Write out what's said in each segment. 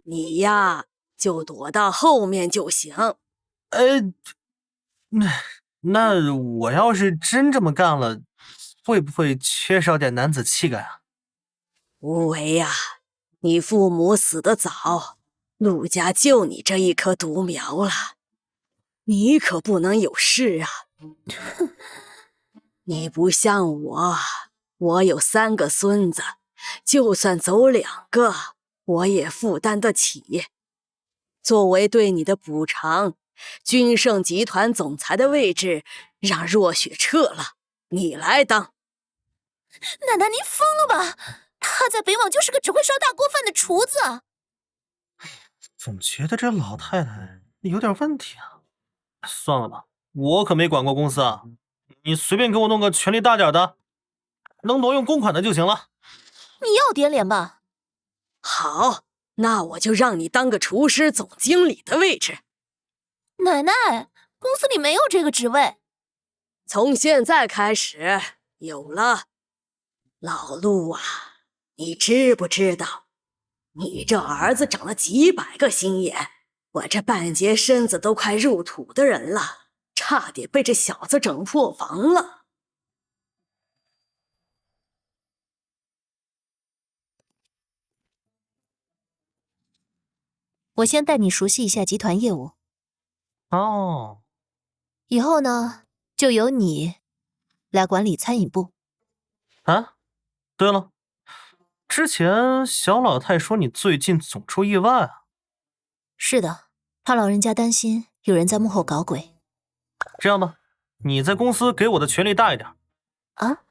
你呀，就躲到后面就行。那我要是真这么干了，会不会缺少点男子气概啊？无为呀，你父母死得早，陆家就你这一棵独苗了，你可不能有事啊！你不像我有3个孙子，就算走2个，我也负担得起。作为对你的补偿，君盛集团总裁的位置让若雪撤了，你来当。奶奶，您疯了吧？他在北网就是个只会烧大锅饭的厨子。总觉得这老太太有点问题啊。算了吧，我可没管过公司啊，你随便给我弄个权力大点的，能挪用公款的就行了。你要点脸吧？好，那我就让你当个厨师总经理的位置。奶奶，公司里没有这个职位。从现在开始有了。老陆啊，你知不知道，你这儿子长了几百个心眼，我这半截身子都快入土的人了，差点被这小子整破防了。我先带你熟悉一下集团业务。哦，以后呢，就由你来管理餐饮部。啊，对了，之前小老太说你最近总出意外啊？是的，他老人家担心有人在幕后搞鬼。这样吧，你在公司给我的权力大一点啊？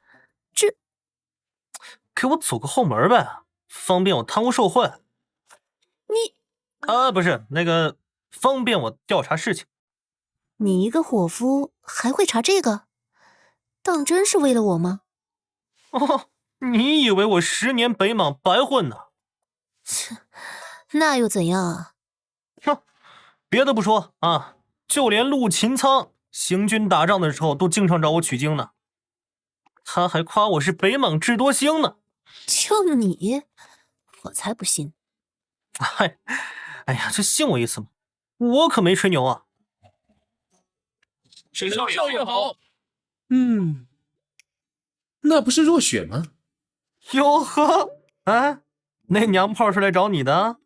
给我走个后门呗，方便我贪污受贿。不是那个，方便我调查事情。你一个伙夫还会查这个？当真是为了我吗？哦，你以为我10年北莽白混呢？切，那又怎样啊？哼，别的不说啊，就连陆秦苍行军打仗的时候都经常找我取经呢。他还夸我是北莽智多星呢。就你，我才不信。嗨，哎呀，这信我一次嘛，我可没吹牛啊。沈少爷好。那不是若雪吗？哟呵，啊，那娘炮是来找你的？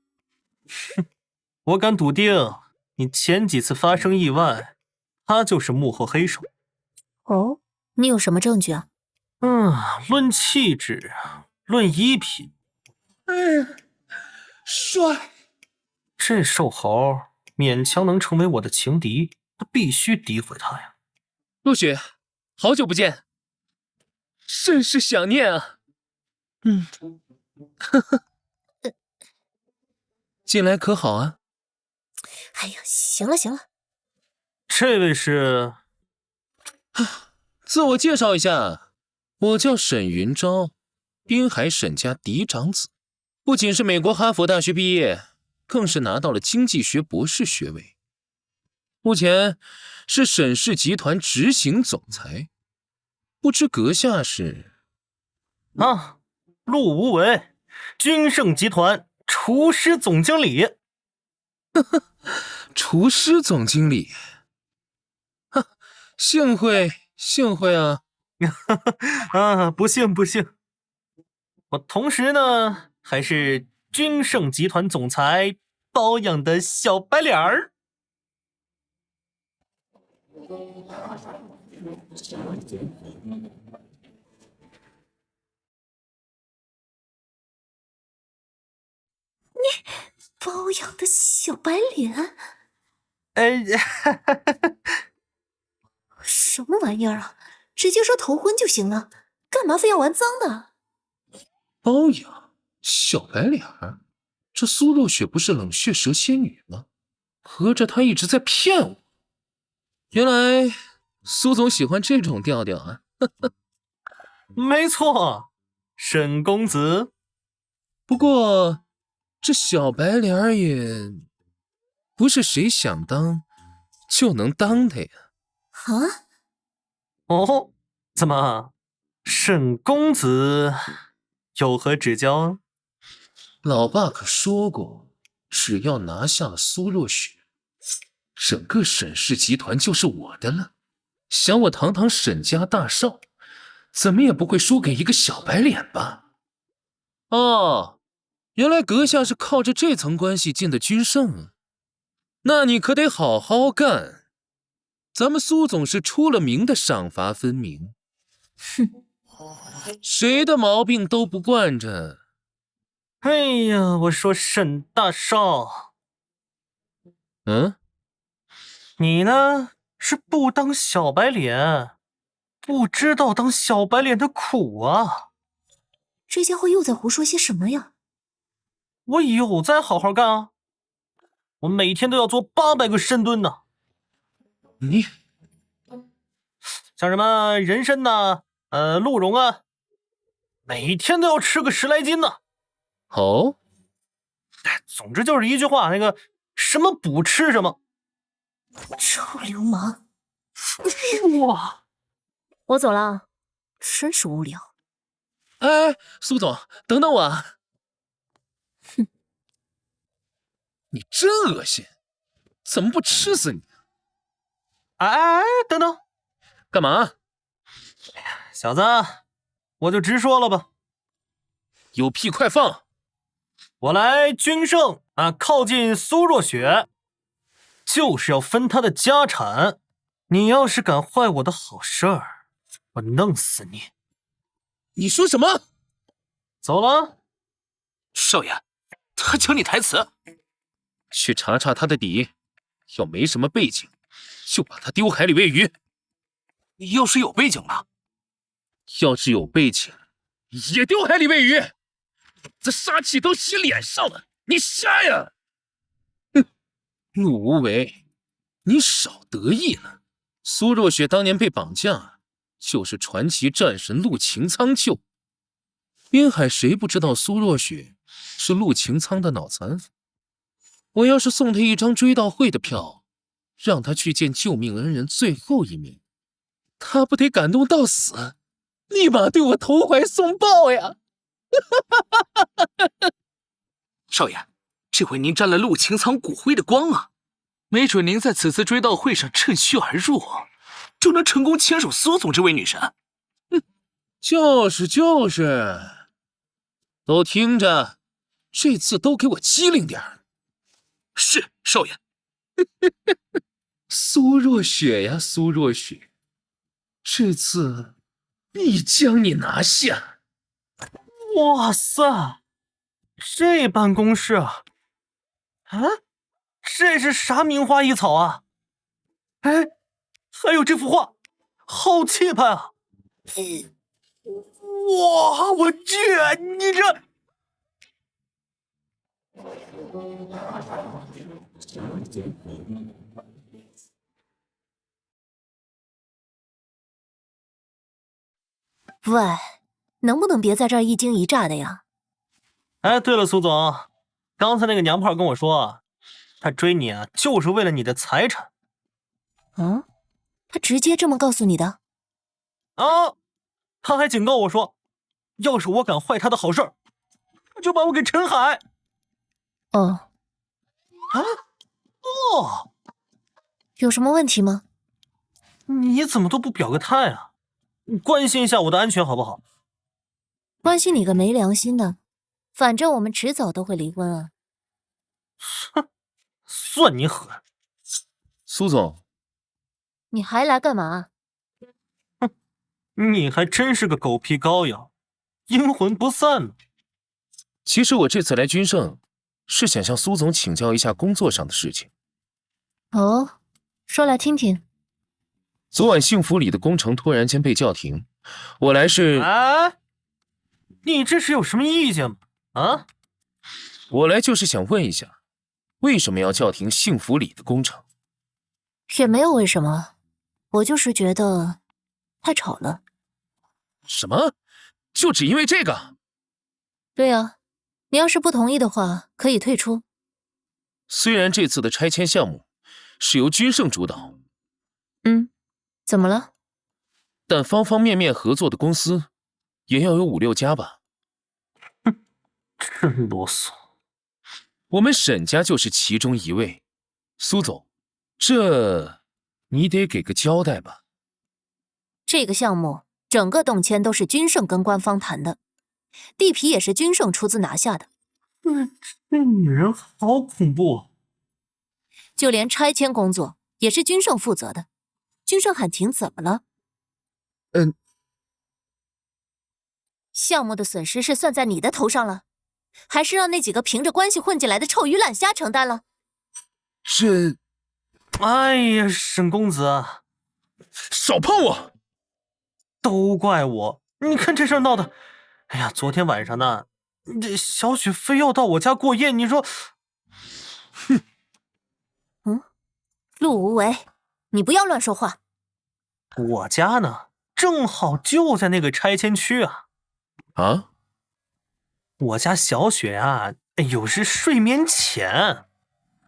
哼，我敢笃定，你前几次发生意外，他就是幕后黑手。哦，你有什么证据啊？论气质，论衣品，帅！这瘦猴勉强能成为我的情敌，那必须诋毁他呀。若雪，好久不见，甚是想念啊。近来可好啊？哎呀，行了行了，这位是？自我介绍一下，我叫沈云昭，滨海沈家嫡长子，不仅是美国哈佛大学毕业，更是拿到了经济学博士学位。目前是沈氏集团执行总裁，不知阁下是？啊，陆无为，君盛集团厨师总经理。厨师总经理，幸会啊！啊，不幸不幸，我同时呢还是君盛集团总裁包养的小白脸儿。包养的小白脸？什么玩意儿啊？直接说头婚就行了，干嘛非要玩脏的？包养小白脸儿，这苏若雪不是冷血蛇蝎女吗？合着她一直在骗我。原来苏总喜欢这种调调啊！没错，沈公子。不过这小白脸儿也不是谁想当就能当的呀。啊？哦，怎么，沈公子有何指教？老爸可说过，只要拿下了苏若雪，整个沈氏集团就是我的了。想我堂堂沈家大少，怎么也不会输给一个小白脸吧？哦，原来阁下是靠着这层关系进的军盛啊，那你可得好好干。咱们苏总是出了名的赏罚分明，哼，谁的毛病都不惯着。哎呀，我说沈大少，你呢是不当小白脸，不知道当小白脸的苦啊！这家伙又在胡说些什么呀？我有在好好干啊，我每天都要做800个深蹲呢。你像什么人参呐、鹿茸啊，每天都要吃个10来斤呢。哦，总之就是一句话，那个什么补吃什么。臭流氓！哇，我走了，真是无聊。哎，苏总，等等我啊！哼，你真恶心，怎么不吃死你？哎，等等，干嘛？小子，我就直说了吧，有屁快放！我来军盛啊，靠近苏若雪，就是要分她的家产。你要是敢坏我的好事儿，我弄死你！你说什么？走了。少爷，他抢你台词。去查查他的底，要没什么背景，就把他丢海里喂鱼。要是有背景呢？要是有背景，也丢海里喂鱼。这杀气都洗脸上了，你瞎呀！哼，陆无为，你少得意了。苏若雪当年被绑架，就是传奇战神陆擎苍救。滨海谁不知道苏若雪是陆擎苍的脑残粉？我要是送他一张追悼会的票，让他去见救命恩人最后一面，他不得感动到死，立马对我投怀送抱呀！少爷，这回您沾了陆擎苍骨灰的光啊，没准您在此次追悼会上趁虚而入，就能成功牵手苏总这位女神。就是，都听着，这次都给我机灵点儿。是，少爷。苏若雪呀，苏若雪，这次必将你拿下。哇塞，这办公室啊，这是啥名花异草啊？哎，还有这幅画，好气派啊！哇，我去，你这……喂，能不能别在这儿一惊一乍的呀？哎，对了，苏总，刚才那个娘炮跟我说，他追你啊，就是为了你的财产。嗯，他直接这么告诉你的？啊，他还警告我说，要是我敢坏他的好事儿，就把我给沉海。哦，有什么问题吗？你怎么都不表个态啊？关心一下我的安全好不好？关心你个没良心的，反正我们迟早都会离婚啊。哼，算你狠。苏总，你还来干嘛？哼，你还真是个狗皮膏药，阴魂不散呢。其实我这次来军盛，是想向苏总请教一下工作上的事情。哦，说来听听。昨晚幸福里的工程突然间被叫停，我来是……啊，你这是有什么意见吗？啊？我来就是想问一下，为什么要叫停幸福里的工程？也没有为什么，我就是觉得太吵了。什么？就只因为这个？对啊，你要是不同意的话，可以退出。虽然这次的拆迁项目是由军盛主导，怎么了？但方方面面合作的公司也要有5、6家吧。真啰嗦。我们沈家就是其中一位。苏总，这你得给个交代吧。这个项目整个动迁都是君盛跟官方谈的，地皮也是君盛出资拿下的。这女人好恐怖。就连拆迁工作也是君盛负责的。君盛喊停怎么了？项目的损失是算在你的头上了，还是让那几个凭着关系混进来的臭鱼烂虾承担了？这……哎呀，沈公子，少碰我！都怪我！你看这事儿闹的，哎呀，昨天晚上呢，这小雪非要到我家过夜，你说，陆无为，你不要乱说话。我家呢，正好就在那个拆迁区啊。啊？我家小雪啊，有时睡眠浅。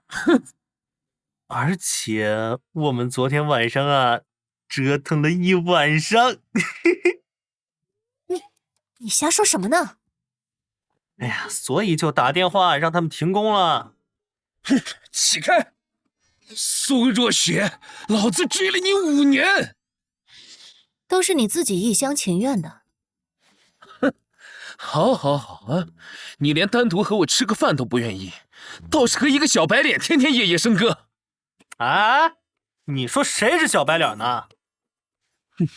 哼。而且我们昨天晚上啊，折腾了一晚上。你瞎说什么呢？哎呀，所以就打电话让他们停工了。哼，起开！苏若雪，老子追了你5年。都是你自己一厢情愿的。哼，好好好啊，你连单独和我吃个饭都不愿意，倒是和一个小白脸天天夜夜笙歌。啊，你说谁是小白脸呢？哼，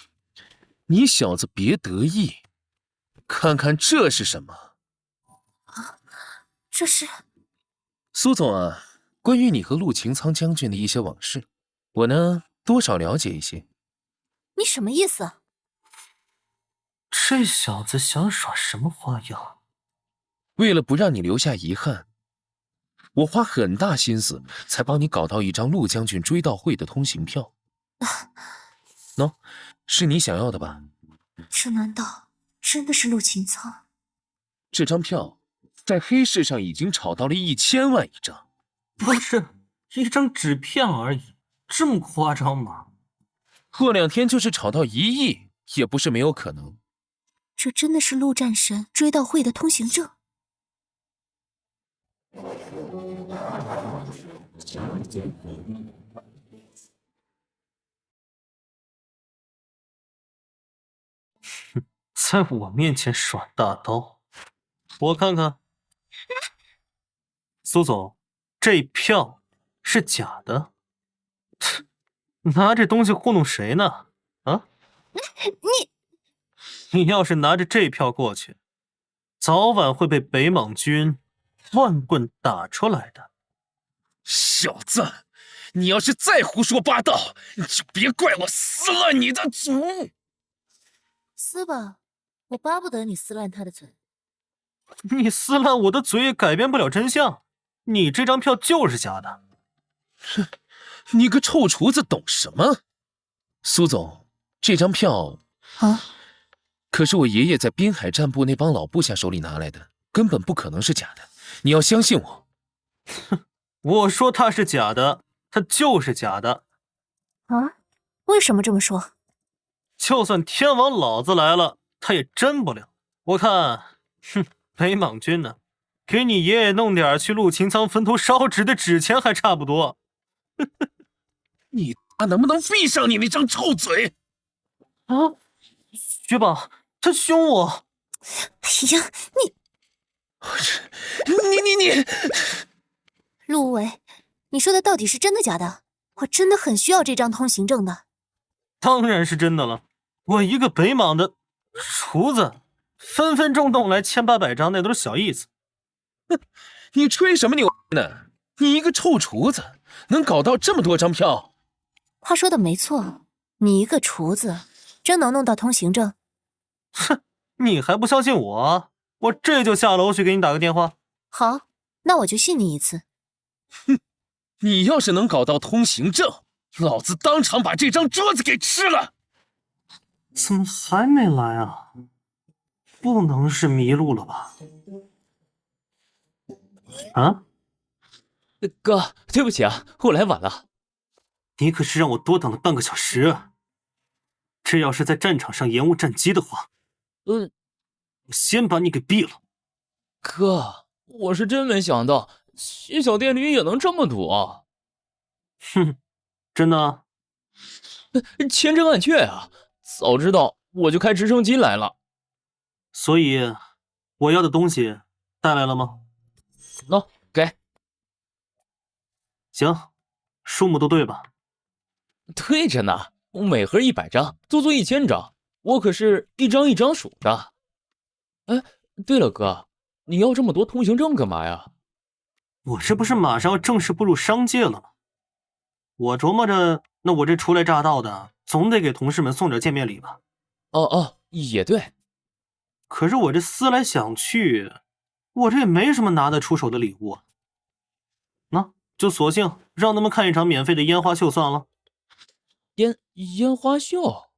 你小子别得意，看看这是什么？啊，这是……苏总啊，关于你和陆擎苍将军的一些往事，我呢多少了解一些。你什么意思？这小子想耍什么花样？为了不让你留下遗憾，我花很大心思才帮你搞到一张陆将军追悼会的通行票。喏，是你想要的吧？这难道真的是陆擎苍？这张票在黑市上已经炒到了1000万一张。不是一张纸片而已，这么夸张吗？过2天就是炒到1亿，也不是没有可能。这真的是陆战神追悼会的通行证？在我面前耍大刀，我看看。苏总，这票是假的，拿这东西糊弄谁呢？啊？你要是拿着这票过去，早晚会被北莽军乱棍打出来的。小子，你要是再胡说八道，你就别怪我撕烂你的嘴。撕吧，我巴不得你撕烂他的嘴。你撕烂我的嘴也改变不了真相，你这张票就是假的。哼，你个臭厨子懂什么？苏总，这张票啊，可是我爷爷在滨海战部那帮老部下手里拿来的，根本不可能是假的。你要相信我。哼，我说它是假的，它就是假的。啊？为什么这么说？就算天王老子来了，他也真不了。我看，北莽军呢，给你爷爷弄点去陆擎苍坟头烧纸的纸钱还差不多。你能不能闭上你那张臭嘴？啊，雪宝，他凶我。哎呀，你，陆无为，你说的到底是真的假的？我真的很需要这张通行证的。当然是真的了，我一个北莽的厨子，分分钟弄来千八百张，那都是小意思。哼，你吹什么牛呢？你一个臭厨子，能搞到这么多张票？话说的没错，你一个厨子，真能弄到通行证？哼，你还不相信我？我这就下楼去给你打个电话。好，那我就信你一次。哼，你要是能搞到通行证，老子当场把这张桌子给吃了。怎么还没来啊？不能是迷路了吧？啊？哥，对不起啊，我来晚了。你可是让我多等了半个小时。这要是在战场上延误战机的话，我先把你给毙了。哥，我是真没想到洗小店里也能这么赌啊！哼，真的啊？千真万确啊！早知道我就开直升机来了。所以我要的东西带来了吗？喏，给。行，数目都对吧？对着呢，每盒100张，足足1000张，我可是一张一张数的。哎，对了哥，你要这么多通行证干嘛呀？我这不是马上要正式步入商界了吗？我琢磨着，那我这初来乍到的，总得给同事们送点见面礼吧。哦，也对。可是我这思来想去，我这也没什么拿得出手的礼物啊。那就索性让他们看一场免费的烟花秀算了。烟花秀？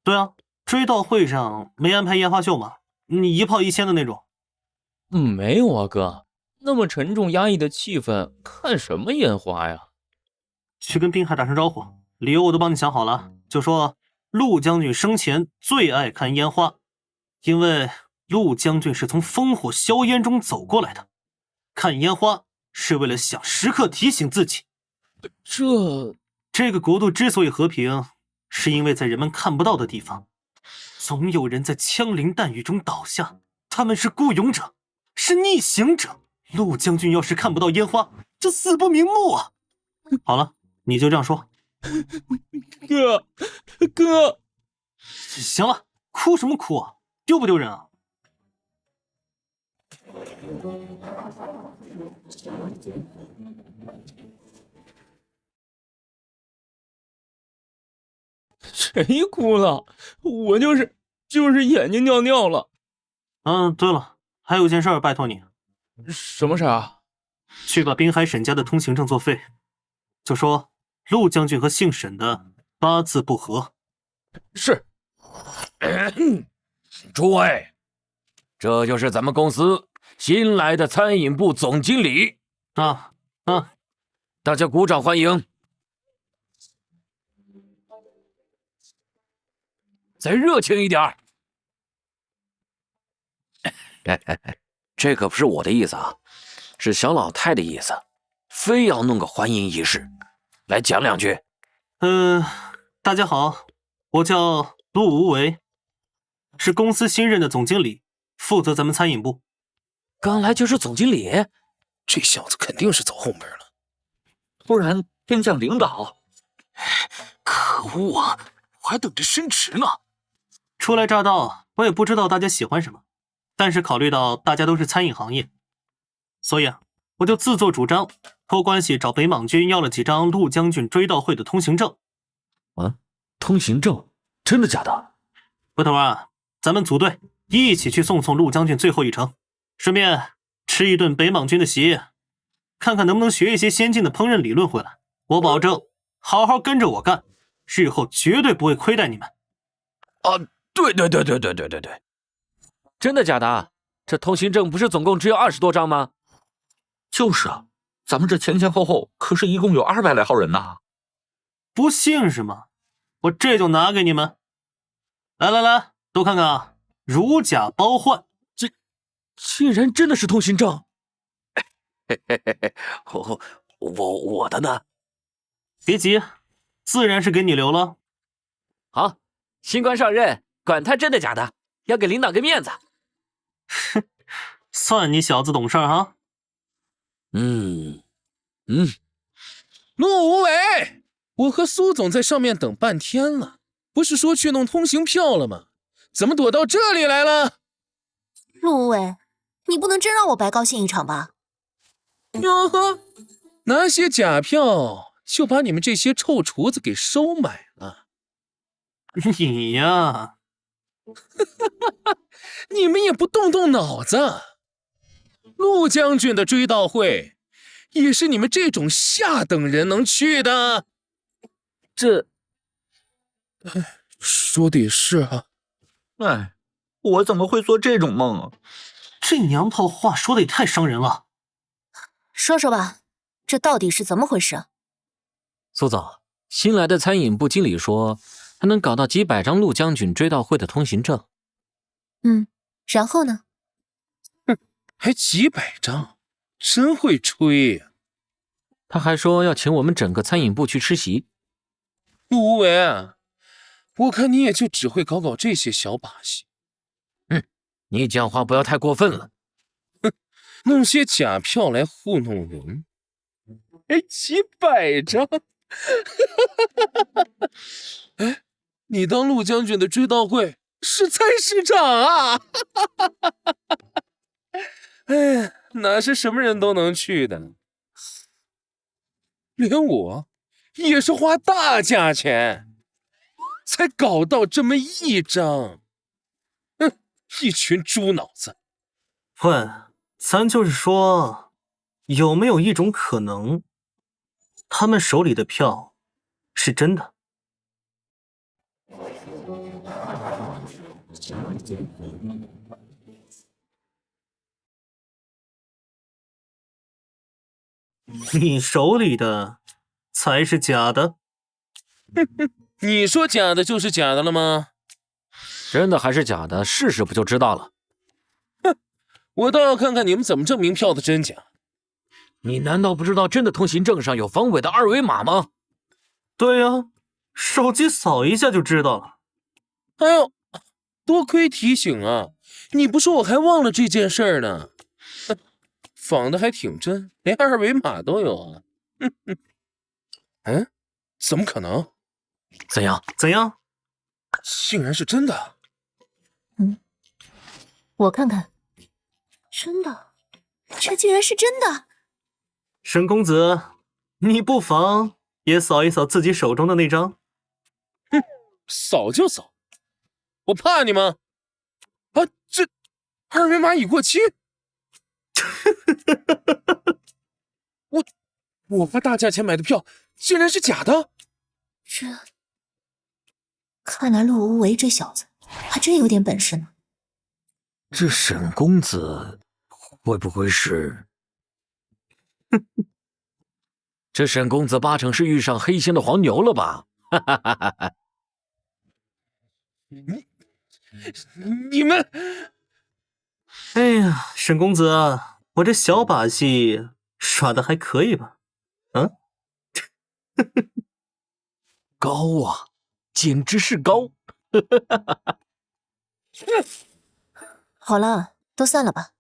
对啊，追悼会上没安排烟花秀吗？你一炮1000的那种。没有啊哥，那么沉重压抑的气氛，看什么烟花呀？去跟滨海打声招呼，理由我都帮你想好了，就说陆将军生前最爱看烟花，因为陆将军是从烽火硝烟中走过来的，看烟花是为了想时刻提醒自己，这个国度之所以和平，是因为在人们看不到的地方，总有人在枪林弹雨中倒下，他们是孤勇者，是逆行者。陆将军要是看不到烟花，这死不瞑目啊！好了，你就这样说。哥，行了，哭什么哭啊？丢不丢人啊？谁哭了？我就是眼睛尿尿了。对了，还有件事拜托你。什么事啊？去把滨海沈家的通行证作废，就说陆将军和姓沈的八字不合。是。诸位，这就是咱们公司新来的餐饮部总经理大家鼓掌欢迎。再热情一点。这可不是我的意思啊，是小老太的意思，非要弄个欢迎仪式，来讲两句。大家好，我叫陆无为，是公司新任的总经理，负责咱们餐饮部。刚来就是总经理，这小子肯定是走后门了。突然天降领导，可恶啊！我还等着升职呢。初来乍到，我也不知道大家喜欢什么，但是考虑到大家都是餐饮行业，所以我就自作主张，托关系找北莽军要了几张陆将军追悼会的通行证。通行证？真的假的？回头咱们组队一起去送陆将军最后一程，顺便吃一顿北莽军的席，看看能不能学一些先进的烹饪理论回来。我保证，好好跟着我干，日后绝对不会亏待你们。对，真的假的？这通行证不是总共只有20多张吗？就是啊，咱们这前后可是一共有200来号人呐。不信是吗？我这就拿给你们。来，都看看啊，如假包换。竟然真的是通行证！我的呢？别急，自然是给你留了。好，新官上任，管他真的假的，要给领导个面子。算你小子懂事哈。陆无为，我和苏总在上面等半天了，不是说去弄通行票了吗？怎么躲到这里来了？陆无为，你不能真让我白高兴一场吧？哟呵，拿些假票就把你们这些臭厨子给收买了。你呀，你们也不动动脑子。陆将军的追悼会也是你们这种下等人能去的。说的也是啊。我怎么会做这种梦啊？这娘炮话说的也太伤人了。说说吧，这到底是怎么回事？苏总，新来的餐饮部经理说，还能搞到几百张陆将军追悼会的通行证。然后呢？还几百张，真会吹呀！他还说要请我们整个餐饮部去吃席。陆无为啊，我看你也就只会搞这些小把戏。你讲话不要太过分了。弄些假票来糊弄人，几百张！哎，你当陆将军的追悼会是菜市场啊？哎，哪是什么人都能去的？连我也是花大价钱才搞到这么一张。一群猪脑子！喂，咱就是说，有没有一种可能，他们手里的票是真的？你手里的才是假的。你说假的就是假的了吗？真的还是假的，试试不就知道了。我倒要看看你们怎么证明票的真假。你难道不知道真的通行证上有防伪的二维码吗？对呀，手机扫一下就知道了。哎呦，多亏提醒啊！你不说我还忘了这件事儿呢。仿的还挺真，连二维码都有啊。怎么可能？怎样？怎样？竟然是真的！我看看，真的，这竟然是真的！沈公子，你不妨也扫一扫自己手中的那张。扫就扫，我怕你吗？啊，这二维码已过期。我花大价钱买的票，竟然是假的！看来陆无为这小子还真有点本事呢。这沈公子会不会是？这沈公子八成是遇上黑心的黄牛了吧？你们，哎呀，沈公子，我这小把戏耍的还可以吧？高啊，简直是高！好了，都散了吧，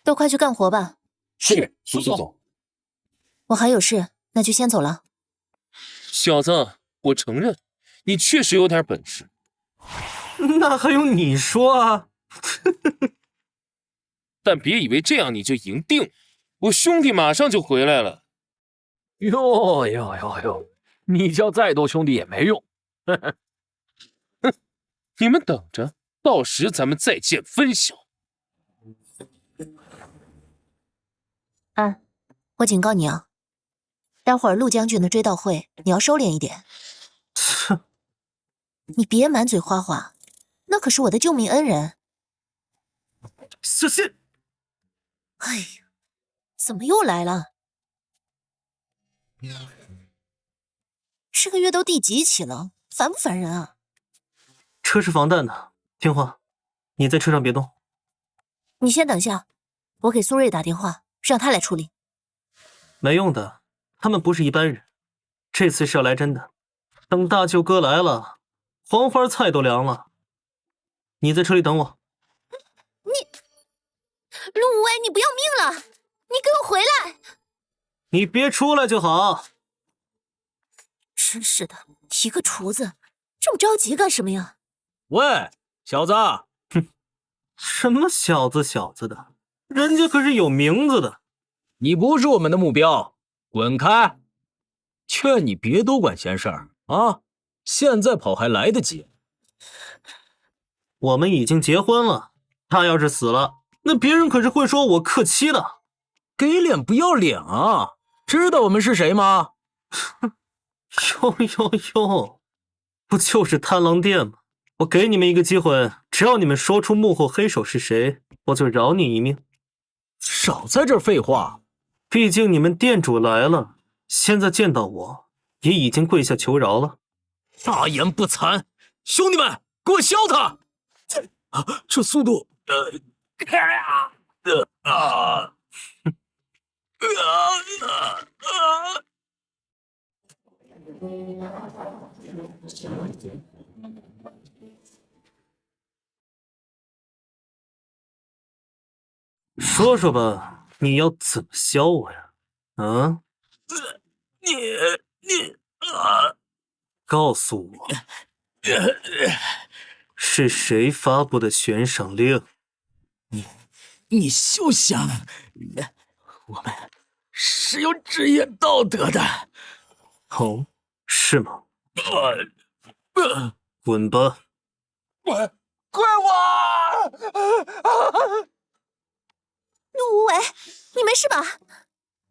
都快去干活吧。是苏总。我还有事，那就先走了。小子，我承认你确实有点本事。那还用你说啊？但别以为这样你就赢定了，我兄弟马上就回来了。哟，你叫再多兄弟也没用。你们等着，到时咱们再见分晓。我警告你啊，待会儿陆将军的追悼会你要收敛一点。你别满嘴花花，那可是我的救命恩人。小心！哎呀，怎么又来了？这个月都第几起了，烦不烦人啊？车是防弹的，听话，你在车上别动。你先等一下，我给苏瑞打电话，让他来处理。没用的，他们不是一般人，这次是要来真的。等大舅哥来了，黄花菜都凉了。你在车里等我。陆无为，你不要命了！你给我回来！你别出来就好。真是的，一个厨子，这么着急干什么呀？喂，小子！什么小子的，人家可是有名字的。你不是我们的目标，滚开！劝你别多管闲事儿啊！现在跑还来得及。我们已经结婚了，他要是死了，那别人可是会说我克妻的。给脸不要脸啊！知道我们是谁吗？哟，不就是贪狼店吗？我给你们一个机会，只要你们说出幕后黑手是谁，我就饶你一命。少在这儿废话！毕竟你们店主来了，现在见到我也已经跪下求饶了。大言不惭！兄弟们，给我削他！这速度，说说吧，你要怎么削我呀？啊？告诉我，是谁发布的悬赏令？你休想！我们是有职业道德的。哦，是吗？滚吧！怪我！陆无为，你没事吧？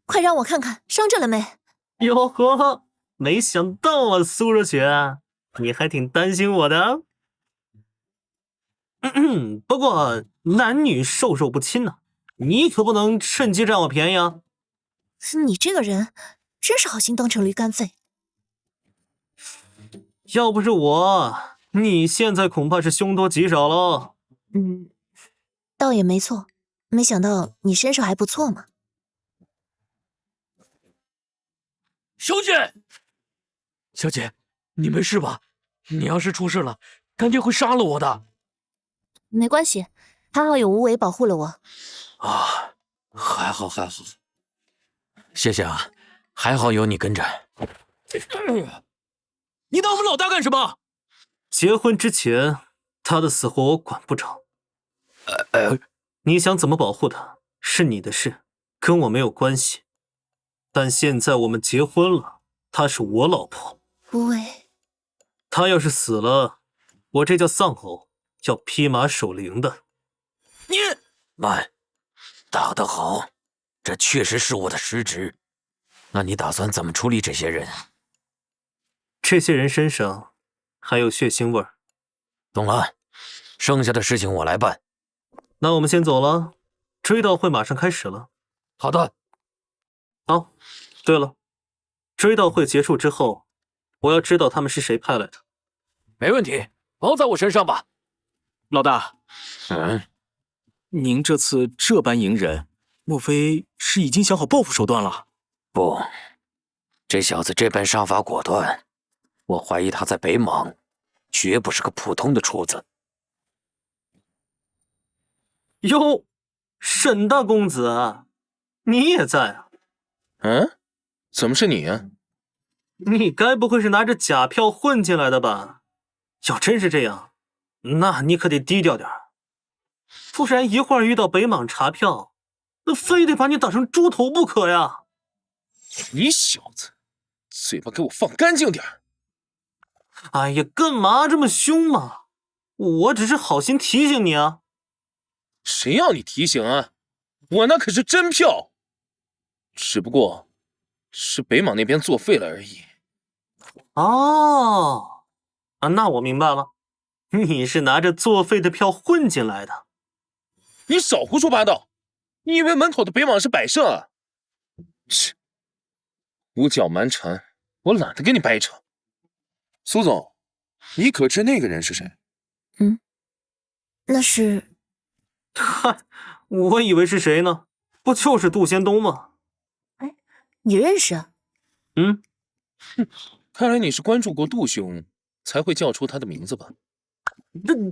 快让我看看伤着了没？哟呵，没想到啊，苏若雪，你还挺担心我的。不过男女授受不亲呢，你可不能趁机占我便宜啊！你这个人真是好心当成驴肝肺。要不是我，你现在恐怕是凶多吉少喽。倒也没错，没想到你身手还不错嘛。小姐，小姐，你没事吧？你要是出事了，干爹会杀了我的。没关系，还好有无为保护了我。啊，还好。谢谢啊，还好有你跟着。你当我们老大干什么？结婚之前，他的死活我管不着。你想怎么保护他是你的事，跟我没有关系。但现在我们结婚了，她是我老婆。无为，她要是死了，我这叫丧偶，要披麻守灵的。你慢，打得好，这确实是我的失职。那你打算怎么处理这些人？这些人身上还有血腥味儿。懂了，剩下的事情我来办。那我们先走了，追悼会马上开始了。好的。哦，对了，追悼会结束之后，我要知道他们是谁派来的。没问题，包在我身上吧。老大，您这次这般隐忍，莫非是已经想好报复手段了？不，这小子这般杀伐果断，我怀疑他在北莽绝不是个普通的厨子。哟，沈大公子，你也在啊？怎么是你啊？你该不会是拿着假票混进来的吧？要真是这样，那你可得低调点，不然一会儿遇到北莽查票，那非得把你打成猪头不可呀！你小子，嘴巴给我放干净点。哎呀，干嘛这么凶嘛？我只是好心提醒你啊。谁要你提醒啊？我那可是真票，只不过是北莽那边作废了而已。哦，那我明白了，你是拿着作废的票混进来的。你少胡说八道！你以为门口的北莽是摆设啊？切，胡搅蛮缠，我懒得跟你掰扯。苏总，你可知那个人是谁？那是……嗨，我以为是谁呢？不就是杜仙东吗？你认识啊？看来你是关注过杜兄，才会叫出他的名字吧？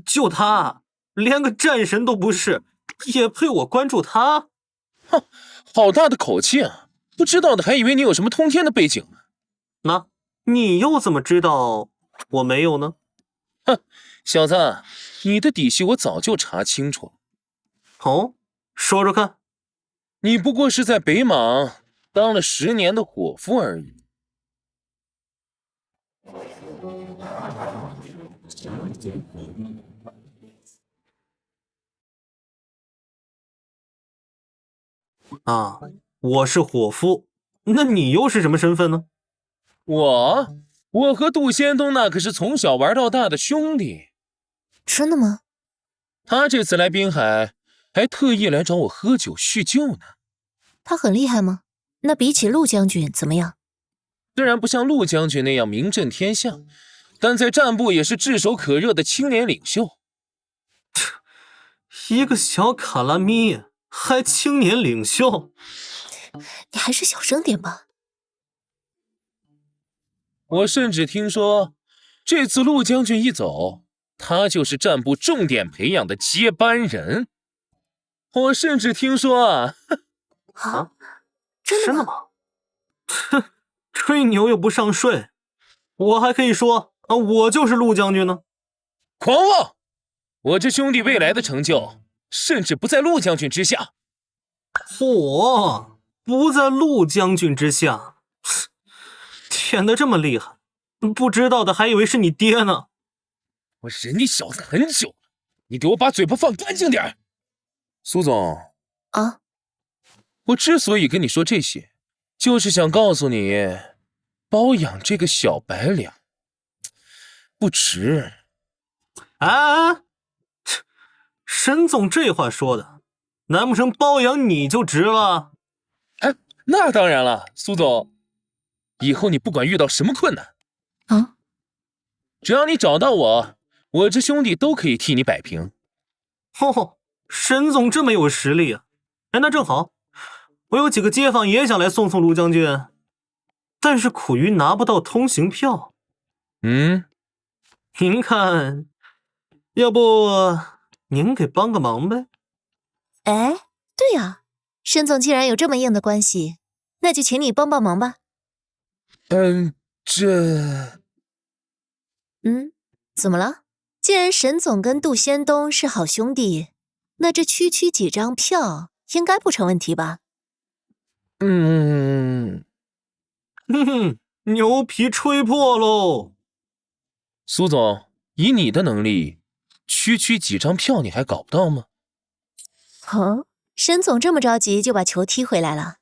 就他，连个战神都不是，也配我关注他？哼，好大的口气啊！不知道的还以为你有什么通天的背景呢。那你又怎么知道我没有呢？哼，小子，你的底细我早就查清楚了。哦，说说看。你不过是在北莽当了10年的伙夫而已。啊，我是伙夫，那你又是什么身份呢？我和杜仙东那可是从小玩到大的兄弟。真的吗？他这次来滨海，还特意来找我喝酒叙旧呢。他很厉害吗？那比起陆将军怎么样？虽然不像陆将军那样名震天下，但在战部也是炙手可热的青年领袖。一个小卡拉咪还青年领袖？你还是小声点吧。我甚至听说，这次陆将军一走，他就是战部重点培养的接班人。我甚至听说啊，啊，真的吗？哼，吹牛又不上税，我还可以说啊，我就是陆将军呢。狂妄！我这兄弟未来的成就，甚至不在陆将军之下。嚯，不在陆将军之下，舔得这么厉害，不知道的还以为是你爹呢。我忍你小子很久了，你给我把嘴巴放干净点。苏总啊，我之所以跟你说这些，就是想告诉你，包养这个小白脸不值。啊，沈总这话说的，难不成包养你就值了？哎，那当然了，苏总，以后你不管遇到什么困难，只要你找到我，我这兄弟都可以替你摆平。哦，沈总这么有实力啊！哎，那正好，我有几个街坊也想来送陆将军，但是苦于拿不到通行票。您看，要不您给帮个忙呗？哎，对呀，沈总既然有这么硬的关系，那就请你帮帮忙吧。怎么了？既然沈总跟杜仙东是好兄弟，那这区几张票应该不成问题吧？牛皮吹破喽！苏总，以你的能力，区几张票你还搞不到吗？沈总这么着急就把球踢回来了，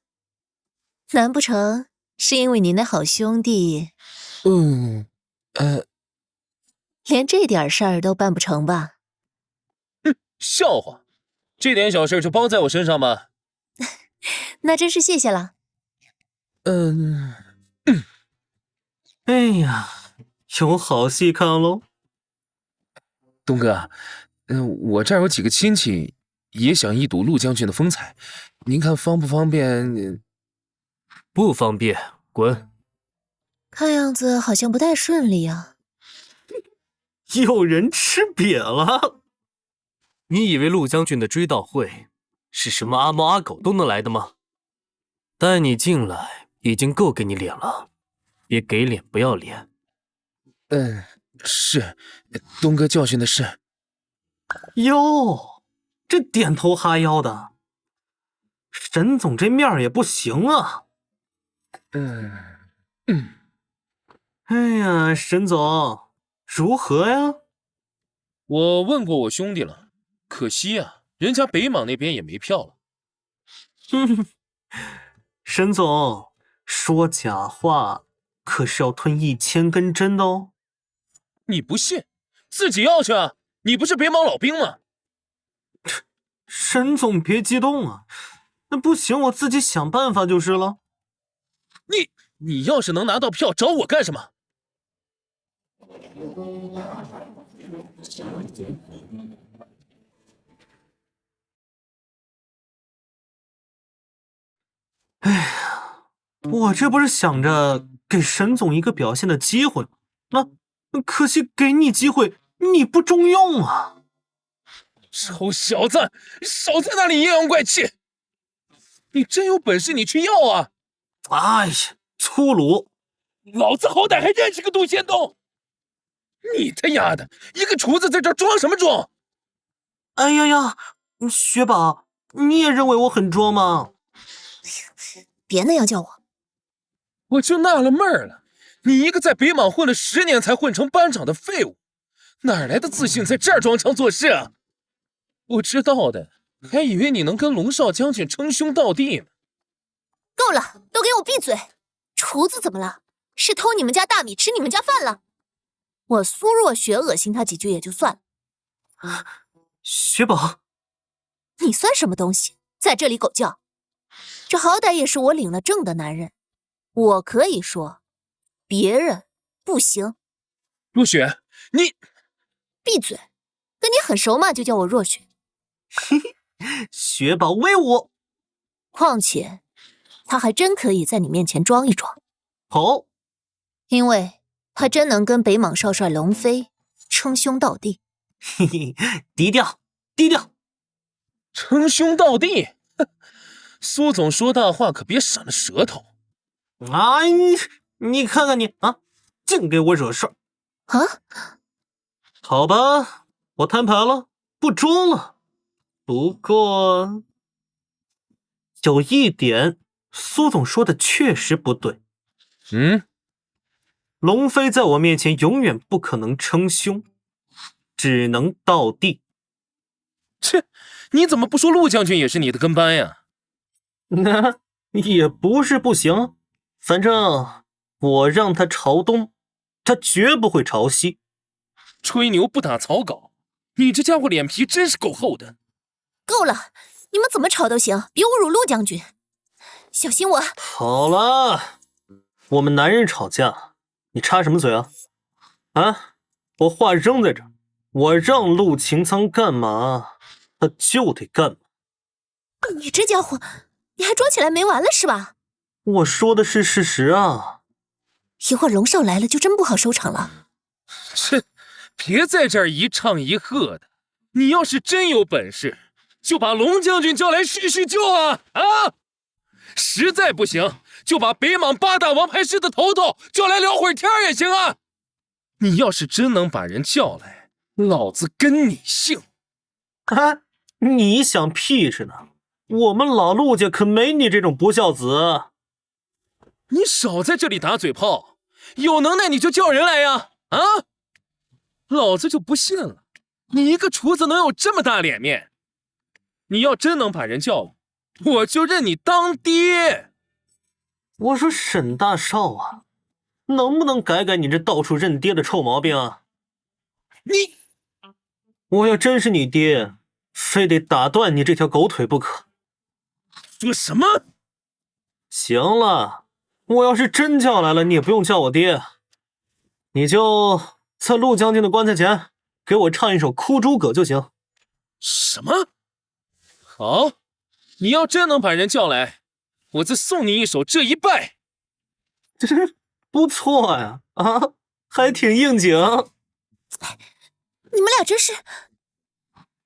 难不成是因为你那好兄弟？连这点事儿都办不成吧？笑话，这点小事就包在我身上吧。那真是谢谢了。哎呀，有好戏看喽！东哥，我这儿有几个亲戚也想一睹陆将军的风采，您看方不方便？不方便，滚！看样子好像不太顺利啊。有人吃瘪了！你以为陆将军的追悼会是什么阿猫阿狗都能来的吗？带你进来已经够给你脸了，别给脸不要脸。是，东哥教训的是。哟，这点头哈腰的，沈总这面儿也不行啊。哎呀，沈总，如何呀？我问过我兄弟了，可惜啊，人家北莽那边也没票了。沈总，说假话可是要吞1000根针的哦。你不信，自己要去啊！你不是北莽老兵吗？沈总别激动啊，那不行，我自己想办法就是了。你要是能拿到票，找我干什么？哎呀，我这不是想着给沈总一个表现的机会吗？可惜给你机会，你不中用啊！臭小子，少在那里阴阳怪气！你真有本事，你去要啊！哎呀，粗鲁！老子好歹还认识个杜仙东，你他丫的一个厨子在这装什么装？哎呀呀，雪宝，你也认为我很装吗？别那样叫我。我就纳了闷了，你一个在北莽混了10年才混成班长的废物，哪来的自信在这儿装腔作势啊？我知道的，还以为你能跟龙少将军称兄道弟呢。够了，都给我闭嘴！厨子怎么了？是偷你们家大米吃你们家饭了？我苏若雪恶心他几句也就算了。雪宝，你算什么东西，在这里狗叫？这好歹也是我领了证的男人，我可以说，别人不行。若雪，你闭嘴！跟你很熟嘛，就叫我若雪。雪宝威武！况且，他还真可以在你面前装一装。好，因为他真能跟北莽少帅龙飞称兄道弟。嘿嘿，低调低调。称兄道弟，苏总说大话可别闪了舌头。哎，你看看你啊，净给我惹事儿啊！好吧，我摊牌了，不装了。不过有一点，苏总说的确实不对。龙飞在我面前永远不可能称兄，只能道弟。切，你怎么不说陆将军也是你的跟班呀？那也不是不行，反正我让他朝东，他绝不会朝西。吹牛不打草稿，你这家伙脸皮真是够厚的。够了，你们怎么吵都行，别侮辱陆将军。小心我！好了，我们男人吵架，你插什么嘴啊？啊，我话扔在这儿，我让陆擎苍干嘛，他就得干嘛。你这家伙，你还装起来没完了是吧？我说的是事实啊。一会儿龙少来了，就真不好收场了。切，别在这儿一唱一和的。你要是真有本事，就把龙将军叫来叙叙旧啊！啊！实在不行，就把北莽8大王牌师的头头叫来聊会儿天也行啊！你要是真能把人叫来，老子跟你姓！啊，你想屁着呢？我们老陆家可没你这种不孝子。你少在这里打嘴炮，有能耐你就叫人来呀！啊！老子就不信了，你一个厨子能有这么大脸面？你要真能把人叫来，我就认你当爹。我说沈大少啊，能不能改改你这到处认爹的臭毛病啊？你，我要真是你爹，非得打断你这条狗腿不可。说什么？行了，我要是真叫来了，你也不用叫我爹，你就在陆将军的棺材前给我唱一首《哭诸葛》就行。什么？好，你要真能把人叫来，我再送你一首《这一拜》。这不错呀，啊，还挺应景。你们俩真是……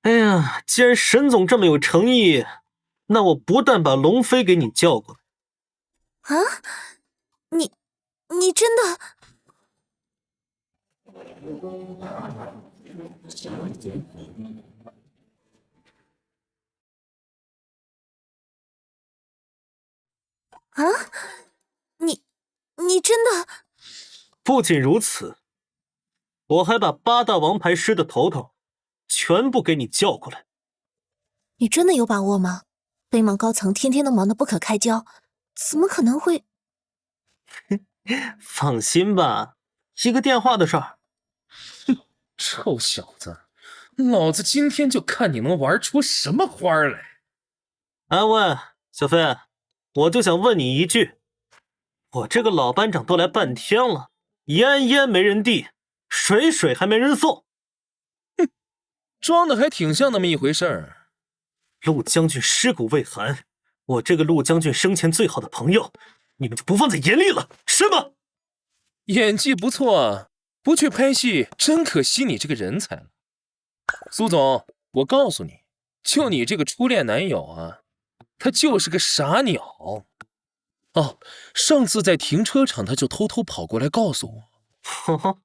哎呀，既然沈总这么有诚意，那我不但把龙飞给你叫过来。啊？你真的……啊？你真的……不仅如此，我还把8大王牌师的头头全部给你叫过来。你真的有把握吗？北莽高层天天都忙得不可开交，怎么可能会……放心吧，一个电话的事儿。臭小子，老子今天就看你能玩出什么花来！哎喂，小飞，我就想问你一句，我这个老班长都来半天了，烟没人递，水还没人送。哼，装的还挺像那么一回事儿。陆将军尸骨未寒，我这个陆将军生前最好的朋友，你们就不放在眼里了，是吗？演技不错啊，不去拍戏真可惜你这个人才了。苏总，我告诉你，就你这个初恋男友啊，他就是个傻鸟。哦，上次在停车场他就偷偷跑过来告诉我，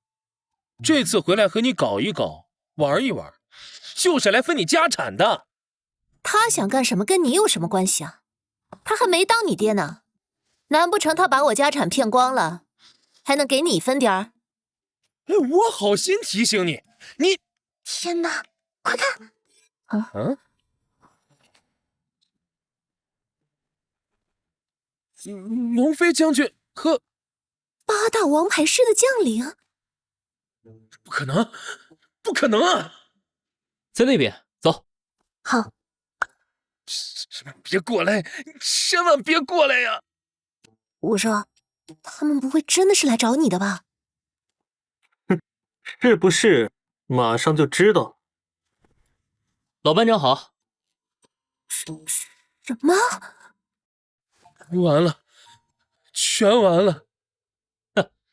这次回来和你搞一搞，玩一玩，就是来分你家产的。他想干什么跟你有什么关系啊？他还没当你爹呢，难不成他把我家产骗光了，还能给你分点儿？哎，我好心提醒你，你……天哪，快看！龙飞将军和8大王牌师的将领？不可能，不可能啊！在那边，走。好。别过来，千万别过来呀！我说，他们不会真的是来找你的吧？哼，是不是马上就知道了？老班长好。什么？完了，全完了！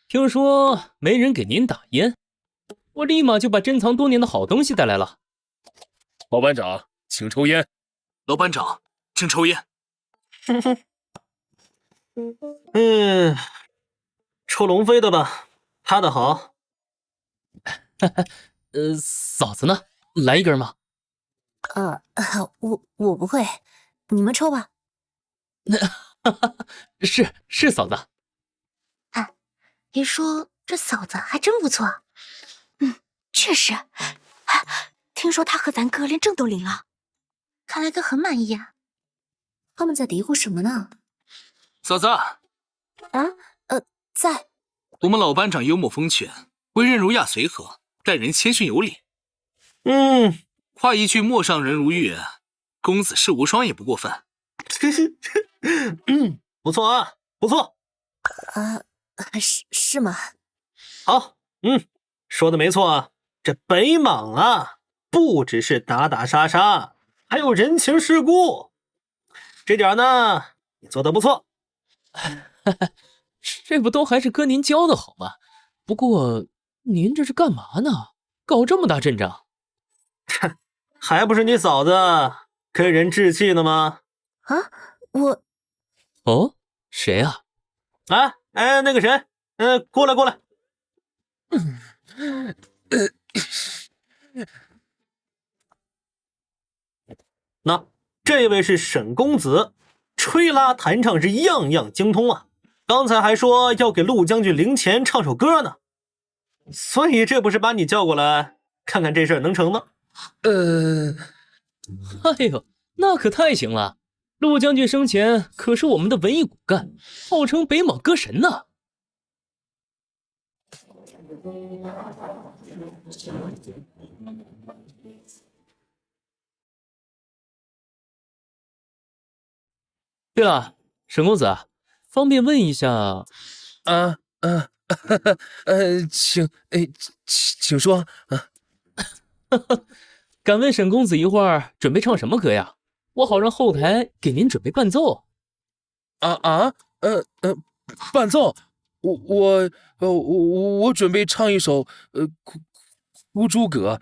听说没人给您打烟，我立马就把珍藏多年的好东西带来了。老班长，请抽烟。老班长，请抽烟。抽龙飞的吧，他的好。嫂子呢？来一根吗？我不会，你们抽吧。是嫂子。一说这嫂子还真不错。确实。听说她和咱哥连证都领了，看来哥很满意啊。他们在嘀咕什么呢？嫂子。在。我们老班长幽默风趣，为人儒雅随和，待人谦逊有礼。夸一句陌上人如玉，公子世无双也不过分。不错啊，不错。是吗？好，说的没错啊。这北莽啊，不只是打打杀杀，还有人情世故。这点呢，你做得不错。这不都还是哥您教的好吗？不过您这是干嘛呢？搞这么大阵仗？还不是你嫂子跟人置气呢吗？我……哦，谁啊？那个谁，过来。那这位是沈公子，吹拉弹唱是样样精通啊。刚才还说要给陆将军零钱唱首歌呢，所以这不是把你叫过来看看这事儿能成吗？哎呦，那可太行了！陆将军生前可是我们的文艺骨干，号称北莽歌神呢。对了，沈公子，方便问一下？请说。敢问沈公子一会儿准备唱什么歌呀？我好让后台给您准备伴奏。伴奏，我准备唱一首孤珠阁。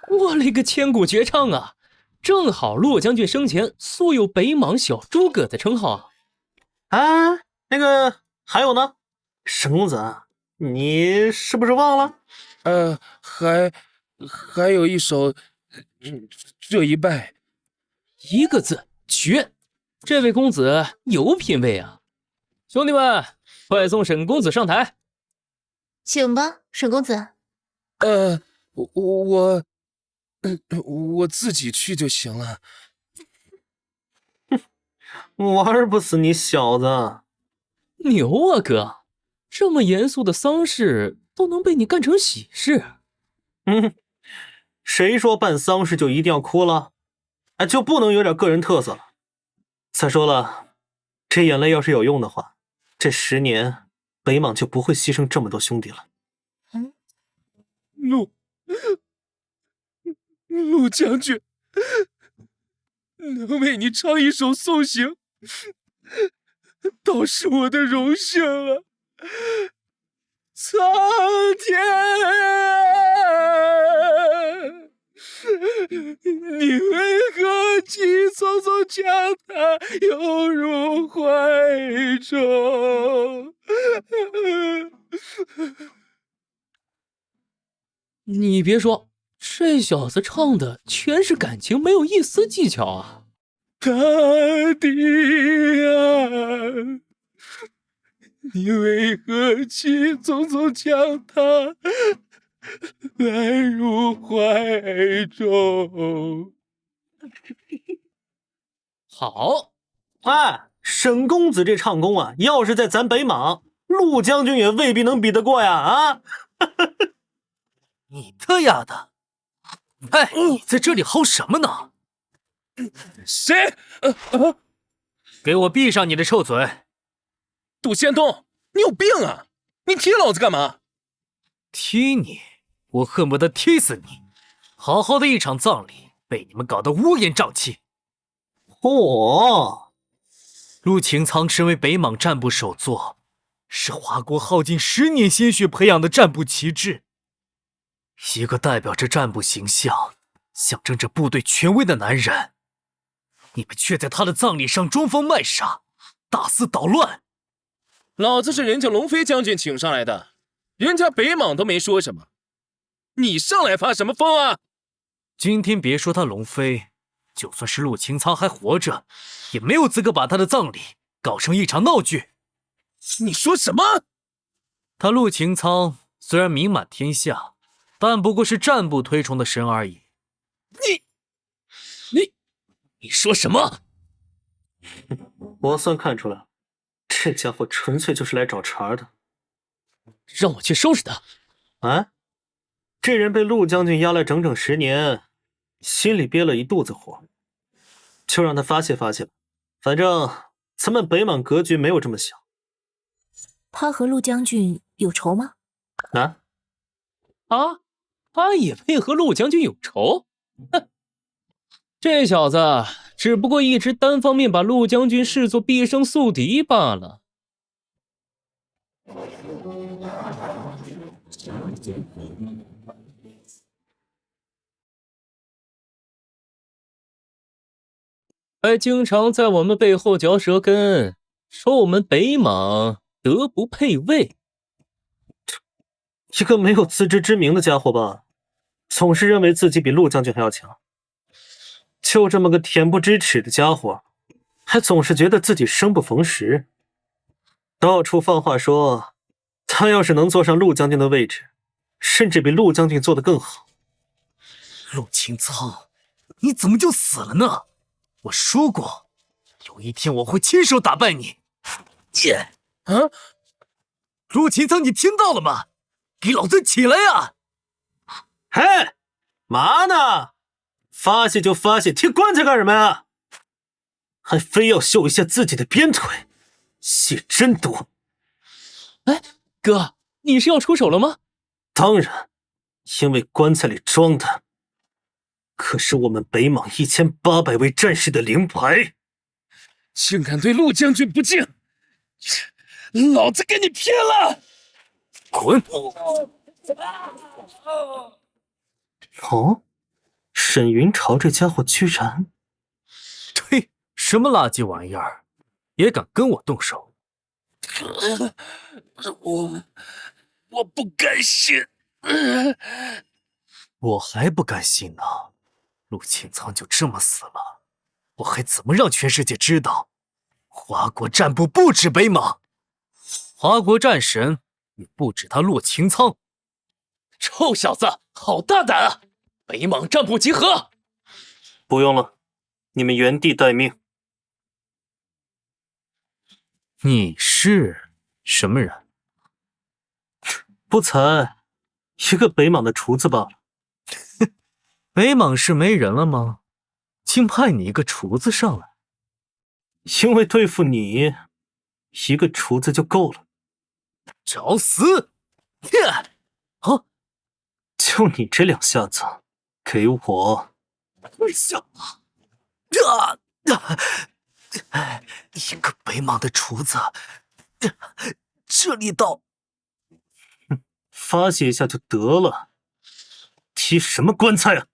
我勒个千古绝唱啊！正好骆将军生前素有北莽小诸葛的称号。那个还有呢，沈公子，你是不是忘了？还有一首这一拜。一个字，绝！这位公子有品位啊！兄弟们，快送沈公子上台。请吧，沈公子。我自己去就行了。玩不死你小子！牛啊哥，这么严肃的丧事都能被你干成喜事。谁说办丧事就一定要哭了？就不能有点个人特色了？再说了，这眼泪要是有用的话，这10年北莽就不会牺牲这么多兄弟了。陆将军，能为你唱一首送行，倒是我的荣幸了。苍天，你为何急匆匆将他拥入怀中？你别说，这小子唱的全是感情，没有一丝技巧啊！大地啊，你为何急匆匆将他来入怀中？好，沈公子这唱功啊，要是在咱北莽，陆将军也未必能比得过呀！你的丫的！你在这里嚎什么呢？谁？给我闭上你的臭嘴！杜仙东，你有病啊！你踢老子干嘛？踢你，我恨不得踢死你！好好的一场葬礼，被你们搞得乌烟瘴气。嚯！陆擎苍身为北莽战部首座，是华国耗尽10年鲜血培养的战部旗帜，一个代表着战部形象、象征着部队权威的男人，你们却在他的葬礼上装疯卖傻，大肆捣乱。老子是人家龙飞将军请上来的，人家北莽都没说什么，你上来发什么疯啊？今天别说他龙飞，就算是陆擎苍还活着，也没有资格把他的葬礼搞成一场闹剧。你说什么？他陆擎苍虽然名满天下，但不过是战部推崇的神而已。你说什么？我算看出来了，这家伙纯粹就是来找茬的。让我去收拾他。啊，这人被陆将军压了整整10年，心里憋了一肚子火，就让他发泄发泄吧。反正咱们北莽格局没有这么小。他和陆将军有仇吗？他也配和陆将军有仇？哼，这小子只不过一直单方面把陆将军视作毕生宿敌罢了。还经常在我们背后嚼舌根，说我们北莽德不配位。一个没有自知之明的家伙吧，总是认为自己比陆将军还要强。就这么个恬不知耻的家伙，还总是觉得自己生不逢时，到处放话说他要是能坐上陆将军的位置，甚至比陆将军做得更好。陆擎苍，你怎么就死了呢？我说过，有一天我会亲手打败你。陆擎苍，你听到了吗？给老子起来呀！嘿，嘛呢？发泄就发泄，贴棺材干什么呀？还非要秀一下自己的鞭腿，戏真多。哎，哥，你是要出手了吗？当然，因为棺材里装的可是我们北莽1800位战士的灵牌。竟敢对陆将军不敬，老子跟你拼了！滚！哦，沈云朝这家伙居然……呸！什么垃圾玩意儿，也敢跟我动手？我不甘心，我还不甘心呢。陆擎苍就这么死了，我还怎么让全世界知道华国战部不止北莽，华国战神也不止他陆擎苍。臭小子，好大胆啊！北莽战部集合！不用了，你们原地待命。你是什么人？不才一个北莽的厨子罢了。北莽是没人了吗？竟派你一个厨子上来？因为对付你，一个厨子就够了。找死！啊！就你这2下子，给我！一个北莽的厨子，这力道，发泄一下就得了，踢什么棺材啊！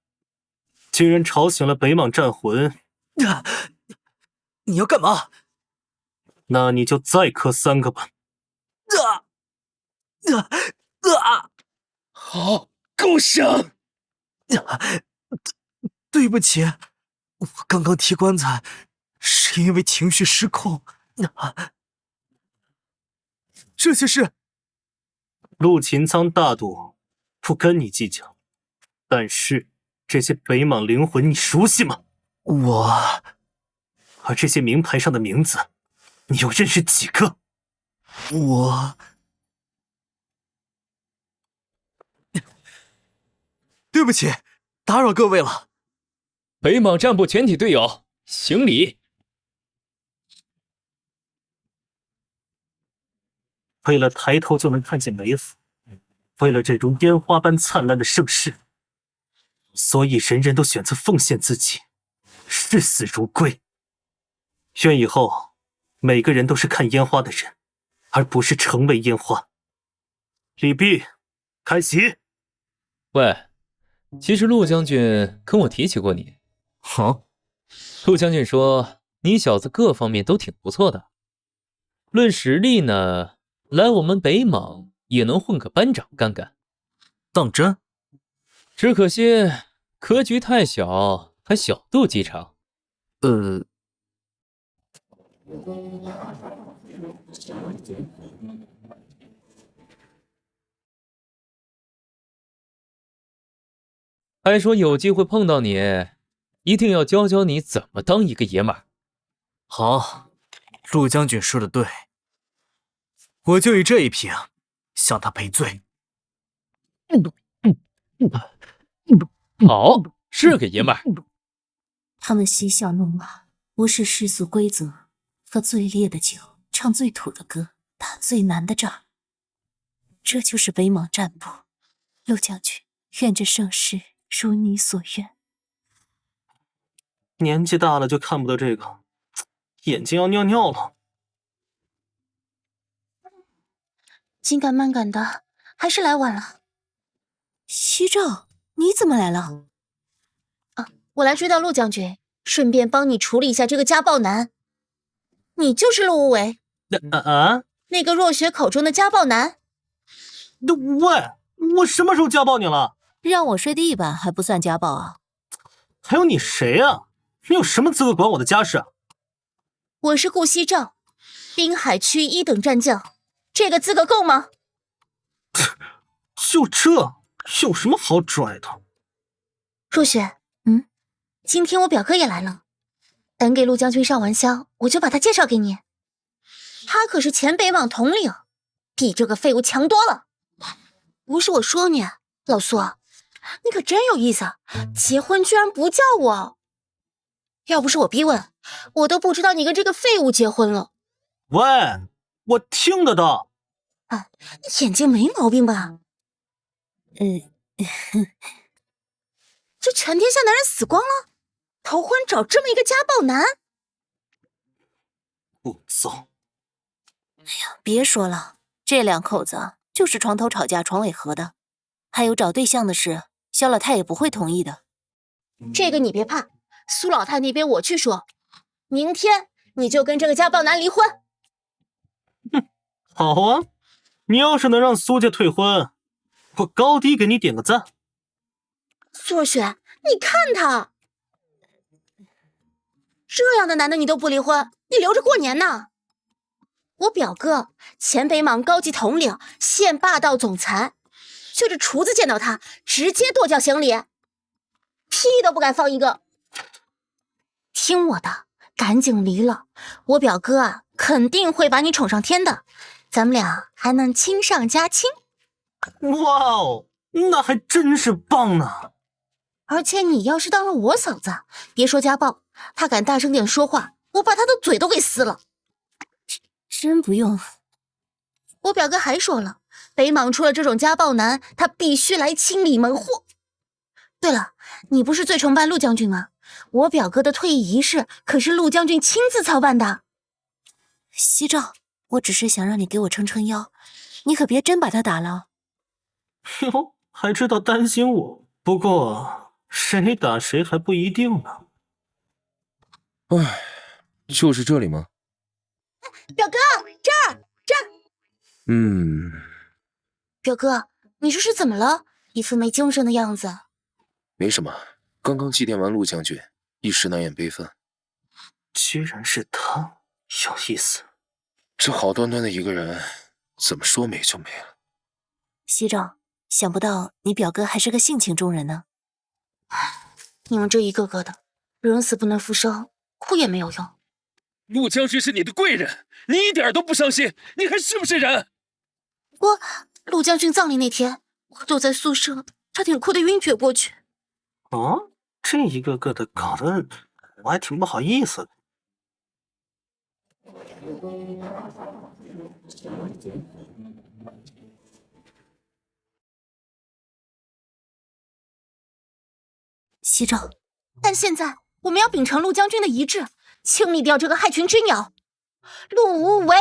居然吵醒了北莽战魂！你要干嘛？那你就再磕3个吧！好，够响！对不起，我刚刚踢棺材是因为情绪失控。这些事，陆擎苍大度，不跟你计较。但是这些北莽灵魂你熟悉吗？而这些名牌上的名字，你又认识几个？对不起，打扰各位了。北莽战部全体队友，行礼。为了抬头就能看见梅府，为了这种烟花般灿烂的盛世，所以人人都选择奉献自己，视死如归。愿以后每个人都是看烟花的人，而不是成为烟花。李泌，开席。喂，其实陆将军跟我提起过你。陆将军说你小子各方面都挺不错的，论实力呢，来我们北莽也能混个班长干干。当真？只可惜格局太小，还小肚鸡肠。还说有机会碰到你，一定要教教你怎么当一个爷们儿。好，陆将军说的对，我就以这一瓶向他赔罪。好，是个爷们儿。他们嬉笑怒骂，无视世俗规则，喝最烈的酒，唱最土的歌，打最难的仗。这就是北莽战部。陆将军，愿这盛世如你所愿。年纪大了就看不得这个，眼睛要尿尿了。紧赶慢赶的，还是来晚了。西照，你怎么来了？我来追到陆将军，顺便帮你处理一下这个家暴男。你就是陆无为，那个若雪口中的家暴男。喂，我什么时候家暴你了？让我睡地板还不算家暴啊？还有你谁啊？你有什么资格管我的家事啊？我是顾西照，滨海区1等战将，这个资格够吗？就这，有什么好拽的？若雪，今天我表哥也来了，等给陆将军上完香，我就把他介绍给你。他可是前北莽统领，比这个废物强多了。不是我说你，老苏，你可真有意思，结婚居然不叫我。要不是我逼问，我都不知道你跟这个废物结婚了。喂，我听得到。你眼睛没毛病吧？这全天下男人死光了，头婚找这么一个家暴男？不走。别说了，这两口子就是床头吵架床尾和的。还有找对象的事，萧老太也不会同意的。这个你别怕，苏老太那边我去说，明天你就跟这个家暴男离婚。好啊，你要是能让苏家退婚，我高低给你点个赞。苏若雪，你看他这样的男的你都不离婚，你留着过年呢？我表哥前北莽高级统领，现霸道总裁，就这厨子见到他直接跺脚行礼，屁都不敢放一个。听我的，赶紧离了，我表哥肯定会把你宠上天的，咱们俩还能亲上加亲。哇哦，那还真是棒呢。而且你要是当了我嫂子，别说家暴，他敢大声点说话，我把他的嘴都给撕了。真不用。我表哥还说了，北莽出了这种家暴男，他必须来清理门户。对了，你不是最崇拜陆将军吗？我表哥的退役仪式可是陆将军亲自操办的。西照，我只是想让你给我撑撑腰，你可别真把他打了。哟，还知道担心我，不过谁打谁还不一定呢。唉，就是这里吗？表哥，这儿。表哥，你这是怎么了？一副没精神的样子。没什么，刚刚祭奠完陆将军，一时难掩悲愤。居然是他，有意思。这好端端的一个人，怎么说没就没了？西照，想不到你表哥还是个性情中人呢。你们这一个个的，人死不能复生，哭也没有用。陆将军是你的贵人，你一点都不伤心，你还是不是人？陆将军葬礼那天，我躲在宿舍，差点哭得晕厥过去。这一个个的搞得我还挺不好意思的。西周，但现在我们要秉承陆将军的遗志，清理掉这个害群之鸟。陆无为，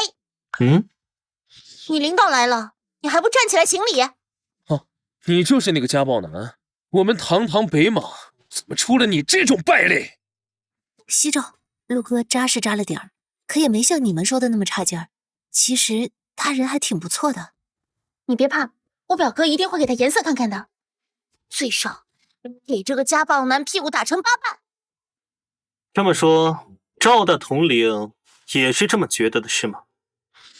你领导来了，你还不站起来行礼？哦，你就是那个家暴男。我们堂堂北莽，怎么出了你这种败类？西周，陆哥扎是扎了点儿，可也没像你们说的那么差劲儿。其实他人还挺不错的。你别怕，我表哥一定会给他颜色看看的，最少给这个家暴男屁股打成8瓣。这么说，赵大统领也是这么觉得的，是吗？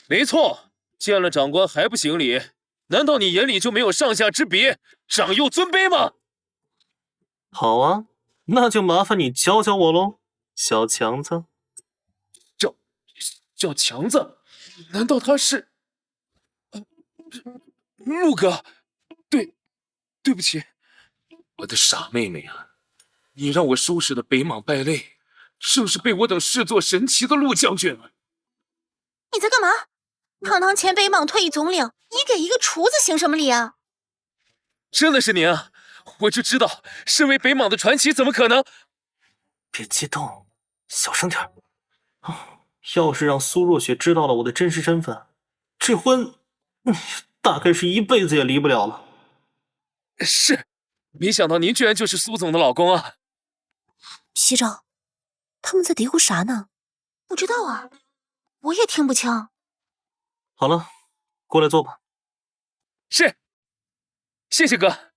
没错，见了长官还不行礼，难道你眼里就没有上下之别，长幼尊卑吗？好啊，那就麻烦你教教我喽，小强子。叫强子？难道他是？陆哥，对不起，我的傻妹妹啊！你让我收拾的北莽败类，正是被我等视作神奇的陆将军。你在干嘛？堂堂前北莽退役总领，你给一个厨子行什么礼啊？真的是您啊！我就知道，身为北莽的传奇，怎么可能？别激动，小声点。要是让苏若雪知道了我的真实身份，这婚，大概是一辈子也离不了了。是，没想到您居然就是苏总的老公啊！西周，他们在嘀咕啥呢？不知道啊，我也听不清。好了，过来坐吧。是，谢谢哥。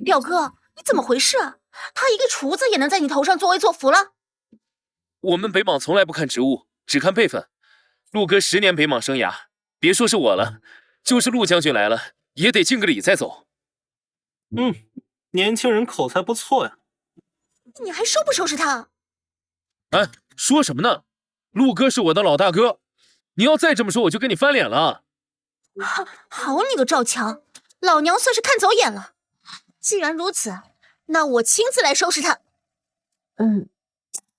表哥，你怎么回事啊？他一个厨子也能在你头上作威作福了？我们北莽从来不看职务，只看辈分。陆哥10年北莽生涯，别说是我了，就是陆将军来了，也得敬个礼再走。年轻人口才不错呀。你还收不收拾他？哎，说什么呢？陆哥是我的老大哥，你要再这么说，我就跟你翻脸了。好你个赵强，老娘算是看走眼了。既然如此，那我亲自来收拾他。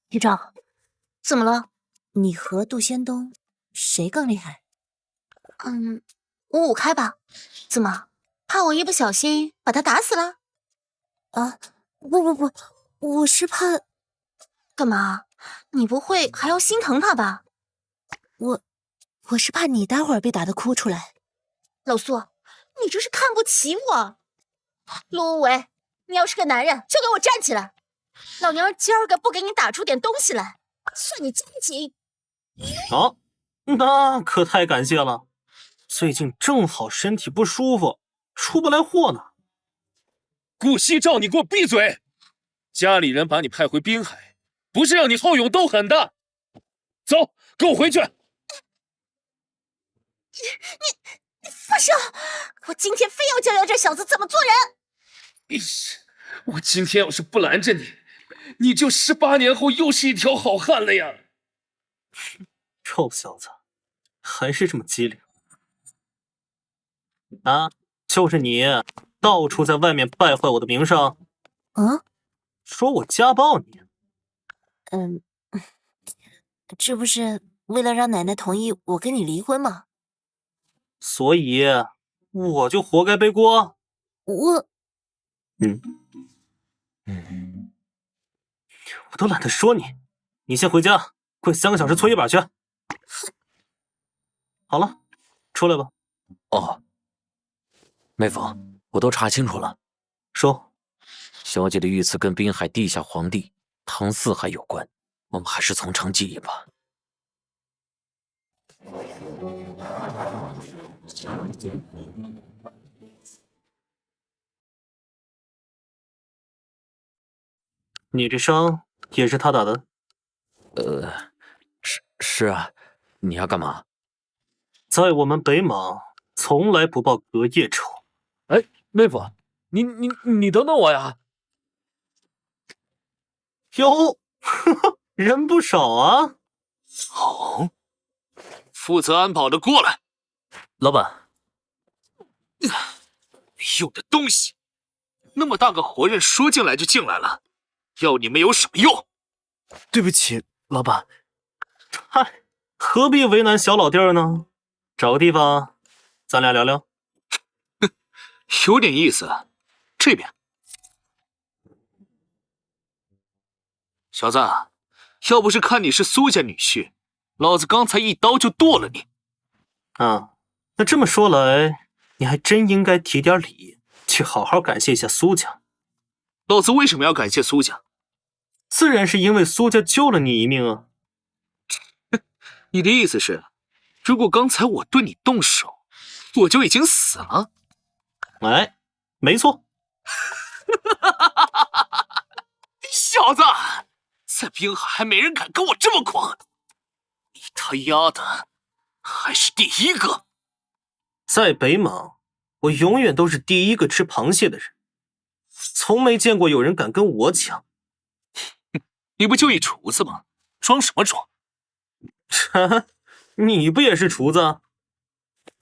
局长，怎么了？你和杜仙东谁更厉害？5-5开吧。怎么，怕我一不小心把他打死了？啊，不，我是怕……干嘛？你不会还要心疼他吧？我是怕你待会儿被打得哭出来。老苏，你这是看不起我。陆无为，你要是个男人，就给我站起来！老娘今儿个不给你打出点东西来，算你奸情。好，那可太感谢了。最近正好身体不舒服，出不来货呢。顾惜照，你给我闭嘴！家里人把你派回滨海，不是让你好勇斗狠的。走，跟我回去。你放手！我今天非要教教这小子怎么做人。我今天要是不拦着你，你就18年后又是一条好汉了呀！臭小子，还是这么机灵啊！就是你，到处在外面败坏我的名声。说我家暴你。这不是为了让奶奶同意我跟你离婚吗？所以我就活该背锅。我都懒得说你，你先回家，跪3个小时搓衣板去。好了，出来吧。哦，妹夫，我都查清楚了。说，小姐的遇刺跟滨海地下皇帝唐四海有关，我们还是从长计议吧。你这伤也是他打的？是啊，你要干嘛？在我们北莽，从来不报隔夜仇。哎，妹夫，你等等我呀！哟，人不少啊。好，负责安保的过来。老板，没用的东西，那么大个活人说进来就进来了，要你们有什么用？对不起，老板。嗨，何必为难小老弟儿呢？找个地方，咱俩聊聊。有点意思，这边。小子，要不是看你是苏家女婿，老子刚才一刀就剁了你。啊，那这么说来，你还真应该提点礼，去好好感谢一下苏家。老子为什么要感谢苏家？自然是因为苏家救了你一命啊。你的意思是，如果刚才我对你动手，我就已经死了？哎，没错。小子，在滨海还没人敢跟我这么狂，你他丫的还是第一个。在北莽，我永远都是第一个吃螃蟹的人，从没见过有人敢跟我抢。你不就一厨子吗？装什么装？你不也是厨子？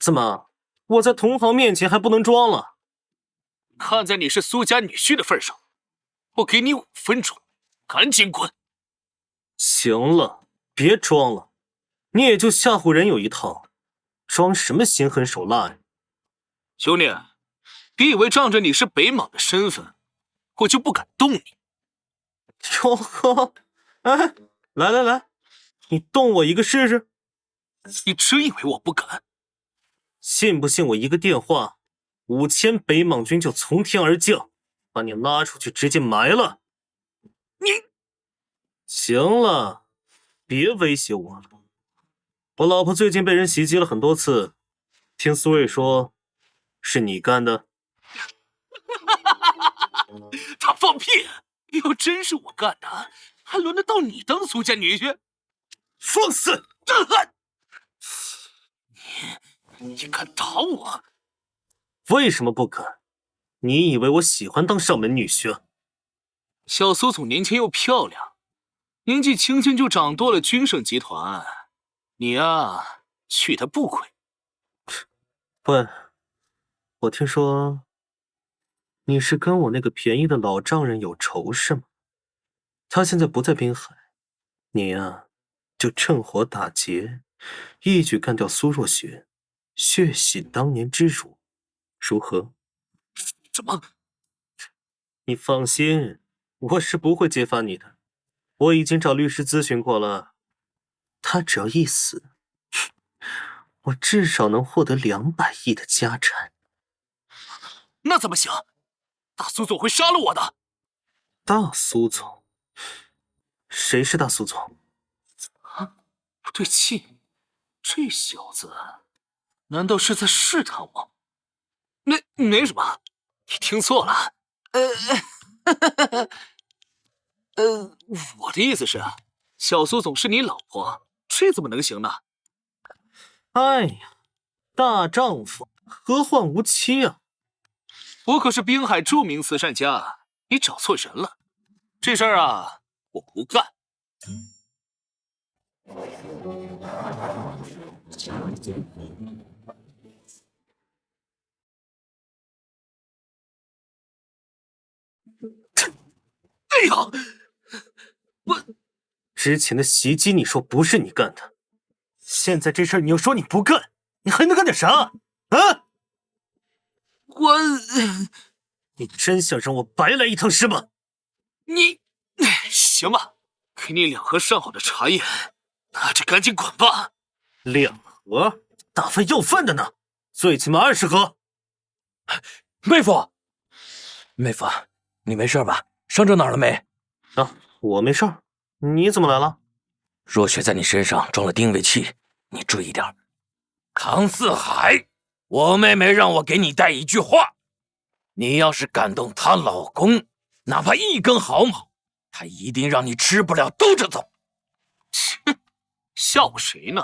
怎么，我在同行面前还不能装了？看在你是苏家女婿的份上，我给你5分钟，赶紧滚！行了，别装了，你也就吓唬人有一套，装什么心狠手辣呀？兄弟，别以为仗着你是北莽的身份，我就不敢动你。哟呵，哎，来，你动我一个试试？你真以为我不敢？信不信我一个电话，5000北莽军就从天而降，把你拉出去直接埋了。你行了，别威胁我了。我老婆最近被人袭击了很多次，听苏瑞说，是你干的。他放屁！要真是我干的，还轮得到你当苏家女婿？放肆！你敢打我？为什么不敢？你以为我喜欢当上门女婿啊？小苏总年轻又漂亮，年纪轻轻就掌舵了军盛集团，你啊，娶她不亏。喂，我听说你是跟我那个便宜的老丈人有仇是吗？他现在不在滨海，你呀，就趁火打劫，一举干掉苏若雪，血洗当年之辱，如何？怎么？你放心，我是不会揭发你的。我已经找律师咨询过了，他只要一死，我至少能获得200亿的家产。那怎么行？大苏总会杀了我的。大苏总？谁是大苏总？啊，不对劲，这小子难道是在试探我？没什么，你听错了。我的意思是，小苏总是你老婆，这怎么能行呢？哎呀，大丈夫何患无妻啊！我可是滨海著名慈善家，你找错人了。这事儿啊，我不干。哎呀，之前的袭击你说不是你干的，现在这事儿你又说你不干，你还能干点啥？啊？你真想让我白来一趟是吗？你行吧，给你2盒上好的茶叶，拿着赶紧滚吧。2盒？大饭要饭的呢，最起码20盒。妹夫，你没事吧？伤着哪儿了没？啊，我没事儿。你怎么来了？若雪在你身上装了定位器，你注意点。唐四海，我妹妹让我给你带一句话，你要是敢动她老公，哪怕1根毫毛，她一定让你吃不了兜着走。切，吓唬谁呢？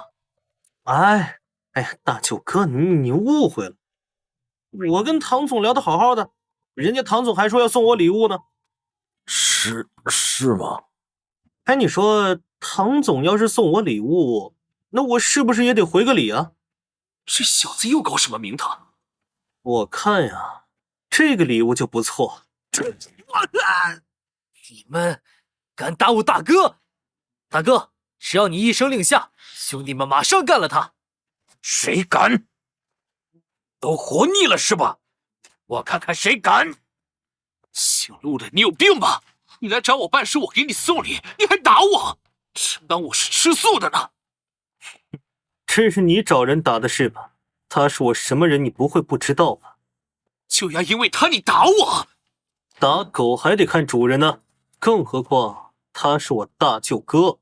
哎呀，大舅哥，你误会了。我跟唐总聊得好好的，人家唐总还说要送我礼物呢。是吗？哎，你说唐总要是送我礼物，那我是不是也得回个礼啊？这小子又搞什么名堂？我看呀，这个礼物就不错。你们敢打我大哥？大哥，只要你一声令下，兄弟们马上干了他。谁敢？都活腻了是吧？我看看谁敢！姓陆的，你有病吧？你来找我办事，我给你送礼，你还打我，真当我是吃素的呢？这是你找人打的是吧？他是我什么人，你不会不知道吧？就要因为他你打我？打狗还得看主人呢，更何况他是我大舅哥。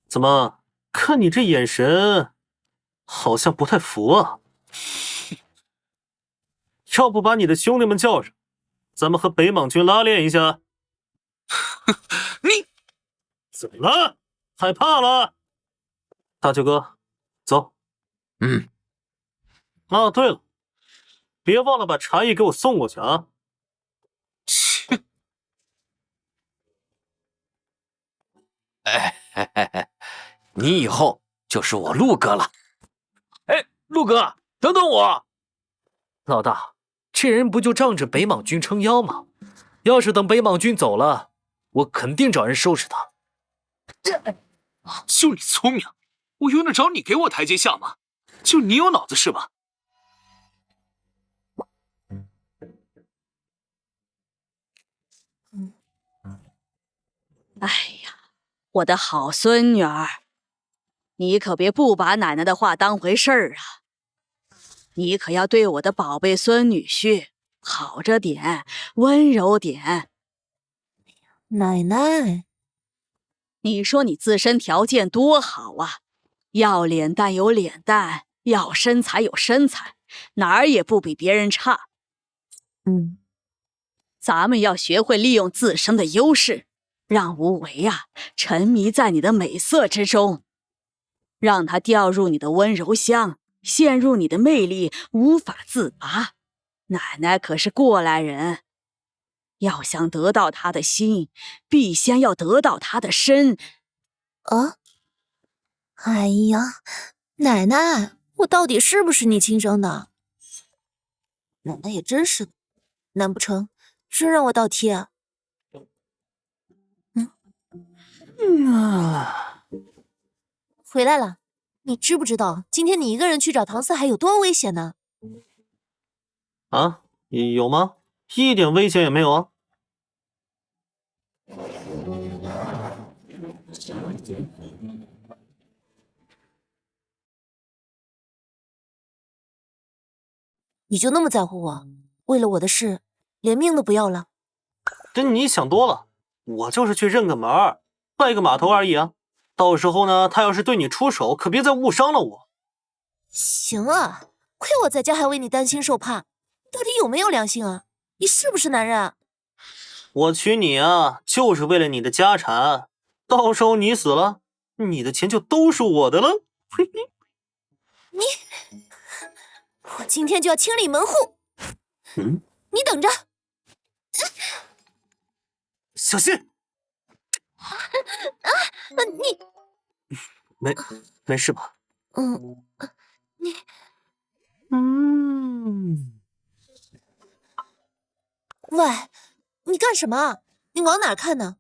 怎么，看你这眼神，好像不太服啊？要不把你的兄弟们叫上，咱们和北莽军拉练一下。你怎么了？害怕了？大舅哥，走。嗯。哦，对了，别忘了把茶叶给我送过去啊。切！哎，你以后就是我陆哥了。哎，陆哥，等等我！老大，这人不就仗着北莽军撑腰吗？要是等北莽军走了，我肯定找人收拾他。就你聪明，我用得着你给我台阶下吗？就你有脑子是吧？哎呀，我的好孙女儿，你可别不把奶奶的话当回事儿啊！你可要对我的宝贝孙女婿好着点，温柔点。奶奶，你说你自身条件多好啊，要脸蛋有脸蛋，要身材有身材，哪儿也不比别人差。咱们要学会利用自身的优势，让无为啊沉迷在你的美色之中，让他掉入你的温柔乡，陷入你的魅力，无法自拔。奶奶可是过来人，要想得到他的心，必先要得到他的身。啊？哎呀，奶奶，我到底是不是你亲生的？奶奶也真是的，难不成真让我倒贴啊？回来了，你知不知道今天你一个人去找唐四海有多危险呢？啊，有吗？一点危险也没有啊。你就那么在乎我，为了我的事连命都不要了？这你想多了，我就是去认个门儿，拜个码头而已啊。到时候呢，他要是对你出手，可别再误伤了我。行啊，亏我在家还为你担心受怕，到底有没有良心啊？你是不是男人啊？我娶你啊，就是为了你的家产，到时候你死了，你的钱就都是我的了。我今天就要清理门户。你等着。小心！你没事吧？你喂，你干什么？你往哪看呢？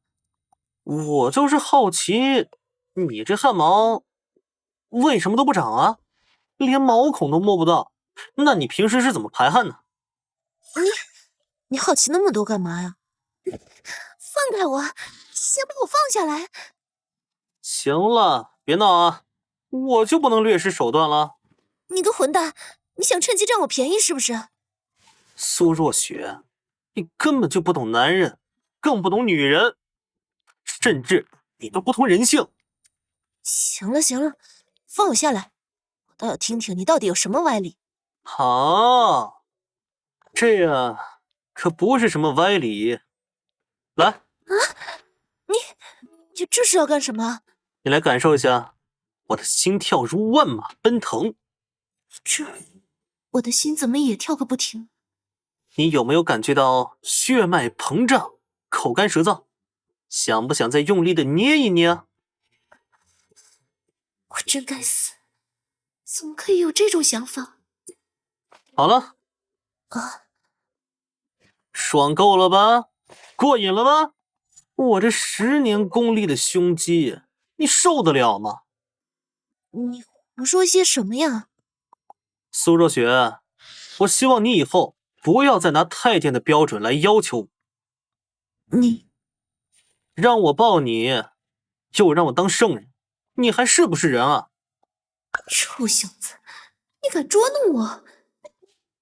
我就是好奇，你这汗毛为什么都不长啊？连毛孔都摸不到，那你平时是怎么排汗呢？你好奇那么多干嘛呀？放开我，先把我放下来。行了，别闹啊，我就不能略施手段了？你个混蛋，你想趁机占我便宜是不是？苏若雪，你根本就不懂男人，更不懂女人，甚至你都不通人性。行了，放我下来，我倒要听听你到底有什么歪理。好，这可不是什么歪理。来啊，你这是要干什么？你来感受一下，我的心跳如万马奔腾。我的心怎么也跳个不停？你有没有感觉到血脉膨胀，口干舌燥？想不想再用力的捏一捏？我真该死，怎么可以有这种想法？好了，爽够了吧？过瘾了吧？我这10年功力的胸肌，你受得了吗？你胡说些什么呀？苏若雪，我希望你以后不要再拿太监的标准来要求我。让我抱你，又让我当圣人，你还是不是人啊？臭小子，你敢捉弄我？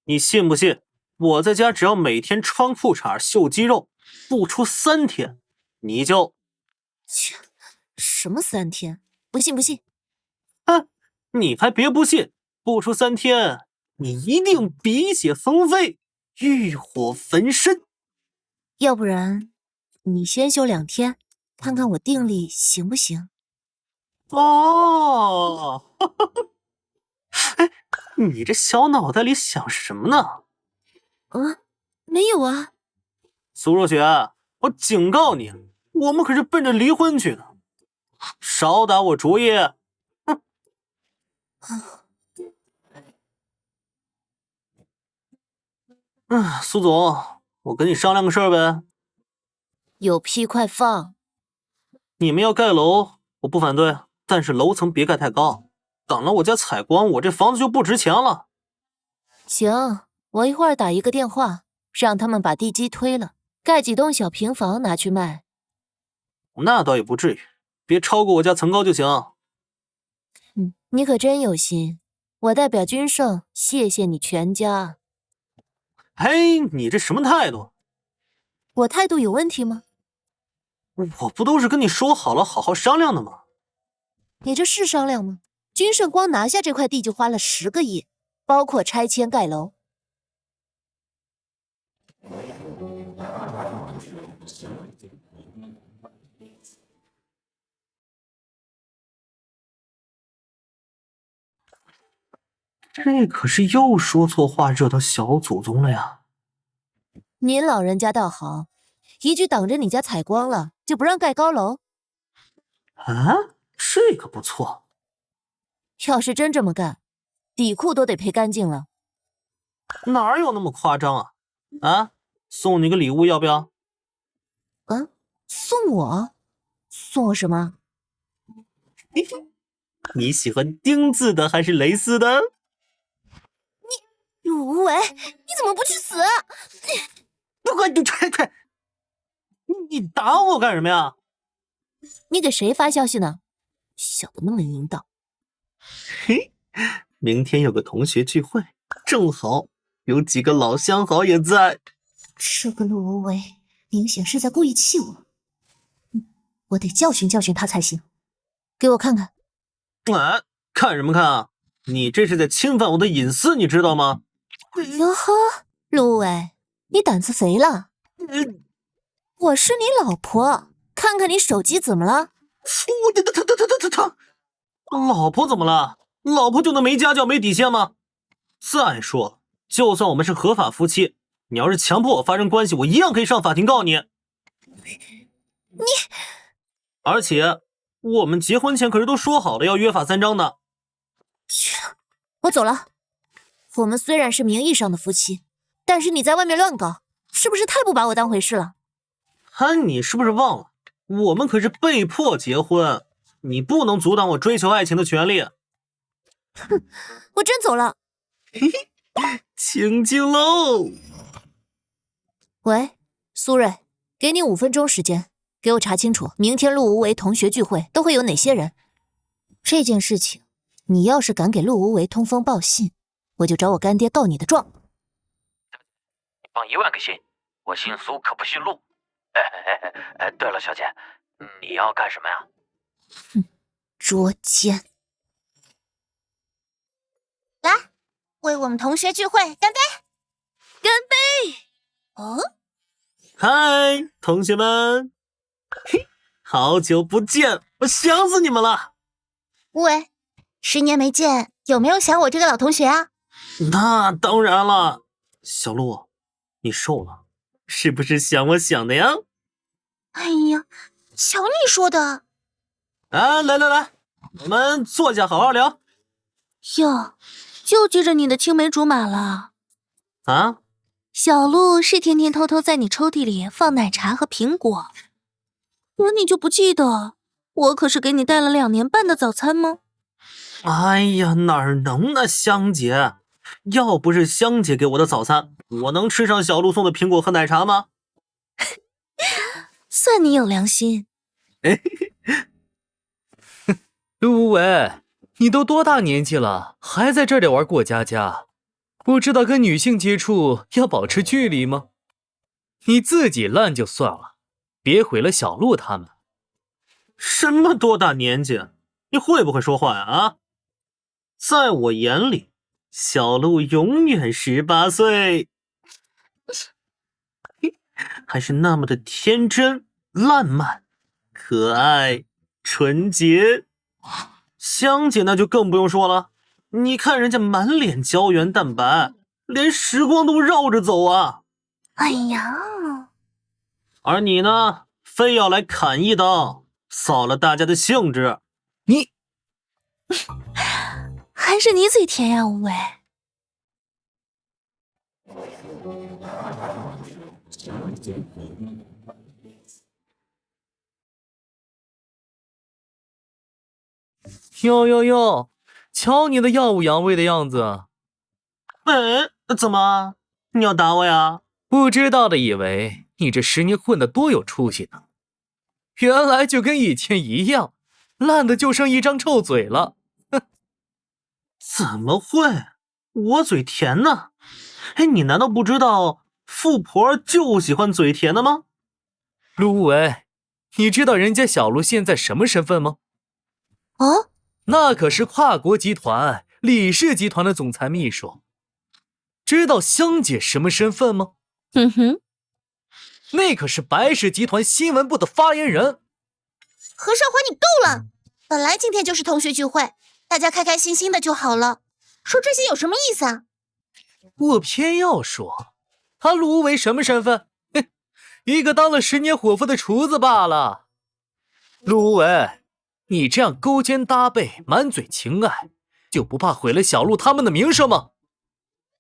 你信不信？我在家只要每天穿裤衩秀肌肉，不出3天，你就……切，什么3天？不信不信。你还别不信，不出3天，你一定鼻血横飞，欲火焚身。要不然，你先休2天，看看我定力行不行？哦，哎，你这小脑袋里想什么呢？没有啊。苏若雪，我警告你，我们可是奔着离婚去的，少打我主意。苏总，我跟你商量个事儿呗。有屁快放！你们要盖楼，我不反对，但是楼层别盖太高，挡了我家采光，我这房子就不值钱了。行，我一会儿打一个电话，让他们把地基推了，盖几栋小平房拿去卖。那倒也不至于，别超过我家层高就行。你可真有心，我代表君盛谢谢你全家。哎，你这什么态度？我态度有问题吗？我不都是跟你说好了好好商量的吗？你这是商量吗？君盛光拿下这块地就花了10个亿，包括拆迁盖楼。这可是又说错话，惹到小祖宗了呀！您老人家倒好，一句挡着你家采光了，就不让盖高楼。啊，这个不错。要是真这么干，底裤都得赔干净了。哪有那么夸张啊？啊，送你个礼物要不要？送我？送我什么？你喜欢丁字的还是蕾丝的？陆无为，你怎么不去死？快！你打我干什么呀？你给谁发消息呢？小的那么淫荡。嘿，明天有个同学聚会，正好有几个老相好也在。这个陆无为明显是在故意气我，我得教训教训他才行。给我看看。看什么看啊？你这是在侵犯我的隐私，你知道吗？哟呵，陆无为，你胆子肥了。我是你老婆，看看你手机怎么了？老婆怎么了？老婆就能没家教没底线吗？再说了，就算我们是合法夫妻，你要是强迫我发生关系，我一样可以上法庭告你。而且我们结婚前可是都说好了要约法3章的。我走了。我们虽然是名义上的夫妻，但是你在外面乱搞，是不是太不把我当回事了？你是不是忘了，我们可是被迫结婚，你不能阻挡我追求爱情的权利。哼，我真走了。清静喽。喂，苏瑞，给你5分钟时间，给我查清楚明天陆无为同学聚会都会有哪些人。这件事情，你要是敢给陆无为通风报信，我就找我干爹告你的状。你放1万个心，我姓苏可不姓陆。对了，小姐，你要干什么呀？捉奸。来，为我们同学聚会干杯！干杯！哦，嗨，同学们，嘿，好久不见，我想死你们了。无为，10年没见，有没有想我这个老同学啊？那当然了，小陆，你瘦了，是不是想我想的呀？哎呀，瞧你说的。来，我们坐下好好聊。哟，就记着你的青梅竹马了。啊？小陆是天天偷偷在你抽屉里放奶茶和苹果，可你就不记得我可是给你带了2年半的早餐吗？哎呀，哪能呢，香姐！要不是香姐给我的早餐，我能吃上小陆送的苹果和奶茶吗？算你有良心。陆无为，你都多大年纪了，还在这里玩过家家？不知道跟女性接触要保持距离吗？你自己烂就算了，别毁了小鹿他们。什么多大年纪？你会不会说话呀？啊！在我眼里，小鹿永远18岁，还是那么的天真、烂漫、可爱、纯洁。香姐那就更不用说了，你看人家满脸胶原蛋白，连时光都绕着走啊！哎呀，而你呢，非要来砍一刀，扫了大家的兴致。你还是你嘴甜呀，无为。哟哟哟，瞧你的耀武扬威的样子。怎么？你要打我呀？不知道的以为你这10年混得多有出息呢，原来就跟以前一样，烂的就剩一张臭嘴了。怎么会？我嘴甜呢？你难道不知道富婆就喜欢嘴甜的吗？陆无为，你知道人家小鹿现在什么身份吗？哦，那可是跨国集团李氏集团的总裁秘书。知道香姐什么身份吗？那可是白氏集团新闻部的发言人。何少华，你够了！本来今天就是同学聚会，大家开开心心的就好了，说这些有什么意思啊？我偏要说，他陆无为什么身份？一个当了10年伙夫的厨子罢了。陆无为，你这样勾肩搭背，满嘴情爱，就不怕毁了小鹿他们的名声吗？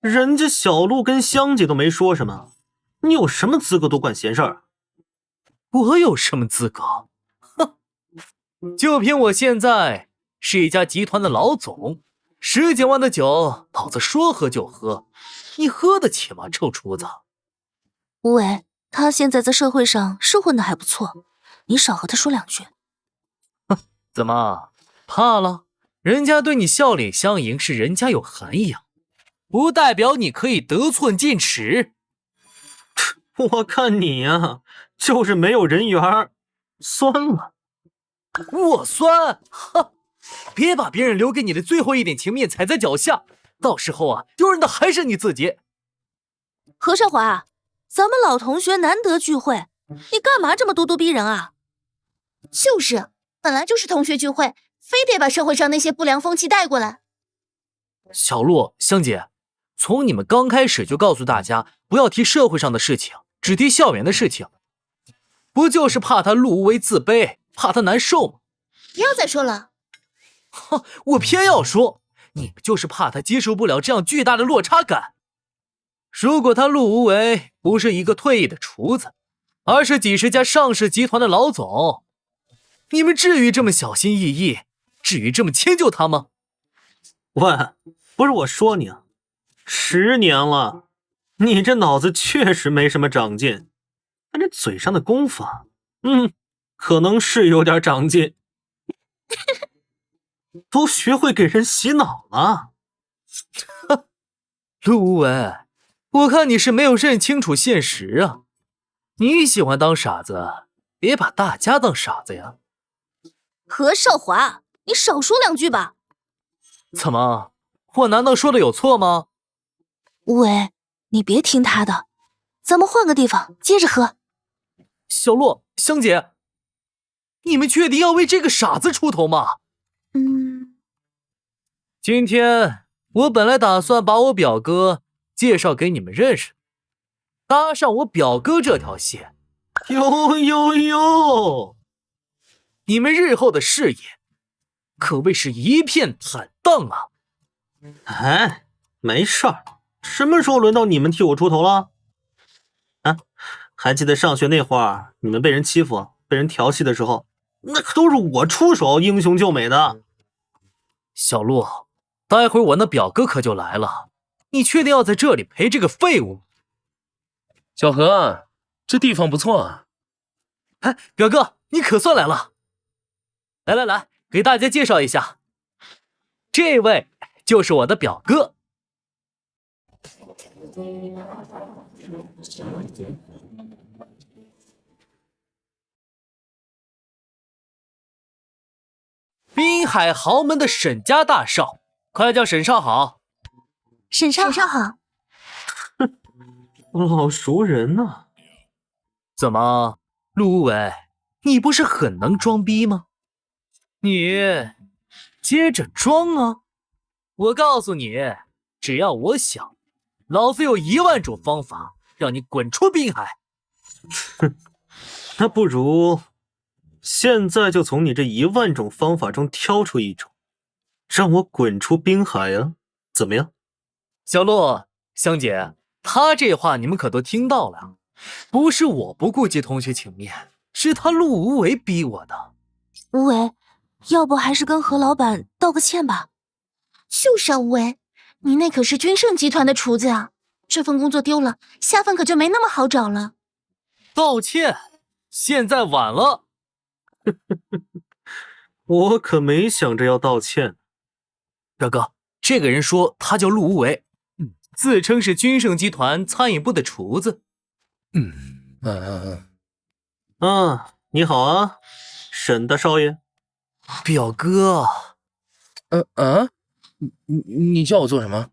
人家小鹿跟香姐都没说什么，你有什么资格多管闲事儿？我有什么资格？哼，就凭我现在是一家集团的老总，10几万的酒，老子说喝就喝，你喝得起吗，臭厨子？无为，他现在在社会上是混得还不错，你少和他说2句。怎么怕了？人家对你笑脸相迎是人家有涵养，不代表你可以得寸进尺。我看你呀，就是没有人缘，酸了。我酸？哼！别把别人留给你的最后一点情面踩在脚下，到时候啊，丢人的还是你自己。何少华，咱们老同学难得聚会，你干嘛这么咄咄逼人啊？就是，本来就是同学聚会，非得把社会上那些不良风气带过来。小鹿、香姐，从你们刚开始就告诉大家不要提社会上的事情，只提校园的事情，不就是怕他陆无为自卑，怕他难受吗？不要再说了。哼，我偏要说，你们就是怕他接受不了这样巨大的落差感。如果他陆无为不是一个退役的厨子，而是几十家上市集团的老总，你们至于这么小心翼翼，至于这么迁就他吗？喂，不是我说你啊，10年了，你这脑子确实没什么长进，但这嘴上的功夫，可能是有点长进，都学会给人洗脑了。陆无为，我看你是没有认清楚现实啊！你喜欢当傻子，别把大家当傻子呀！何少华，你少说2句吧。怎么，我难道说的有错吗？无为，你别听他的，咱们换个地方接着喝。小洛、香姐，你们确定要为这个傻子出头吗？今天我本来打算把我表哥介绍给你们认识，搭上我表哥这条线。哟，你们日后的事业可谓是一片坦荡啊！哎，没事儿，什么时候轮到你们替我出头了？啊，还记得上学那会儿，你们被人欺负、被人调戏的时候，那可都是我出手英雄救美的。小鹿，待会儿我那表哥可就来了，你确定要在这里陪这个废物？小何，这地方不错啊。哎，表哥，你可算来了！来，给大家介绍一下，这位就是我的表哥。滨海豪门的沈家大少，快叫沈少好。沈少好。老熟人呐。怎么，陆无为，你不是很能装逼吗？你接着装啊！我告诉你，只要我想，老子有10000种方法让你滚出滨海。哼，那不如现在就从你这10000种方法中挑出一种，让我滚出滨海啊，怎么样？小洛，香姐，他这话你们可都听到了，不是我不顾及同学情面，是他陆无为逼我的。无为，要不还是跟何老板道个歉吧？就是啊，无为，你那可是君盛集团的厨子啊，这份工作丢了，下份可就没那么好找了。道歉？现在晚了。我可没想着要道歉。表哥，这个人说他叫陆无为，自称是君盛集团餐饮部的厨子。你好啊，沈大少爷。表哥。你叫我做什么？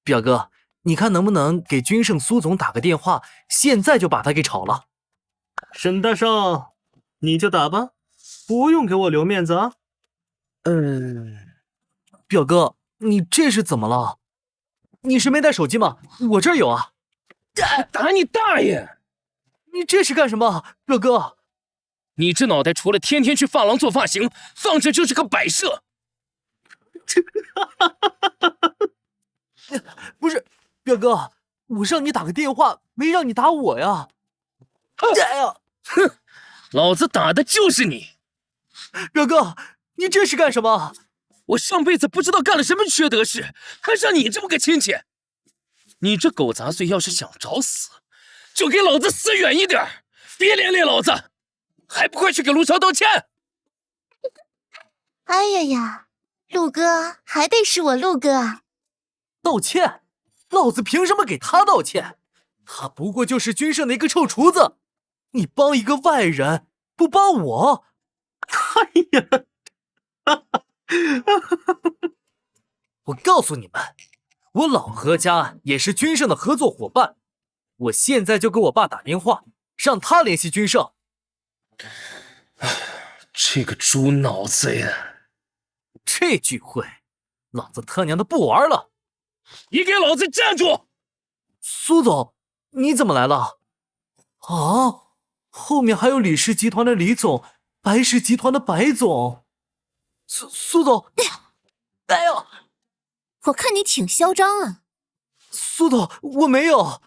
表哥，你看能不能给君盛苏总打个电话，现在就把他给炒了。沈大少，你就打吧，不用给我留面子啊。表哥，你这是怎么了？你是没带手机吗？我这儿有啊。打你大爷！你这是干什么，表哥？你这脑袋除了天天去发廊做发型，放着就是个摆设。不是，表哥，我让你打个电话，没让你打我呀。哎呀，哼，老子打的就是你。表哥，你这是干什么？我上辈子不知道干了什么缺德事，还上你这么个亲戚。你这狗杂碎，要是想找死，就给老子死远一点，别连累老子，还不快去给陆桥道歉！哎呀呀，陆哥还得是我陆哥啊！道歉？老子凭什么给他道歉？他不过就是君盛的一个臭厨子，你帮一个外人，不帮我？哎呀！我告诉你们，我老何家也是君盛的合作伙伴，我现在就给我爸打电话，让他联系君盛。这个猪脑子呀！这聚会，老子他娘的不玩了！你给老子站住！苏总，你怎么来了？啊，后面还有李氏集团的李总，白氏集团的白总。苏总，哎呦！我看你挺嚣张啊。苏总，我没有。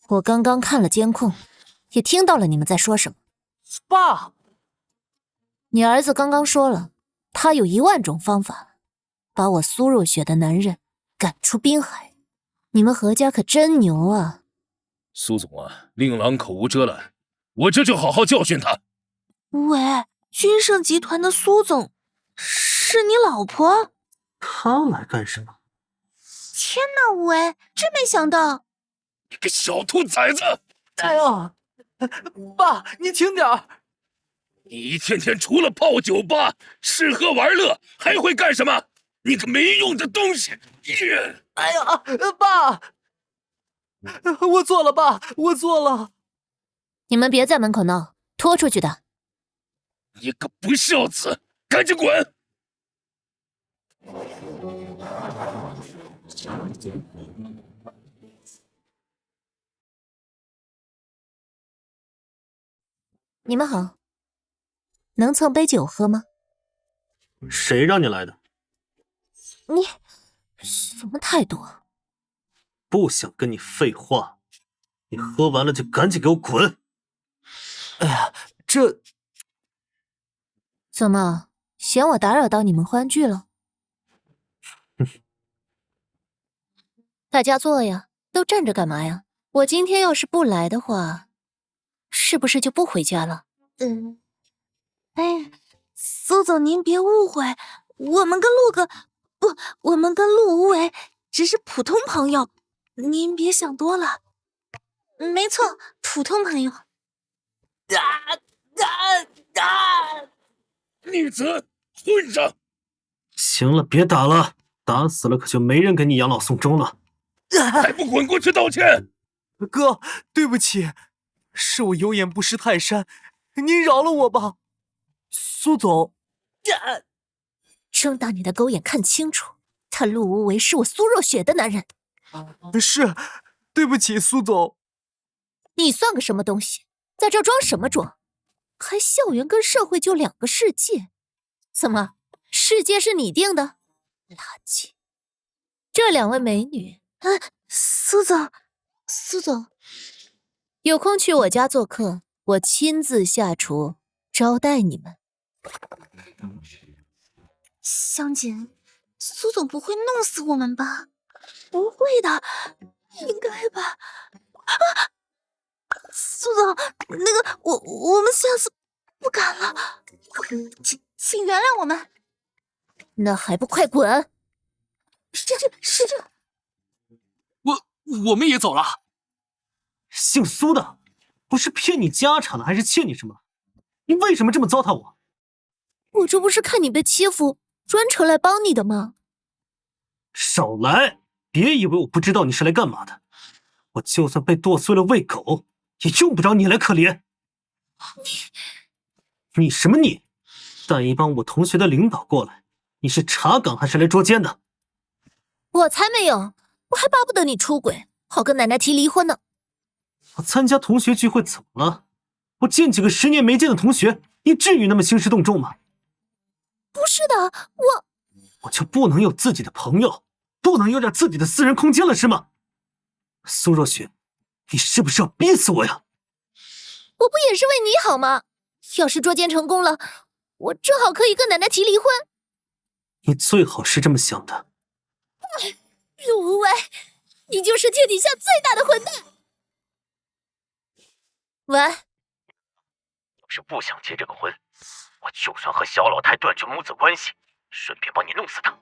我刚刚看了监控，也听到了你们在说什么。爸，你儿子刚刚说了，他有10000种方法，把我苏若雪的男人赶出滨海。你们何家可真牛啊！苏总啊，令郎口无遮拦，我这就好好教训他。无为，君盛集团的苏总是你老婆？他来干什么？天哪，无为，真没想到！你个小兔崽子！哎呀，爸，你轻点儿。你一天天除了泡酒吧、吃喝玩乐，还会干什么？你个没用的东西！哎呀，爸，我错了，爸，我错了。你们别在门口闹，拖出去的。你个不孝子，赶紧滚！你们好，能蹭杯酒喝吗？谁让你来的？你什么态度啊？不想跟你废话，你喝完了就赶紧给我滚！哎呀，这怎么嫌我打扰到你们欢聚了？大家坐呀，都站着干嘛呀？我今天要是不来的话，是不是就不回家了？苏总您别误会，我们跟陆无为只是普通朋友，您别想多了。没错，普通朋友。逆子，混账！行了，别打了，打死了可就没人给你养老送终了。还不滚过去道歉！哥，对不起，是我有眼不识泰山，您饶了我吧。苏总，睁大你的狗眼看清楚，他陆无为是我苏若雪的男人。是，对不起，苏总。你算个什么东西，在这装什么装？还校园跟社会就两个世界？怎么，世界是你定的？垃圾！这两位美女，苏总，有空去我家做客，我亲自下厨招待你们。香姐，苏总不会弄死我们吧？不会的，应该吧？苏总，那个，我们下次不敢了，请原谅我们。那还不快滚！是这。我们也走了。姓苏的，不是骗你家产了，还是欠你什么？你为什么这么糟蹋我？我这不是看你被欺负，专程来帮你的吗？少来！别以为我不知道你是来干嘛的。我就算被剁碎了喂狗，也用不着你来可怜。你什么你？带一帮我同学的领导过来，你是查岗还是来捉奸的？我才没有，我还巴不得你出轨，好跟奶奶提离婚呢。我参加同学聚会怎么了？我见几个10年没见的同学，你至于那么兴师动众吗？不是的，我就不能有自己的朋友，不能有点自己的私人空间了是吗？苏若雪，你是不是要逼死我呀？我不也是为你好吗？要是捉奸成功了，我正好可以跟奶奶提离婚。你最好是这么想的。陆无为，你就是天底下最大的混蛋！喂，要是不想结这个婚，我就算和小老太断绝母子关系，顺便帮你弄死他，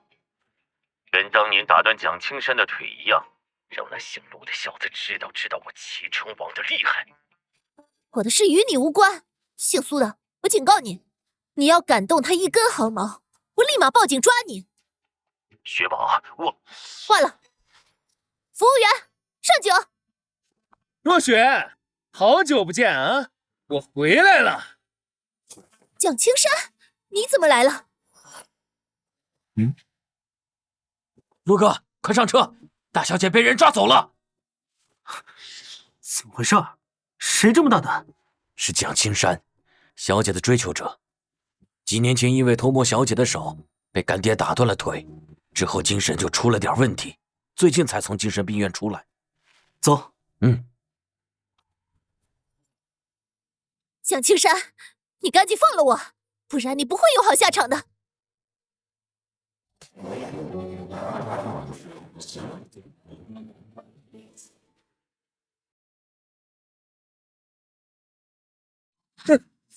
跟当年打断蒋青山的腿一样，让那姓陆的小子知道我齐成王的厉害。我的事与你无关。姓苏的，我警告你，你要敢动他一根毫毛，我立马报警抓你。雪宝，我换了，服务员上酒。若雪，好久不见啊，我回来了。蒋青山，你怎么来了？陆哥，快上车，大小姐被人抓走了。怎么回事？谁这么大胆？是蒋青山，小姐的追求者。几年前因为偷摸小姐的手，被干爹打断了腿，之后精神就出了点问题，最近才从精神病院出来。走。蒋青山，你赶紧放了我，不然你不会有好下场的。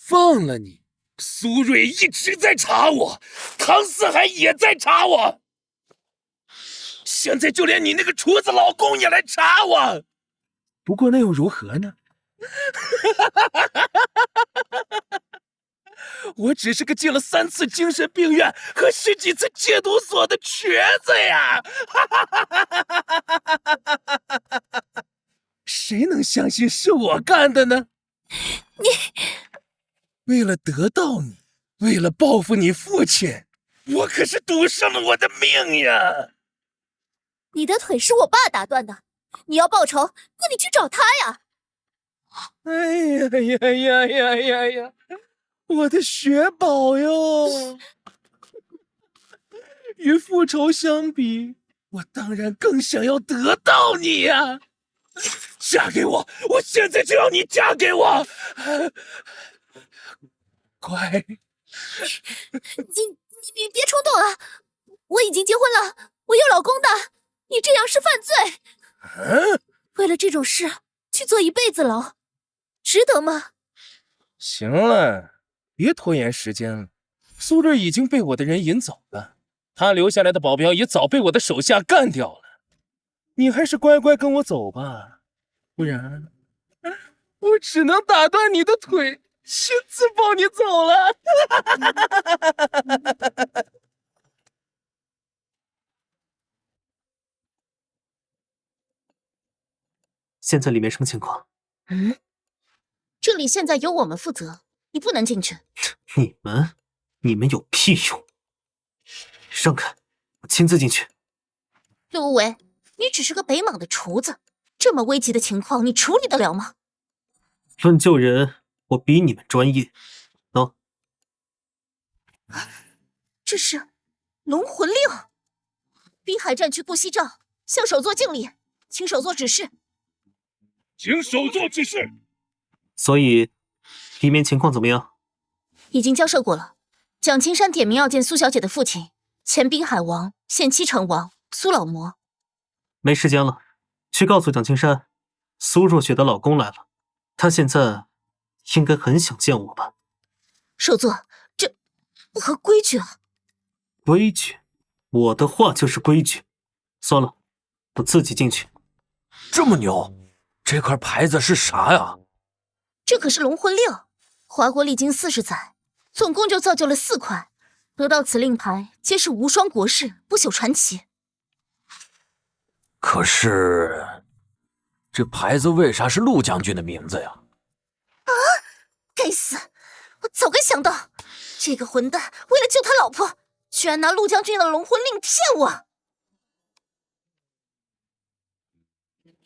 放了你！苏瑞一直在查我，唐四海也在查我，现在就连你那个厨子老公也来查我。不过那又如何呢？我只是个进了3次精神病院和10几次戒毒所的瘸子呀！谁能相信是我干的呢？你为了得到你，为了报复你父亲，我可是赌上了我的命呀！你的腿是我爸打断的，你要报仇，那你去找他呀！哎呀！我的雪宝哟！与复仇相比，我当然更想要得到你呀！嫁给我！我现在就要你嫁给我！乖，你别冲动啊！我已经结婚了，我有老公的，你这样是犯罪。为了这种事去坐一辈子牢，值得吗？行了，别拖延时间了。苏瑞已经被我的人引走了，他留下来的保镖也早被我的手下干掉了。你还是乖乖跟我走吧，不然我只能打断你的腿，亲自抱你走了。现在里面什么情况？这里现在由我们负责，你不能进去。你们有屁用！让开，我亲自进去。陆无为，你只是个北莽的厨子，这么危急的情况你处理得了吗？论救人，我比你们专业。喏，这是龙魂令。滨海战区顾惜照向首座敬礼，请首座指示。请首座指示。所以，里面情况怎么样？已经交涉过了。蒋青山点名要见苏小姐的父亲，前滨海王、现七成王苏老魔。没时间了，去告诉蒋青山，苏若雪的老公来了，他现在应该很想见我吧？首座，这不合规矩啊！规矩？我的话就是规矩。算了，我自己进去。这么牛，这块牌子是啥呀？这可是龙魂令，华国历经40载。总共就造就了4块，得到此令牌，皆是无双国士，不朽传奇。可是，这牌子为啥是陆将军的名字呀？啊！该死！我早该想到，这个混蛋为了救他老婆，居然拿陆将军的龙魂令骗我。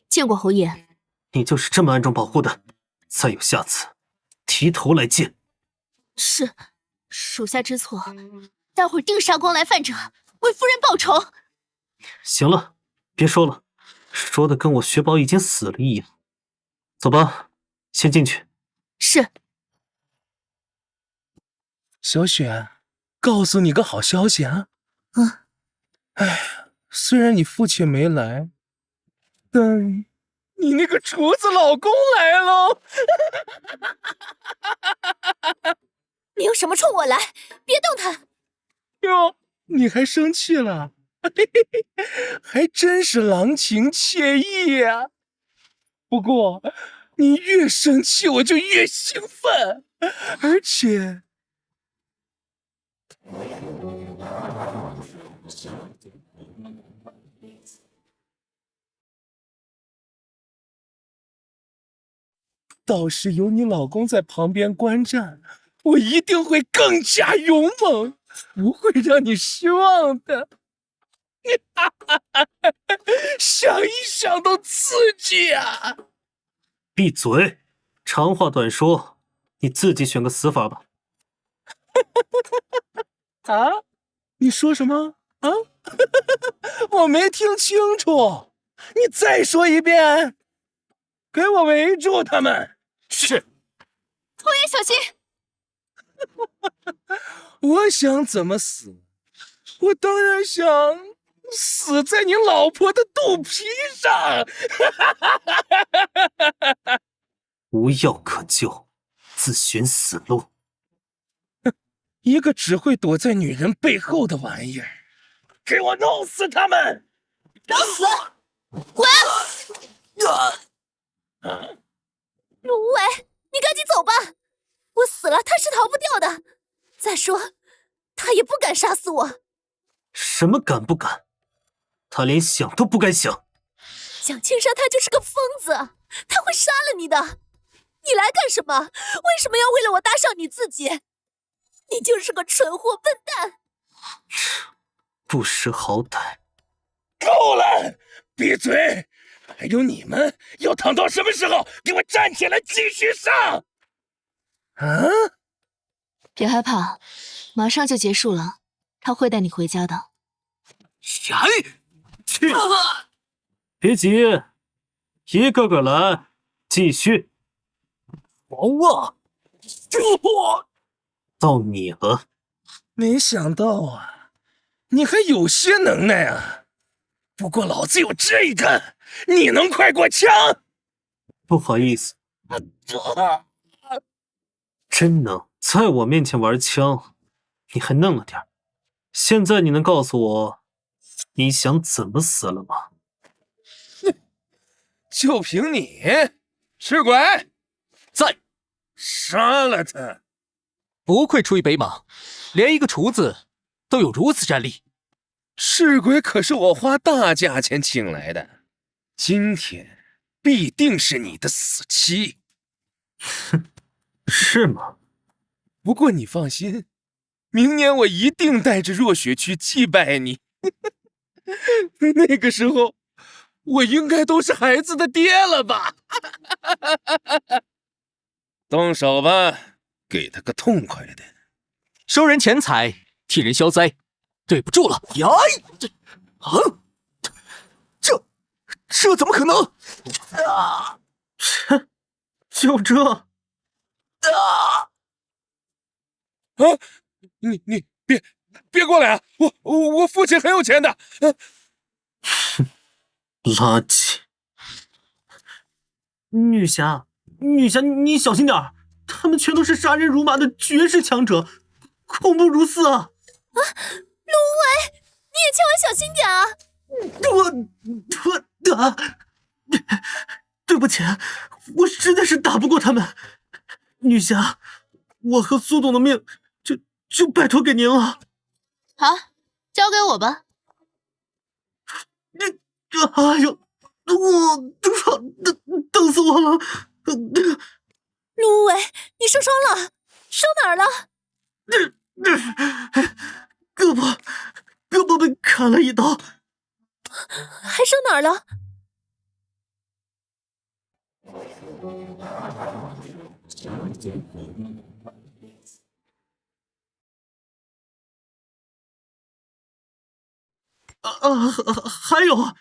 见过侯爷。你就是这么暗中保护的？再有下次，提头来见。是，属下知错，待会儿定杀光来犯者，为夫人报仇。行了，别说了，说的跟我雪宝已经死了一样。走吧，先进去。是。小雪，告诉你个好消息啊！虽然你父亲没来，但你那个厨子老公来喽！你有什么冲我来？别动他！哟，你还生气了？还真是郎情妾意呀！不过，你越生气我就越兴奋，而且……倒是有你老公在旁边观战，我一定会更加勇猛，不会让你失望的。想一想都刺激啊！闭嘴！长话短说，你自己选个死法吧。啊？你说什么？啊？我没听清楚，你再说一遍。给我围住他们！是。侯爷小心！我想怎么死？我当然想死在你老婆的肚皮上！无药可救，自寻死路。一个只会躲在女人背后的玩意儿，给我弄死他们！找死！滚！陆无为，你赶紧走吧！我死了，他是逃不掉的。再说，他也不敢杀死我。什么敢不敢？他连想都不敢想。蒋青山他就是个疯子，他会杀了你的。你来干什么？为什么要为了我搭上你自己？你就是个蠢货笨蛋！不识好歹！够了！闭嘴！还有你们要躺到什么时候？给我站起来，继续上！啊！别害怕，马上就结束了，他会带你回家的。去！别急，一个个来，继续。王旺，到你了。没想到啊，你还有些能耐啊！不过老子有这个，你能快过枪？不好意思。真能在我面前玩枪，你还嫩了点。现在你能告诉我，你想怎么死了吗？就凭你，赤鬼，在，杀了他！不愧出于北莽，连一个厨子都有如此战力。赤鬼可是我花大价钱请来的，今天必定是你的死期。是吗？不过你放心，明年我一定带着若雪去祭拜你。那个时候，我应该都是孩子的爹了吧？动手吧，给他个痛快的。收人钱财，替人消灾，对不住了。呀，这怎么可能？就这？你别过来啊！我父亲很有钱的。垃圾！女侠，你小心点，他们全都是杀人如麻的绝世强者，恐怖如斯啊！芦苇，你也千万小心点啊！对不起，我实在是打不过他们。女侠，我和苏总的命就拜托给您了。好，交给我吧。哎呦，我疼死我了！芦苇，你受伤了，伤哪儿了？胳膊被砍了一刀。还伤哪儿了？还有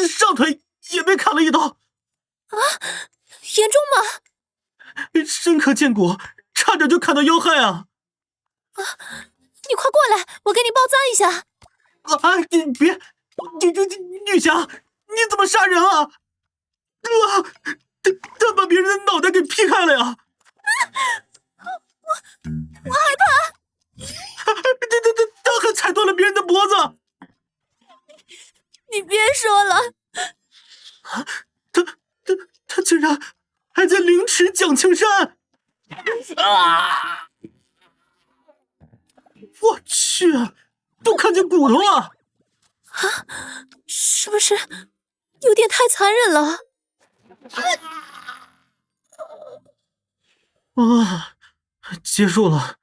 上腿也被砍了一刀。啊，严重吗？深可见骨，差点就砍到要害啊！你快过来，我给你包扎一下。你别，女侠，你怎么杀人啊？他把别人的脑袋给劈开了呀！我害怕。他还踩断了别人的脖子。你别说了。他竟然还在凌迟蒋青山！我去，都看见骨头了！是不是有点太残忍了？结束了，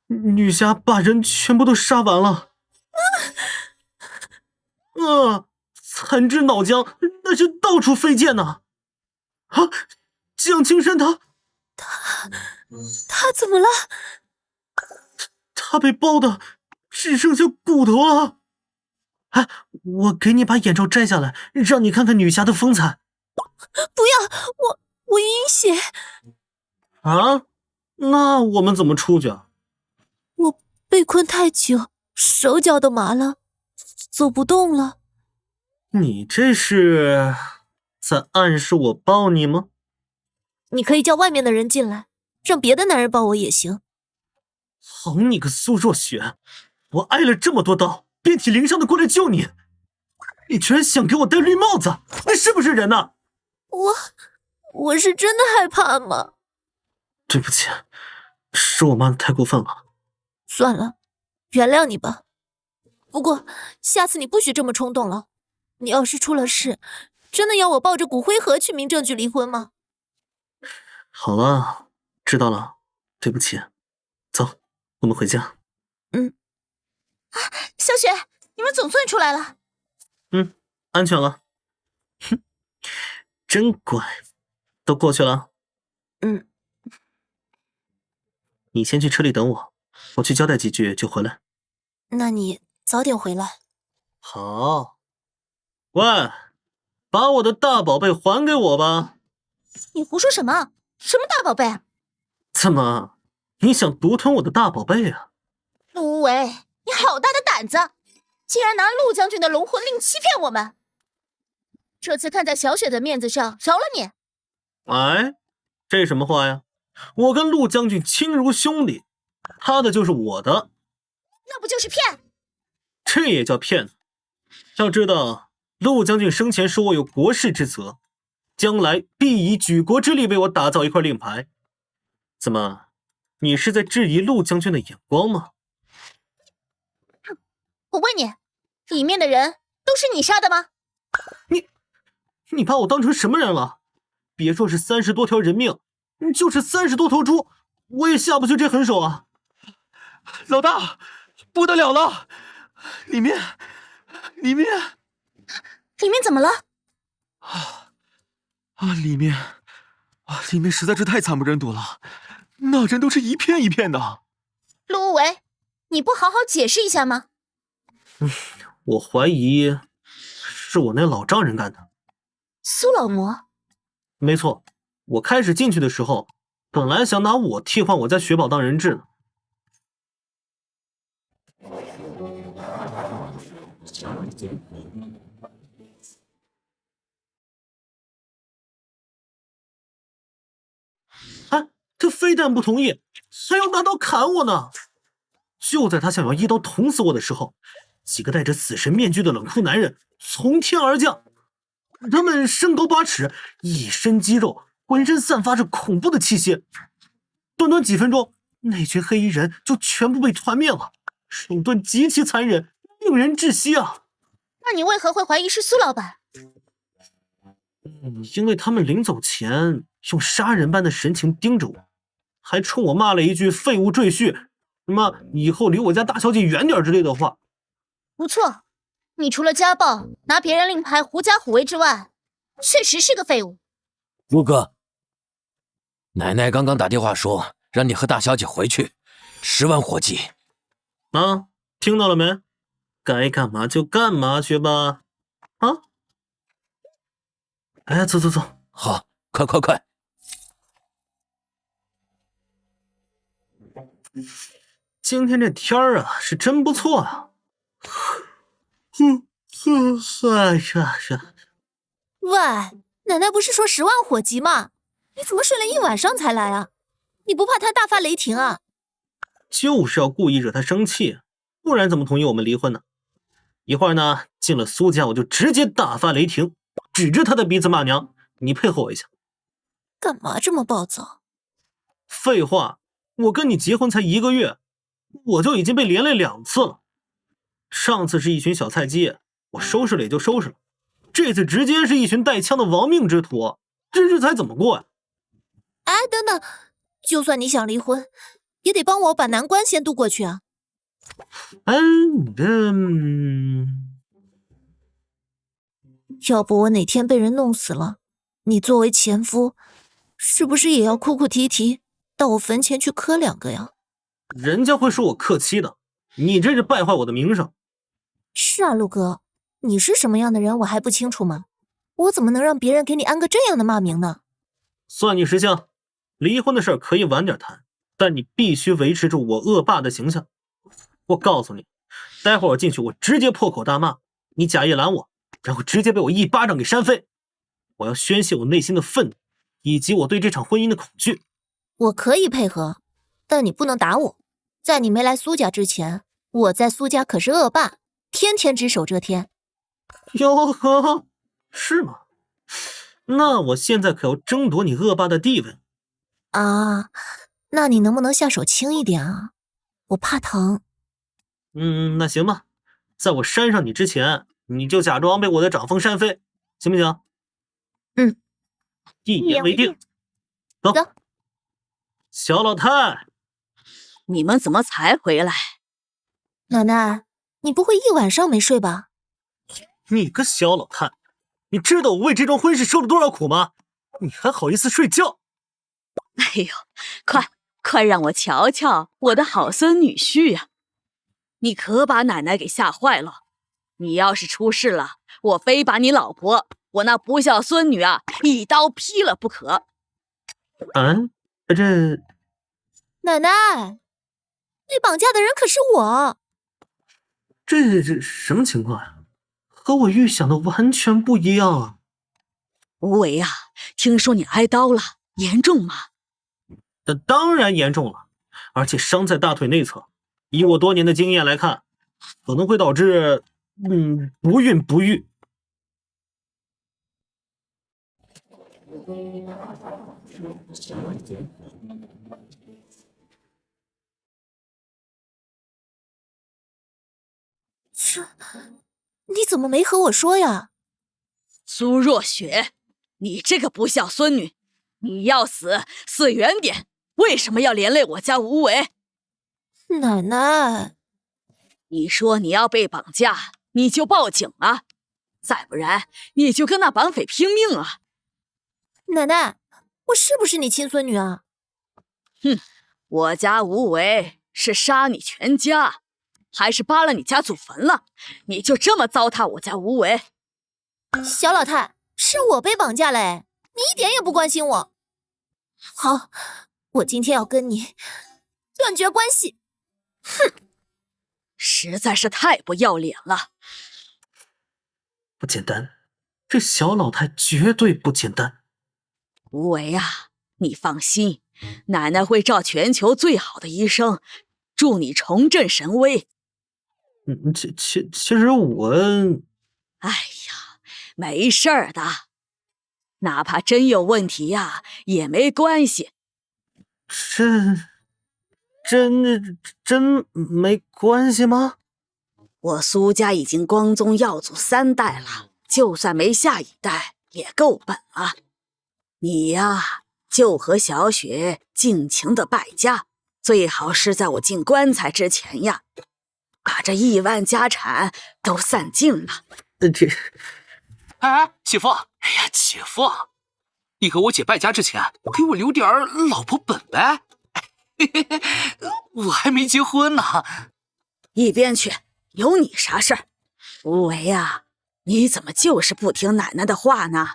女侠把人全部都杀完了。残肢脑浆那是到处飞溅呢。蒋青山他怎么了？他被包的只剩下骨头了。我给你把眼罩摘下来，让你看看女侠的风采。不要，我晕血。那我们怎么出去啊？我被困太久，手脚都麻了，走不动了。你这是在暗示我抱你吗？你可以叫外面的人进来，让别的男人抱我也行。好你个苏若雪，我挨了这么多刀，遍体鳞伤的过来救你，你居然想给我戴绿帽子，你是不是人呢？我是真的害怕吗？对不起，是我骂的太过分了。算了，原谅你吧。不过下次你不许这么冲动了。你要是出了事，真的要我抱着骨灰盒去民政局离婚吗？好了，知道了，对不起。走，我们回家。小雪，你们总算出来了。安全了。哼，真乖，都过去了。你先去车里等我去交代几句就回来。那你早点回来。好。喂，把我的大宝贝还给我吧。你胡说什么？什么大宝贝？怎么，你想独吞我的大宝贝啊？芦苇，你好大的胆子，竟然拿陆将军的龙魂令欺骗我们！这次看在小雪的面子上，饶了你。这什么话呀？我跟陆将军亲如兄弟，他的就是我的。那不就是骗？这也叫骗呢？要知道，陆将军生前说我有国士之责，将来必以举国之力为我打造一块令牌。怎么，你是在质疑陆将军的眼光吗？我问你，里面的人都是你杀的吗？你把我当成什么人了？别说是30多条人命，就是30多头猪，我也下不去这狠手啊！老大，不得了了，里面怎么了？里面实在是太惨不忍睹了，那人都是一片一片的。陆无为，你不好好解释一下吗？我怀疑是我那老丈人干的。苏老魔？没错，我开始进去的时候，本来想拿我替换我家雪宝当人质呢。他非但不同意，还要拿刀砍我呢。就在他想要一刀捅死我的时候，几个戴着死神面具的冷酷男人从天而降。他们身高8尺，一身肌肉，浑身散发着恐怖的气息。短短几分钟，那群黑衣人就全部被团灭了，手段极其残忍，令人窒息啊！那你为何会怀疑是苏老板？因为他们临走前用杀人般的神情盯着我，还冲我骂了一句废物赘婿，什么以后离我家大小姐远点之类的话。不错，你除了家暴、拿别人令牌狐假虎威之外，确实是个废物。陆哥，奶奶刚刚打电话说让你和大小姐回去，10万火急。啊，听到了没？该干嘛就干嘛去吧。啊？哎，走。好，快！今天这天儿啊，是真不错啊。喂，奶奶不是说10万火急吗？你怎么睡了一晚上才来啊？你不怕他大发雷霆啊？就是要故意惹他生气，不然怎么同意我们离婚呢？一会儿呢，进了苏家我就直接大发雷霆，指着他的鼻子骂娘。你配合我一下。干嘛这么暴躁？废话，我跟你结婚才1个月，我就已经被连累2次了。上次是一群小菜鸡，我收拾了也就收拾了，这次直接是一群带枪的亡命之徒，这日子还怎么过呀？哎，等等，就算你想离婚，也得帮我把难关先渡过去啊。要不我哪天被人弄死了，你作为前夫，是不是也要哭哭啼啼到我坟前去磕2个呀？人家会说我客气的，你这是败坏我的名声。是啊，陆哥，你是什么样的人我还不清楚吗？我怎么能让别人给你安个这样的骂名呢？算你识相，离婚的事可以晚点谈，但你必须维持住我恶霸的形象。我告诉你，待会儿我进去，我直接破口大骂，你假意拦我，然后直接被我一巴掌给扇飞。我要宣泄我内心的愤怒，以及我对这场婚姻的恐惧。我可以配合，但你不能打我。在你没来苏家之前，我在苏家可是恶霸，天天只手遮天。哟呵，是吗？那我现在可要争夺你恶霸的地位啊！那你能不能下手轻一点啊？我怕疼。那行吧，在我扇上你之前，你就假装被我的掌风扇飞，行不行？一言为定。走。小老太，你们怎么才回来？奶奶，你不会一晚上没睡吧？你个小老太，你知道我为这桩婚事受了多少苦吗？你还好意思睡觉？哎呦，快让我瞧瞧我的好孙女婿呀！你可把奶奶给吓坏了。你要是出事了，我非把你老婆，我那不孝孙女啊，一刀劈了不可。这奶奶，被绑架的人可是我。这什么情况呀？和我预想的完全不一样啊！无为啊，听说你挨刀了，严重吗？当然严重了，而且伤在大腿内侧。以我多年的经验来看，可能会导致不孕不育。你怎么没和我说呀？苏若雪，你这个不孝孙女，你要死死远点！为什么要连累我家无为？奶奶，你说你要被绑架，你就报警啊！再不然，你就跟那绑匪拼命啊！奶奶，我是不是你亲孙女啊？哼，我家无为是杀你全家，还是扒了你家祖坟了？你就这么糟蹋我家无为？小老太，是我被绑架了，你一点也不关心我。好，我今天要跟你断绝关系。哼，实在是太不要脸了。不简单，这小老太绝对不简单。无为啊，你放心，奶奶会找全球最好的医生，助你重振神威。其实我……哎呀，没事儿的，哪怕真有问题呀，也没关系。真没关系吗？我苏家已经光宗耀祖3代了，就算没下一代也够本了。你呀，就和小雪尽情的败家，最好是在我进棺材之前呀，把这1万家产都散尽了。哎，姐夫，哎呀，姐夫，你和我姐败家之前，给我留点老婆本呗。我还没结婚呢。一边去，有你啥事儿？无为呀，你怎么就是不听奶奶的话呢？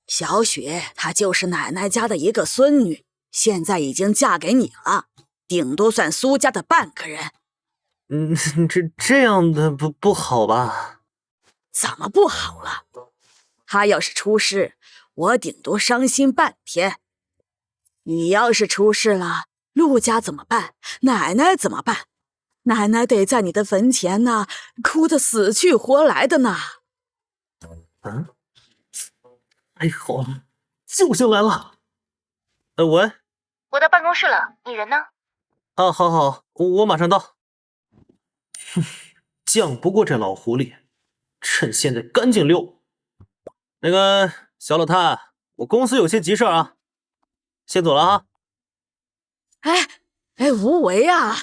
小雪她就是奶奶家的一个孙女，现在已经嫁给你了，顶多算苏家的半个人。这样的不好吧？怎么不好了？她要是出事，我顶多伤心半天。你要是出事了，陆家怎么办？奶奶怎么办？奶奶得在你的坟前呢，哭得死去活来的呢。哎呦，救星来了！喂，我到办公室了，你人呢？啊，好，我马上到。哼，犟不过这老狐狸，趁现在赶紧溜。那个小老太，我公司有些急事啊，先走了啊。无为啊！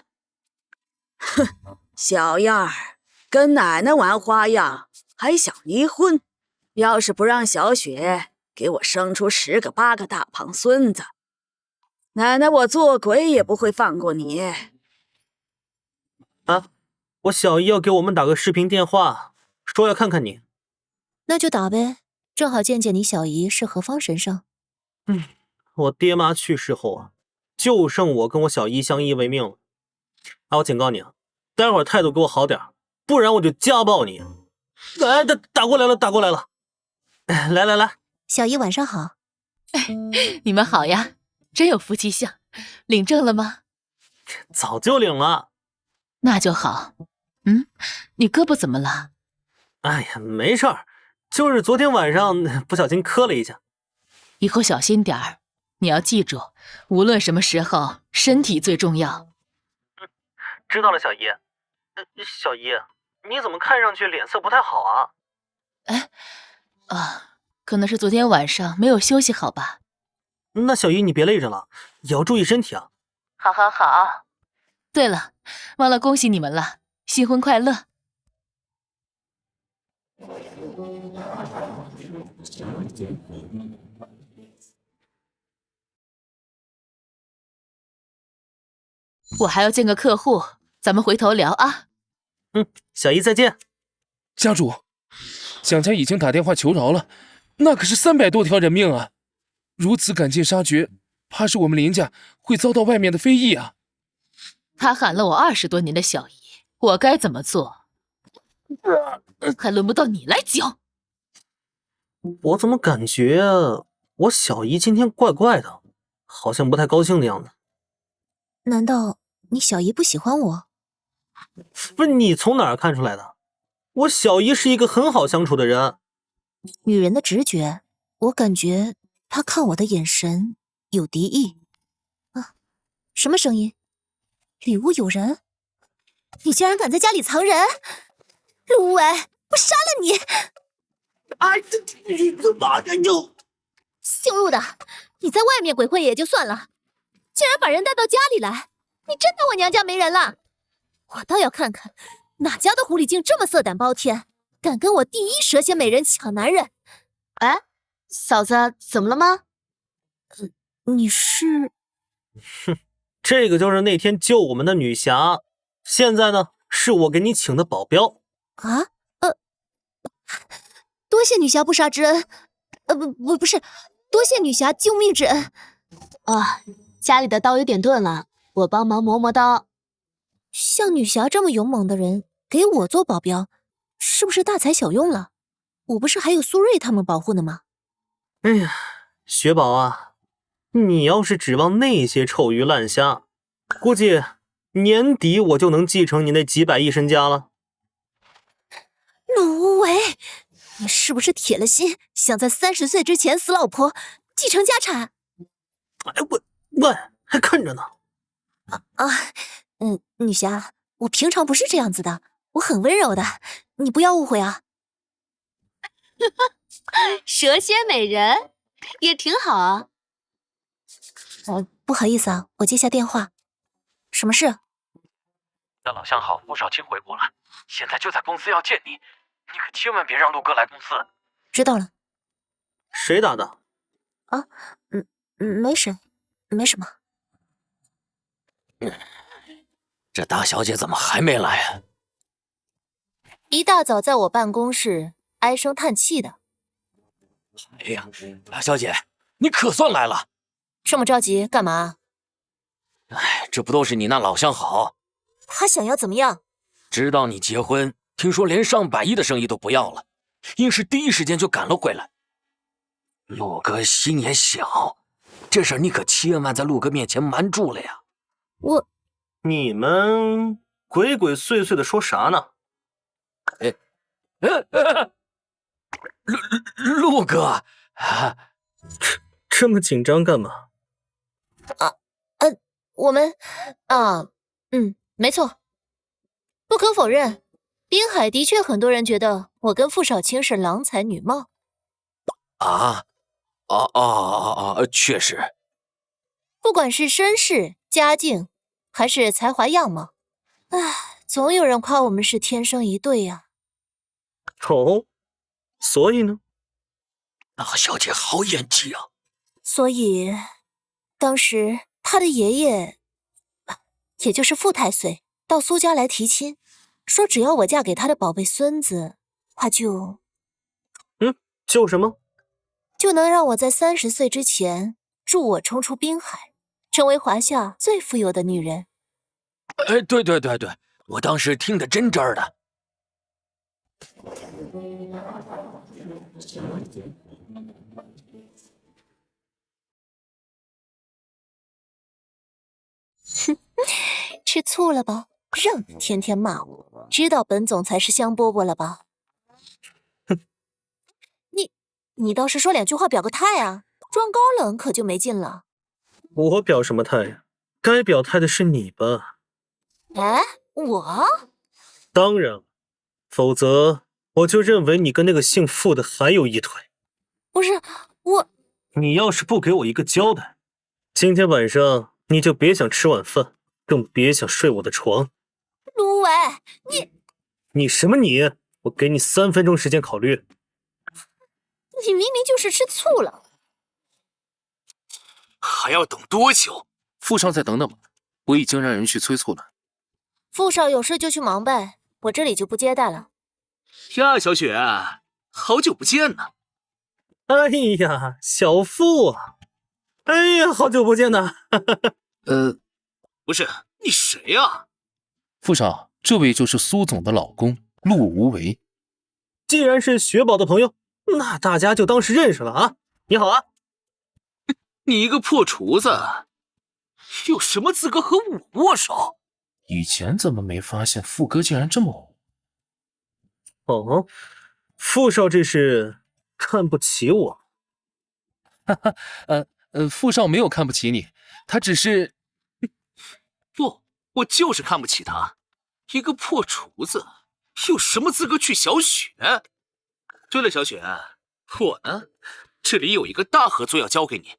哼，小样儿，跟奶奶玩花样，还想离婚？要是不让小雪给我生出10个8个大胖孙子，奶奶我做鬼也不会放过你。啊，我小姨要给我们打个视频电话，说要看看你。那就打呗，正好见见你小姨是何方神圣。我爹妈去世后啊，就剩我跟我小姨相依为命了。我警告你啊，待会儿态度给我好点，不然我就家暴你。哎，打过来了。来，小姨晚上好。你们好呀，真有夫妻相。领证了吗？早就领了。那就好。你胳膊怎么了？哎呀，没事儿，就是昨天晚上不小心磕了一下。以后小心点儿，你要记住，无论什么时候，身体最重要。知道了，小姨。小姨，你怎么看上去脸色不太好啊？可能是昨天晚上没有休息好吧。那小姨你别累着了，也要注意身体啊。好。对了，忘了恭喜你们了，新婚快乐。我还要见个客户，咱们回头聊啊。小姨再见。家主，蒋家已经打电话求饶了，那可是300多条人命啊！如此赶尽杀绝，怕是我们林家会遭到外面的非议啊！他喊了我20多年的小姨，我该怎么做？还轮不到你来教。我怎么感觉我小姨今天怪怪的，好像不太高兴的样子。难道你小姨不喜欢我？不是你从哪儿看出来的？我小姨是一个很好相处的人。女人的直觉，我感觉她看我的眼神有敌意。啊，什么声音？里屋有人？你竟然敢在家里藏人！陆无为，我杀了你！哎，你干嘛呀你？姓陆的，你在外面鬼混也就算了，竟然把人带到家里来，你真当我娘家没人了？我倒要看看哪家的狐狸精这么色胆包天，敢跟我第一蛇蝎美人抢男人。哎，嫂子，怎么了吗？你是……哼，这个就是那天救我们的女侠，现在呢，是我给你请的保镖。啊？多谢女侠不杀之恩。不是，多谢女侠救命之恩。啊，家里的刀有点钝了，我帮忙磨磨刀。像女侠这么勇猛的人给我做保镖，是不是大材小用了？我不是还有苏瑞他们保护呢吗？哎呀，雪宝啊，你要是指望那些臭鱼烂虾，估计年底我就能继承你那几百亿身家了。陆无为，你是不是铁了心想在30岁之前死老婆，继承家产？哎，喂，还看着呢。女侠，我平常不是这样子的，我很温柔的，你不要误会啊。蛇蝎美人也挺好啊。不好意思啊，我接下电话。什么事？那老相好傅少卿回国了，现在就在公司要见你，你可千万别让陆哥来公司。知道了。谁打的？啊，没谁，没什么。这大小姐怎么还没来啊？一大早在我办公室唉声叹气的。哎呀，大小姐，你可算来了！这么着急干嘛？哎，这不都是你那老相好？他想要怎么样？知道你结婚，听说连上百亿的生意都不要了，硬是第一时间就赶了回来。陆哥心也小，这事儿你可千万在陆哥面前瞒住了呀。你们鬼鬼祟祟的说啥呢？陆哥，这么紧张干嘛？我们没错，不可否认，滨海的确很多人觉得我跟傅少卿是郎才女貌。确实。不管是身世、家境，还是才华样貌，总有人夸我们是天生一对呀。哦，所以呢？大小姐好演技啊！所以，当时他的爷爷，也就是傅太岁，到苏家来提亲，说只要我嫁给他的宝贝孙子，他就什么？就能让我在30岁之前助我冲出滨海，成为华夏最富有的女人。对，我当时听得真真的。吃醋了吧？让你天天骂我，知道本总裁是香饽饽了吧？你倒是说2句话表个态啊！装高冷可就没劲了。我表什么态呀？该表态的是你吧？哎，我？当然了，否则我就认为你跟那个姓傅的还有一腿。不是我，你要是不给我一个交代，今天晚上你就别想吃晚饭，更别想睡我的床。卢伟，你什么你？我给你3分钟时间考虑。你明明就是吃醋了。还要等多久？傅少再等等吧，我已经让人去催促了。傅少有事就去忙呗，我这里就不接待了。呀，小雪，好久不见呢。哎呀，小傅啊！哎呀，好久不见呐！不是，你谁呀？傅少，这位就是苏总的老公陆无为。既然是雪宝的朋友，那大家就当是认识了啊！你好啊！你一个破厨子，有什么资格和我握手？以前怎么没发现傅哥竟然这么哦，傅少这是看不起我？哈哈，傅少没有看不起你，他只是……不，我就是看不起他，一个破厨子，有什么资格去小雪？对了，小雪，我呢，这里有一个大合作要交给你，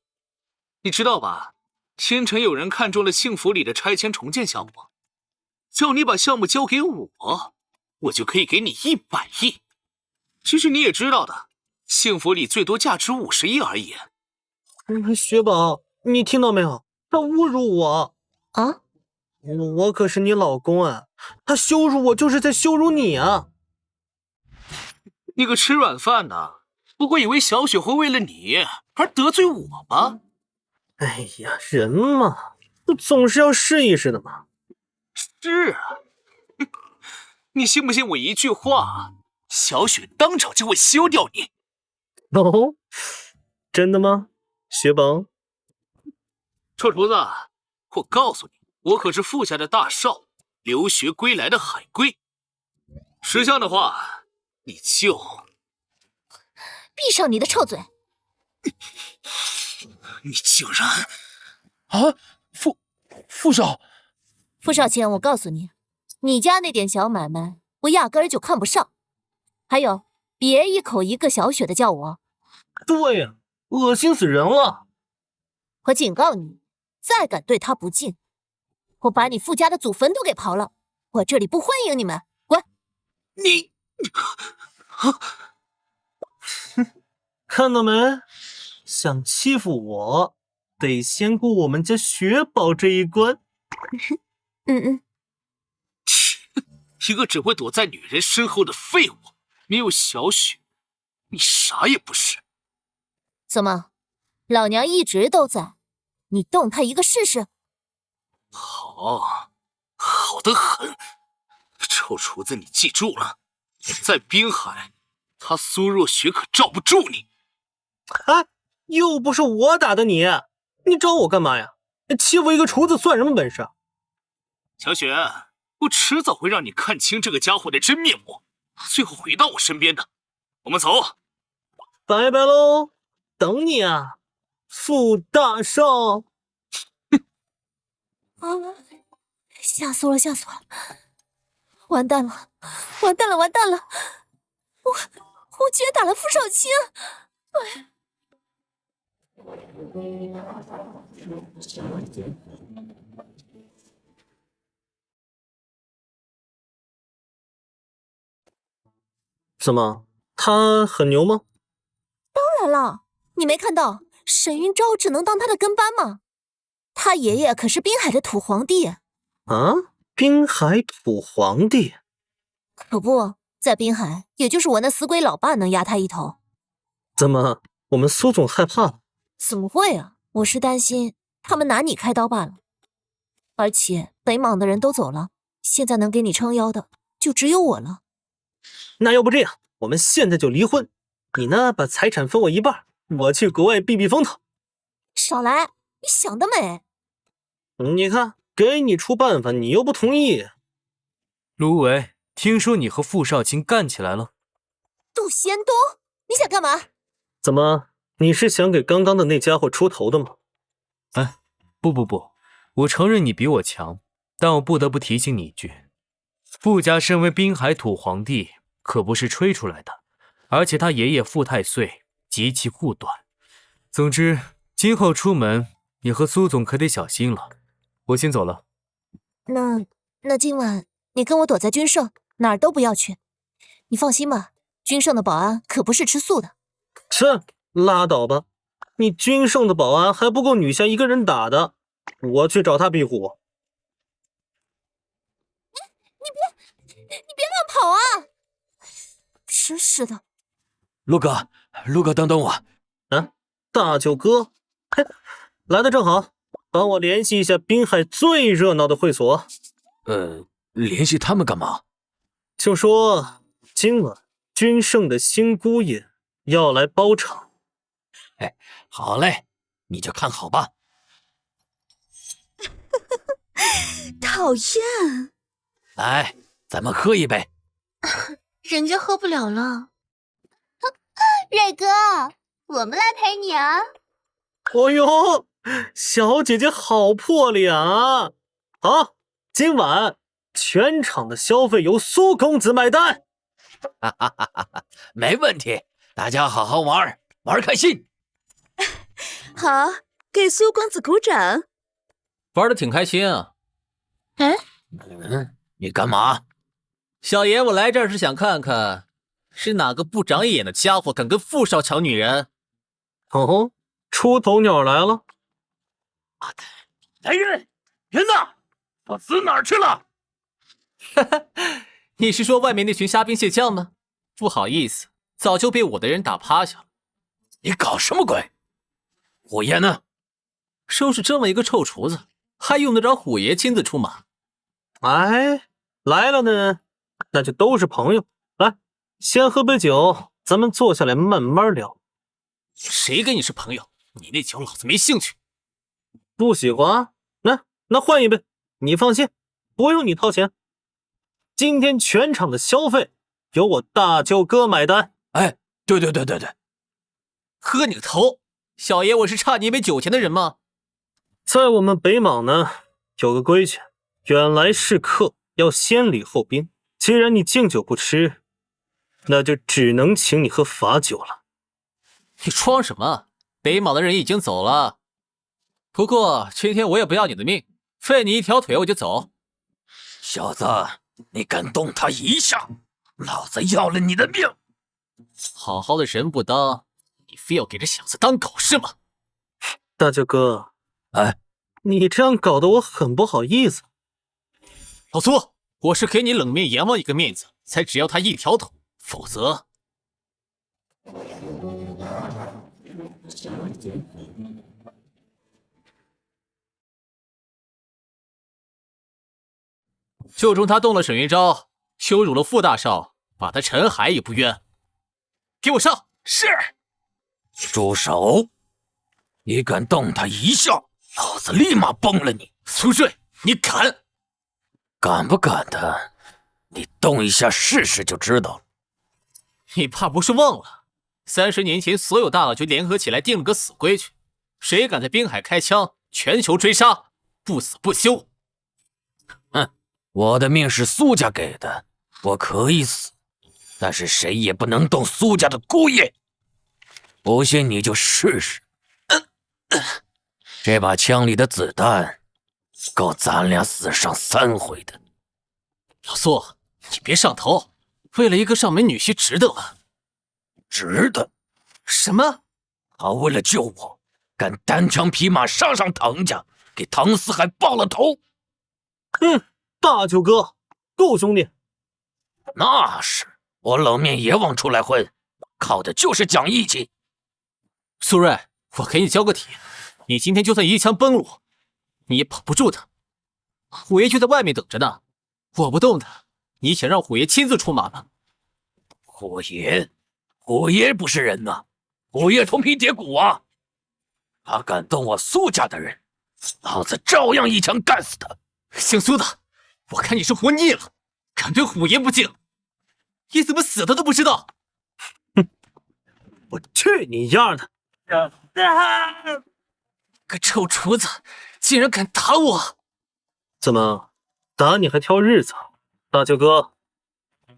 你知道吧？天辰有人看中了幸福里的拆迁重建项目，叫你把项目交给我，我就可以给你100亿。其实你也知道的，幸福里最多价值50亿而已。雪宝，你听到没有？他侮辱我啊！我可是你老公啊！他羞辱我就是在羞辱你啊！你个吃软饭的，不会以为小雪会为了你而得罪我吧？哎呀，人嘛，总是要试一试的嘛。是啊，你信不信我一句话，小雪当场就会休掉你？哦，真的吗，雪宝？臭厨子，我告诉你，我可是傅家的大少，留学归来的海归。识相的话，你就闭上你的臭嘴！你竟然啊！傅少，傅少谦，我告诉你，你家那点小买卖，我压根儿就看不上。还有，别一口一个小雪的叫我。对呀，恶心死人了！我警告你，再敢对他不敬，我把你傅家的祖坟都给刨了！我这里不欢迎你们，滚！你，看到没？想欺负我，得先过我们家雪宝这一关。一个只会躲在女人身后的废物，没有小雪，你啥也不是。怎么，老娘一直都在，你动他一个试试？好，好得很。臭厨子，你记住了，在滨海，他苏若雪可罩不住你。啊，又不是我打的你，你找我干嘛呀？欺负一个厨子算什么本事？小雪，我迟早会让你看清这个家伙的真面目，最后回到我身边的。我们走，拜拜喽，等你啊，傅大少。啊！吓死我了，吓死我了！完蛋了，完蛋了，完蛋了！我居然打了傅少卿！哎。怎么，他很牛吗？当然了，你没看到沈云昭只能当他的跟班吗？他爷爷可是滨海的土皇帝啊！滨海土皇帝？可不在滨海，也就是我那死鬼老爸能压他一头。怎么，我们苏总害怕了？怎么会啊？我是担心他们拿你开刀罢了。而且北莽的人都走了，现在能给你撑腰的就只有我了。那要不这样，我们现在就离婚，你呢把财产分我一半，我去国外避避风头。少来，你想得美！你看，给你出办法，你又不同意。芦苇，听说你和傅少卿干起来了？杜仙东，你想干嘛？怎么，你是想给刚刚的那家伙出头的吗？哎，不，我承认你比我强，但我不得不提醒你一句，傅家身为滨海土皇帝，可不是吹出来的，而且他爷爷傅太岁极其护短。总之，今后出门，你和苏总可得小心了。我先走了。那今晚你跟我躲在君盛，哪儿都不要去。你放心吧，君盛的保安可不是吃素的。切，拉倒吧！你君盛的保安还不够女侠一个人打的，我去找他庇护。你别乱跑啊！真是的。陆哥，等等我。大舅哥，来的正好，帮我联系一下滨海最热闹的会所。联系他们干嘛？就说今晚君盛的新姑爷要来包场。好嘞，你就看好吧。讨厌，来，咱们喝一杯。人家喝不了了。瑞哥，我们来陪你啊！哦呦，小姐姐好魄力啊！好，今晚全场的消费由苏公子买单。哈哈哈哈，没问题，大家好好玩，玩开心。好，给苏公子鼓掌。玩的挺开心啊。你干嘛？小爷，我来这儿是想看看，是哪个不长眼的家伙敢跟傅少抢女人？哦，出头鸟来了。来人，人呢？他死哪儿去了？你是说外面那群虾兵蟹将吗？不好意思，早就被我的人打趴下了。你搞什么鬼？虎爷呢？收拾这么一个臭厨子，还用得着虎爷亲自出马？哎，来了呢，那就都是朋友。来，先喝杯酒，咱们坐下来慢慢聊。谁跟你是朋友？你那酒老子没兴趣。不喜欢？那换一杯。你放心，不用你掏钱。今天全场的消费由我大舅哥买单。哎，对，喝你个头！小爷，我是差你一杯酒钱的人吗？在我们北莽呢，有个规矩，远来是客要先礼后兵。既然你敬酒不吃，那就只能请你喝罚酒了。你装什么？北莽的人已经走了。不过今天我也不要你的命，废你一条腿我就走。小子，你敢动他一下，老子要了你的命！好好的人不当，你非要给这小子当狗是吗？大舅哥，哎，你这样搞得我很不好意思。老苏，我是给你冷面阎王一个面子，才只要他一条腿，否则……就冲他动了沈云昭，羞辱了傅大少，把他沉海也不冤。给我上！是。住手！你敢动他一下，老子立马崩了你！苏瑞，你敢？敢不敢的，你动一下试试就知道了。你怕不是忘了，30年前所有大佬就联合起来定了个死规矩，谁敢在滨海开枪，全球追杀，不死不休。我的命是苏家给的，我可以死，但是谁也不能动苏家的姑爷。不信你就试试。这把枪里的子弹够咱俩死上3回的。老苏，你别上头，为了一个上门女婿值得吗？值得。什么？他为了救我，敢单枪匹马上唐家，给唐四海爆了头。大舅哥，够兄弟。那是，我冷面也往出来混，靠的就是讲义气。苏瑞，我给你交个底，你今天就算一枪崩了我，你也保不住他。虎爷就在外面等着呢，我不动他，你想让虎爷亲自出马吗？虎爷不是人呐，虎爷铜皮铁骨啊！他敢动我苏家的人，老子照样一枪干死他。姓苏的，我看你是活腻了，敢对虎爷不敬，你怎么死的都不知道？我去你丫的！个臭厨子，竟然敢打我！怎么打你还挑日子？大舅哥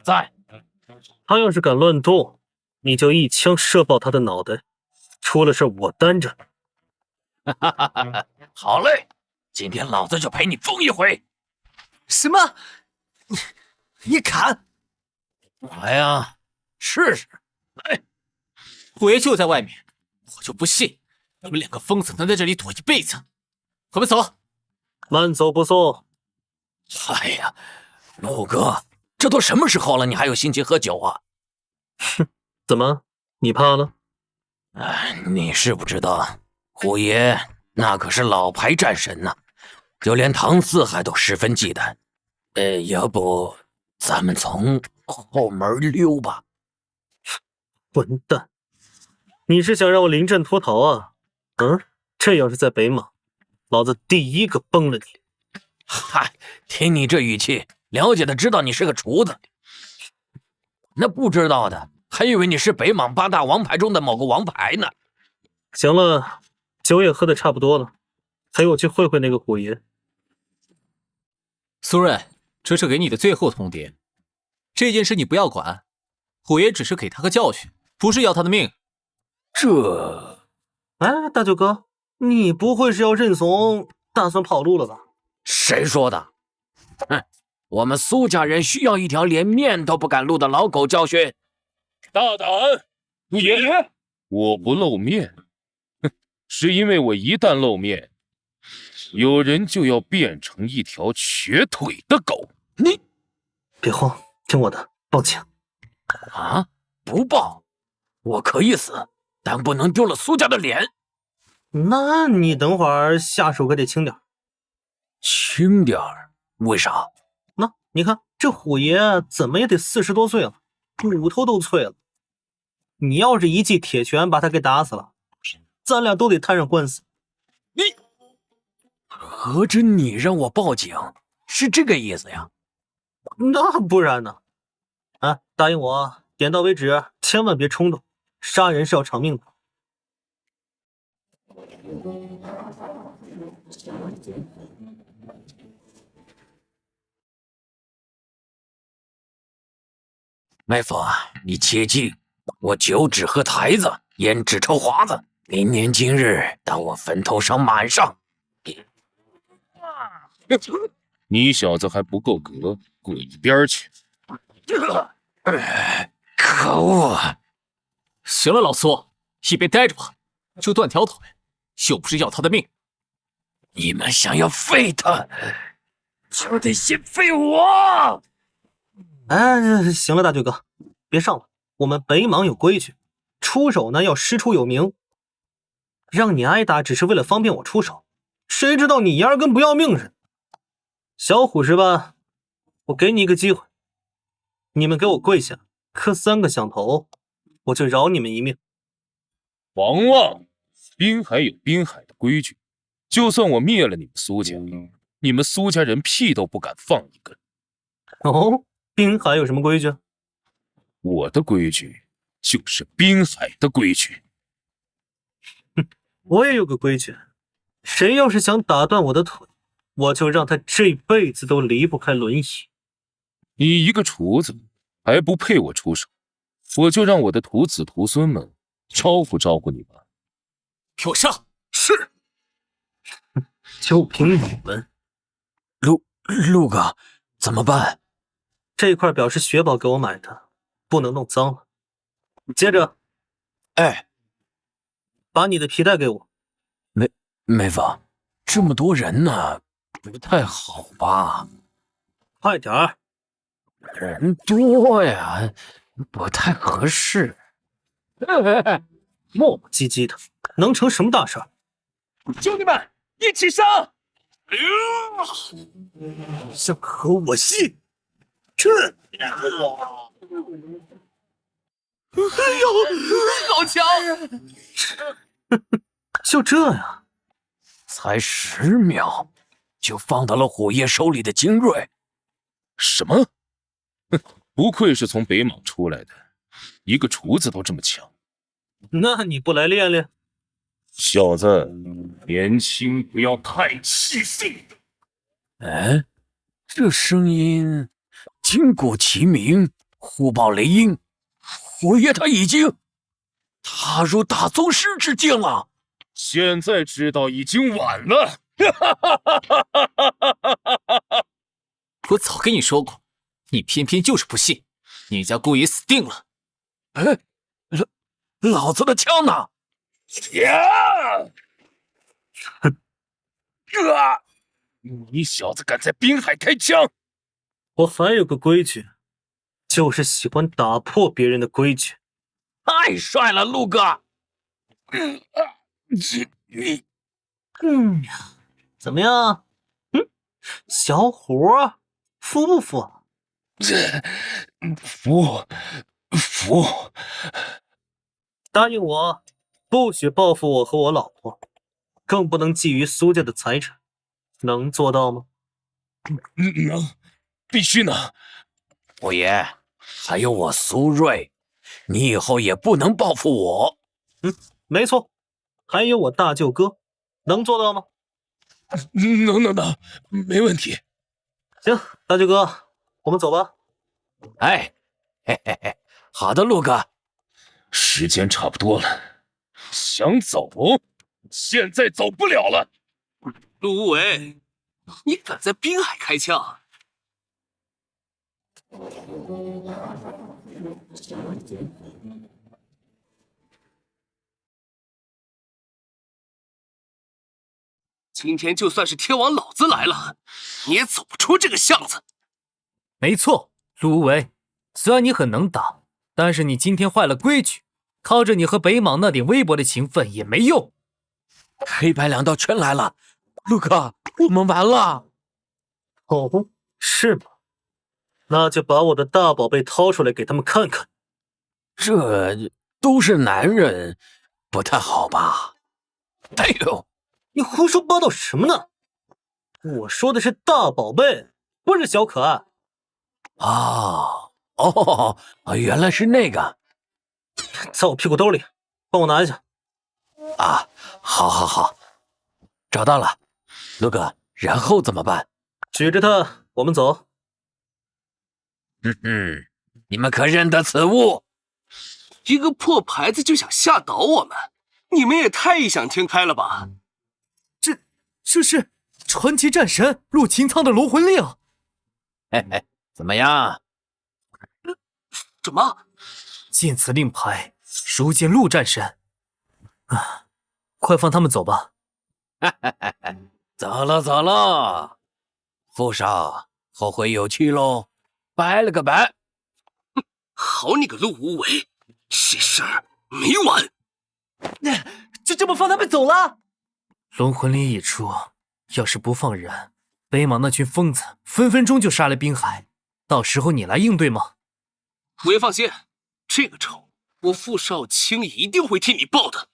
在。他要是敢乱动，你就一枪射爆他的脑袋，出了事我担着。好嘞，今天老子就陪你疯一回。什么？你敢？来呀，试试！来，虎爷就在外面，我就不信你们2个疯子能在这里躲一辈子。我们走。慢走不送。哎呀，陆哥，这都什么时候了，你还有心情喝酒啊？哼，怎么，你怕了？你是不知道，虎爷那可是老牌战神呐，就连唐四海都十分忌惮。要不咱们从后门溜吧？混蛋，你是想让我临阵脱逃啊？这要是在北莽，老子第一个崩了你。嗨，听你这语气，了解的知道你是个厨子，那不知道的还以为你是北莽8大王牌中的某个王牌呢。行了，酒也喝的差不多了，陪我去会会那个虎爷。苏润，这是给你的最后通牒，这件事你不要管，虎爷只是给他个教训，不是要他的命。哎，大舅哥，你不会是要认怂，打算跑路了吧？谁说的？哼，我们苏家人需要一条连面都不敢露的老狗教训。大胆！虎爷，我不露面，是因为我一旦露面，有人就要变成一条瘸腿的狗。你别慌，听我的，报警！啊？不报，我可以死，但不能丢了苏家的脸。那你等会儿下手可得轻点。轻点儿？为啥？那你看这虎爷怎么也得40多岁了，骨头都脆了。你要是一记铁拳把他给打死了，咱俩都得摊上官司。你合着你让我报警是这个意思呀？那不然呢？啊，答应我，点到为止，千万别冲动，杀人是要偿命的。妹夫，你切记，我酒只喝台子，烟只抽华子。明年今日，当我坟头上满上。你小子还不够格，滚一边去！可恶！行了，老苏，一边待着吧，就断条腿，又不是要他的命。你们想要废他，就得先废我。哎，行了，大舅哥，别上了。我们北莽有规矩，出手呢要师出有名。让你挨打只是为了方便我出手，谁知道你压根不要命似的。小虎是吧？我给你一个机会，你们给我跪下，磕3个响头，我就饶你们一命。王旺，滨海有滨海的规矩，就算我灭了你们苏家，你们苏家人屁都不敢放一根。哦，滨海有什么规矩？我的规矩就是滨海的规矩。我也有个规矩，谁要是想打断我的腿，我就让他这辈子都离不开轮椅。你一个厨子还不配我出手，我就让我的徒子徒孙们招呼招呼你吧。给我上！是。就凭你们，陆哥，怎么办？这块表是雪宝给我买的，不能弄脏了。接着，哎，把你的皮带给我。妹夫，这么多人呢，不太好吧？快点儿！人多呀，不太合适。磨磨唧唧的，能成什么大事儿？兄弟们，一起上！想和我戏？哎呦，好强！就这样。才10秒，就放到了虎爷手里的精锐。什么？不愧是从北莽出来的，一个厨子都这么强。那你不来练练？小子，年轻不要太气盛。哎，这声音金鼓齐鸣，虎豹雷音，虎爷他已经踏入大宗师之境了。现在知道已经晚了。我早跟你说过，你偏偏就是不信，你家姑爷死定了。哎，老子的枪呢？你小子敢在滨海开枪？我还有个规矩，就是喜欢打破别人的规矩。太帅了，陆哥！怎么样？小虎服不服？服。答应我，不许报复我和我老婆。更不能觊觎苏家的财产，能做到吗？能，必须能。五爷，还有我苏瑞，你以后也不能报复我。没错，还有我大舅哥，能做到吗？能，没问题。行，大舅哥，我们走吧。哎，嘿嘿嘿，好的，陆哥。时间差不多了，想走，现在走不了了。陆无为，你敢在滨海开枪？今天就算是天王老子来了，你也走不出这个巷子。没错，陆无为，虽然你很能打，但是你今天坏了规矩，靠着你和北莽那点微薄的情分也没用。黑白两道全来了，陆哥，我们完了。哦，是吗？那就把我的大宝贝掏出来给他们看看。这都是男人，不太好吧？哎呦，你胡说八道什么呢？我说的是大宝贝，不是小可爱。原来是那个，在我屁股兜里，帮我拿一下。啊，好，找到了，陆哥，然后怎么办？举着它，我们走。你们可认得此物？一个破牌子就想吓倒我们，你们也太异想天开了吧！这是传奇战神陆擎苍的龙魂令。嘿嘿，怎么样？什么？见此令牌，如见陆战神。快放他们走吧。走了，傅少，后会有期喽，拜了个拜。好你个陆无为，这事儿没完！就这么放他们走了？龙魂令一出，要是不放人，北莽那群疯子分分钟就杀来滨海，到时候你来应对吗？五爷放心，这个仇我傅少卿一定会替你报的。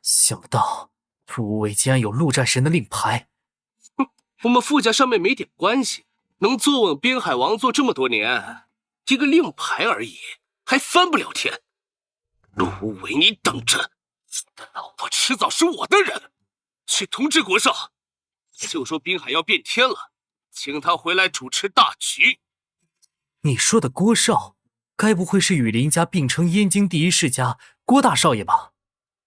想不到陆无为竟然有陆战神的令牌。我们傅家上面没点关系，能坐稳滨海王座这么多年，一个令牌而已，还翻不了天。陆无为，你等着，我的老婆迟早是我的人。去通知国少，就说滨海要变天了，请他回来主持大局。你说的郭少，该不会是与林家并称燕京第一世家郭大少爷吧？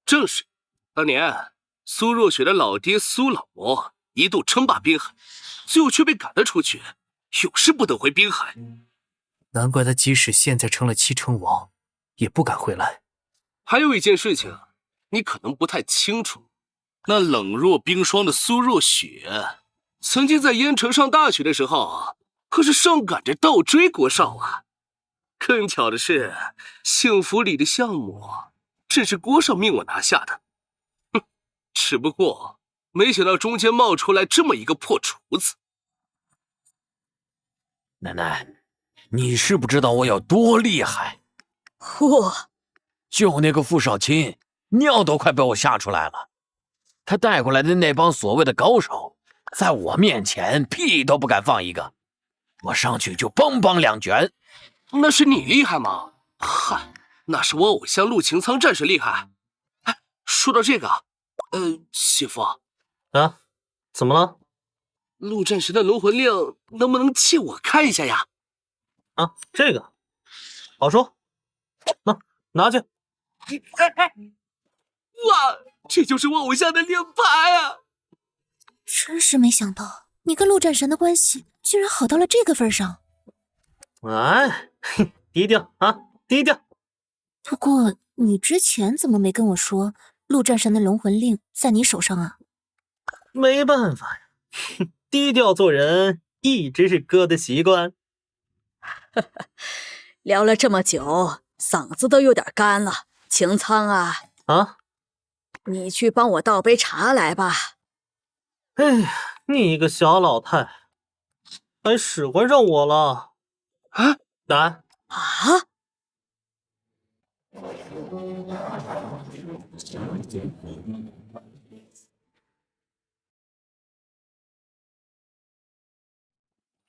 正是，当年苏若雪的老爹苏老魔一度称霸滨海，最后却被赶了出去，永世不得回滨海。难怪他即使现在成了七成王，也不敢回来。还有一件事情，你可能不太清楚，那冷若冰霜的苏若雪，曾经在燕城上大学的时候，可是上赶着倒追国少啊。更巧的是，幸福里的项目正是郭少命我拿下的。只不过没想到中间冒出来这么一个破厨子。奶奶，你是不知道我有多厉害。嚯！就那个傅少卿，尿都快被我吓出来了。他带过来的那帮所谓的高手，在我面前屁都不敢放一个，我上去就梆梆两拳。那是你厉害吗？嗨，那是我偶像陆擎苍战士厉害。哎，说到这个，媳妇啊，怎么了？陆战神的龙魂令能不能借我看一下呀？啊，这个好说，拿去。哇，这就是我偶像的令牌啊！真是没想到，你跟陆战神的关系居然好到了这个份上。哎，低调啊，低调。不过你之前怎么没跟我说陆战神的龙魂令在你手上啊？没办法呀，低调做人一直是哥的习惯。聊了这么久，嗓子都有点干了。擎苍啊，你去帮我倒杯茶来吧。哎呀，你个小老太，还使唤上我了。来啊！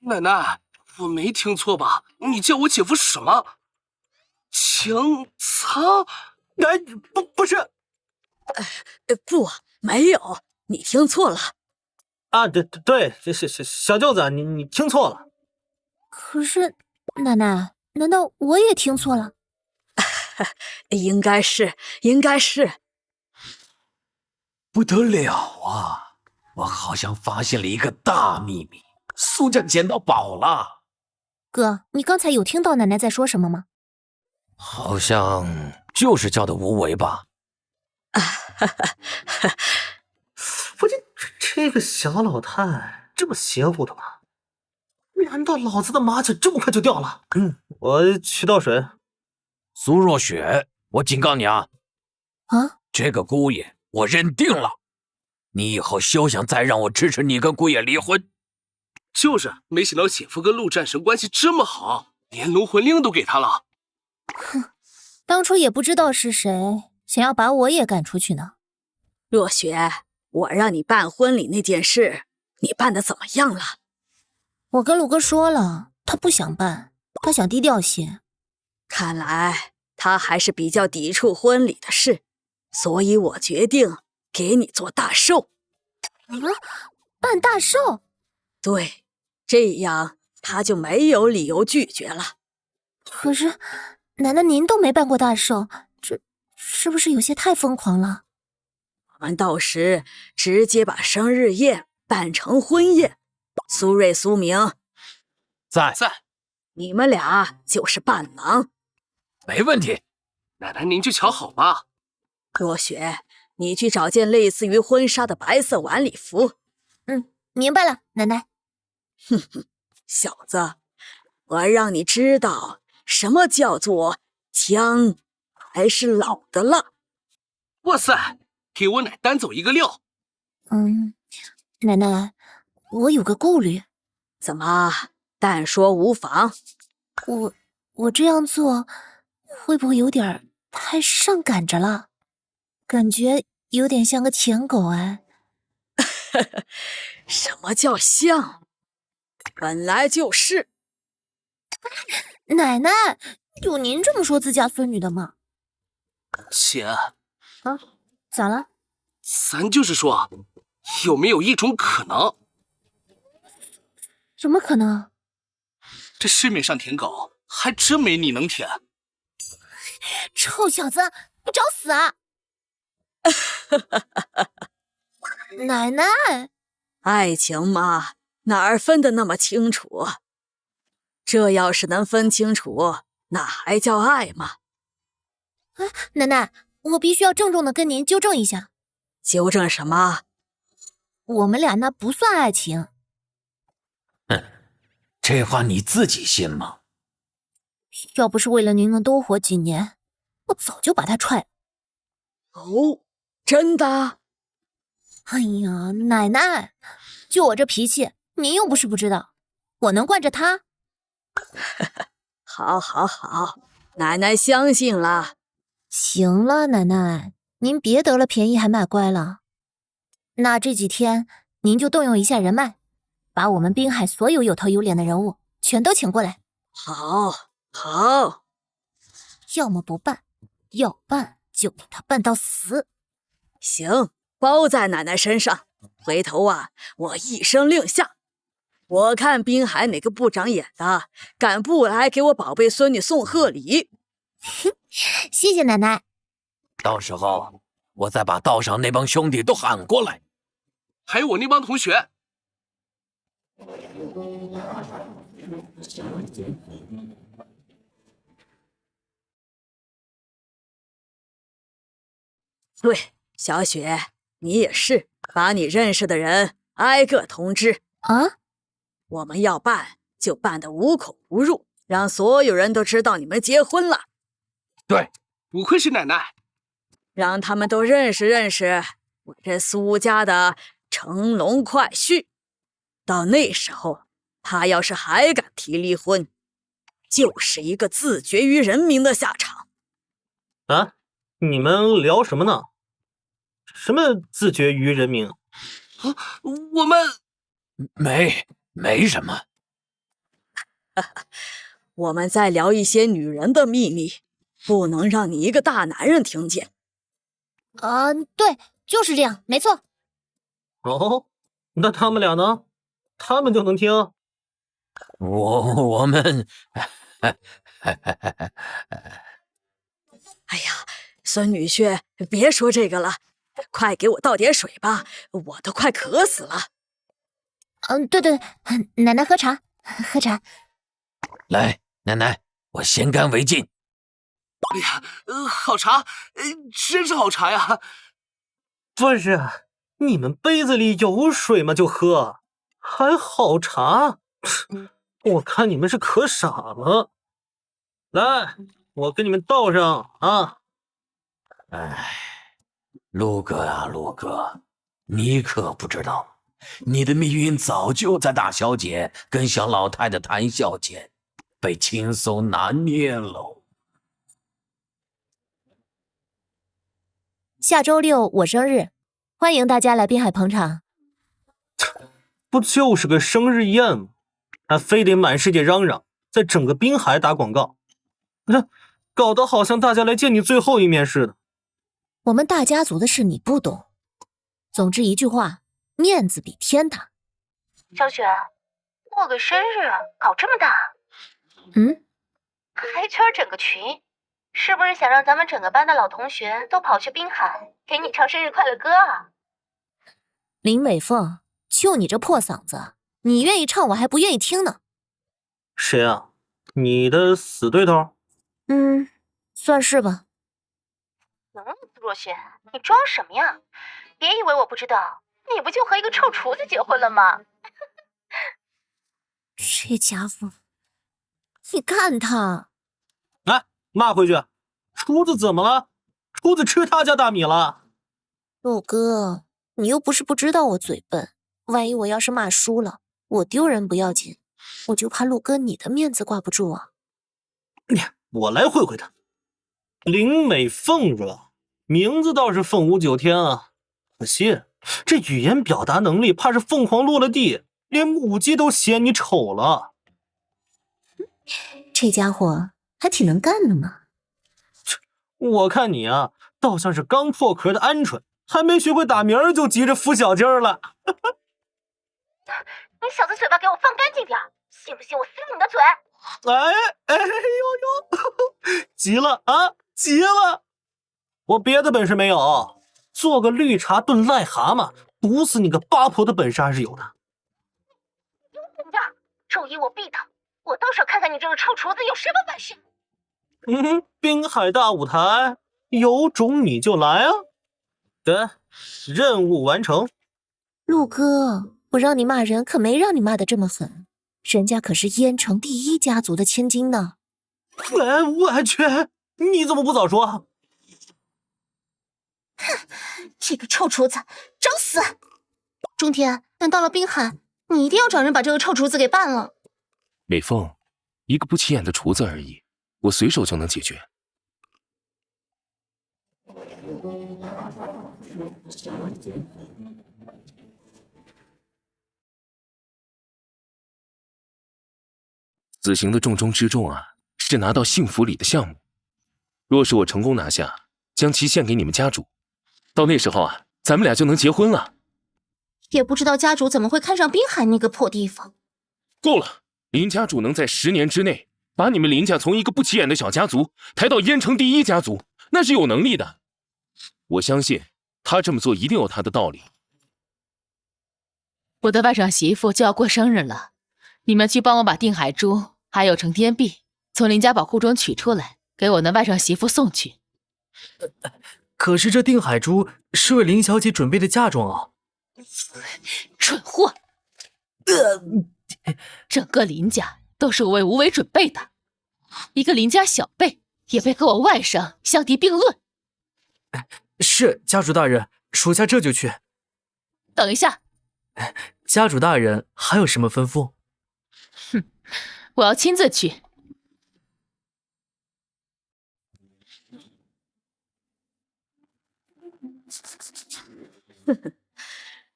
奶奶，我没听错吧？你叫我姐夫什么？擎苍？哎，不是。不，没有，你听错了。啊，对，小舅子，你听错了。可是，奶奶，难道我也听错了？应该是。不得了啊！我好像发现了一个大秘密，苏家捡到宝了。哥，你刚才有听到奶奶在说什么吗？好像就是叫的无为吧。不，这个小老太这么邪乎的吗？难道老子的马脚这么快就掉了？我去倒水。苏若雪，我警告你啊！这个姑爷我认定了，你以后休想再让我支持你跟姑爷离婚。就是，没想到姐夫跟陆战神关系这么好，连龙魂令都给他了。哼，当初也不知道是谁想要把我也赶出去呢。若雪，我让你办婚礼那件事，你办得怎么样了？我跟陆哥说了，他不想办，他想低调些。看来他还是比较抵触婚礼的事，所以我决定给你做大寿。办大寿？对，这样他就没有理由拒绝了。可是，奶奶您都没办过大寿，这是不是有些太疯狂了？我们到时直接把生日宴办成婚宴。苏瑞、苏明在，你们俩就是伴郎。没问题。奶奶您就瞧好吧。若雪，你去找件类似于婚纱的白色晚礼服。明白了，奶奶。哼哼，小子，我让你知道什么叫做姜还是老的辣。哇塞，给我奶单走一个六。奶奶，我有个顾虑。怎么？但说无妨。我这样做会不会有点太上赶着了？感觉有点像个舔狗哎。什么叫像？本来就是。奶奶，有您这么说自家孙女的吗？姐，咋了？咱就是说，有没有一种可能？什么可能？这市面上舔狗还真没你能舔。臭小子，你找死啊！奶奶，爱情嘛，哪儿分得那么清楚？这要是能分清楚，那还叫爱吗？奶奶，我必须要郑重的跟您纠正一下。纠正什么？我们俩那不算爱情。这话你自己信吗？要不是为了您能多活几年，我早就把他踹了。哦，真的？哎呀，奶奶，就我这脾气，您又不是不知道，我能惯着他？好，奶奶相信了。行了，奶奶，您别得了便宜还卖乖了。那这几天您就动用一下人脉，把我们滨海所有有头有脸的人物全都请过来。好。要么不办，要办就给他办到死。行，包在奶奶身上。回头啊，我一声令下，我看滨海哪个不长眼的敢不来给我宝贝孙女送贺礼。谢谢奶奶。到时候我再把道上那帮兄弟都喊过来，还有我那帮同学。对，小雪，你也是，把你认识的人挨个通知啊。我们要办就办得无孔不入，让所有人都知道你们结婚了。对，不愧是奶奶，让他们都认识认识我这苏家的乘龙快婿。到那时候，他要是还敢提离婚，就是一个自绝于人民的下场。啊，你们聊什么呢？什么自绝于人民？我们没什么。我们在聊一些女人的秘密，不能让你一个大男人听见。对，就是这样，没错。哦，那他们俩呢？他们就能听？我们，哎呀，孙女婿，别说这个了，快给我倒点水吧，我都快渴死了。对，奶奶喝茶，喝茶。来，奶奶，我先干为敬。哎呀，好茶，真是好茶呀！不是，你们杯子里有水吗？就喝，还好茶？我看你们是渴傻了。来，我给你们倒上啊！哎，陆哥啊，陆哥，你可不知道，你的命运早就在大小姐跟小老太太谈笑间被轻松拿捏喽。下周6我生日，欢迎大家来滨海捧场。不就是个生日宴吗？还非得满世界嚷嚷，在整个滨海打广告，搞得好像大家来见你最后一面似的。我们大家族的事你不懂，总之一句话，面子比天大。小雪，过个生日搞这么大？开圈整个群，是不是想让咱们整个班的老同学都跑去滨海给你唱生日快乐歌啊？林美凤，就你这破嗓子，你愿意唱我还不愿意听呢。谁啊？你的死对头？算是吧。若雪，你装什么呀？别以为我不知道，你不就和一个臭厨子结婚了吗？这家伙，你看他，来骂回去。厨子怎么了？厨子吃他家大米了？陆哥，你又不是不知道我嘴笨，万一我要是骂输了，我丢人不要紧，我就怕陆哥你的面子挂不住啊。我来会会他。林美凤是吧？名字倒是凤舞9天啊，可惜这语言表达能力怕是凤凰落了地，连母鸡都嫌你丑了。这家伙还挺能干的嘛。我看你啊，倒像是刚破壳的鹌鹑，还没学会打鸣儿就急着孵小鸡儿了。你小子嘴巴给我放干净点，信不信我撕你的嘴？哎呦，急了啊，急了！我别的本事没有，做个绿茶炖癞蛤蟆，毒死你个八婆的本事还是有的。等着，周一我必到，我倒是要看看你这个臭厨子有什么本事。滨海大舞台，有种你就来啊！得，任务完成。陆哥，我让你骂人，可没让你骂得这么狠，人家可是燕城第1家族的千金呢。我去，你怎么不早说？哼，这个臭厨子，找死！中天，等到了滨海，你一定要找人把这个臭厨子给办了。美凤，一个不起眼的厨子而已，我随手就能解决。此行的重中之重啊，是拿到幸福里的项目。若是我成功拿下，将其献给你们家主，到那时候啊，咱们俩就能结婚了。也不知道家主怎么会看上滨海那个破地方。够了，林家主能在10年之内把你们林家从一个不起眼的小家族抬到燕城第1家族，那是有能力的。我相信他这么做一定有他的道理。我的外甥媳妇就要过生日了，你们去帮我把定海珠还有成天币从林家宝库中取出来，给我的外甥媳妇送去。可是这定海珠是为林小姐准备的嫁妆啊！蠢货！整个林家都是我为无为准备的，一个林家小辈也被和我外甥相提并论。是家主大人，属下这就去。等一下，家主大人还有什么吩咐？我要亲自去。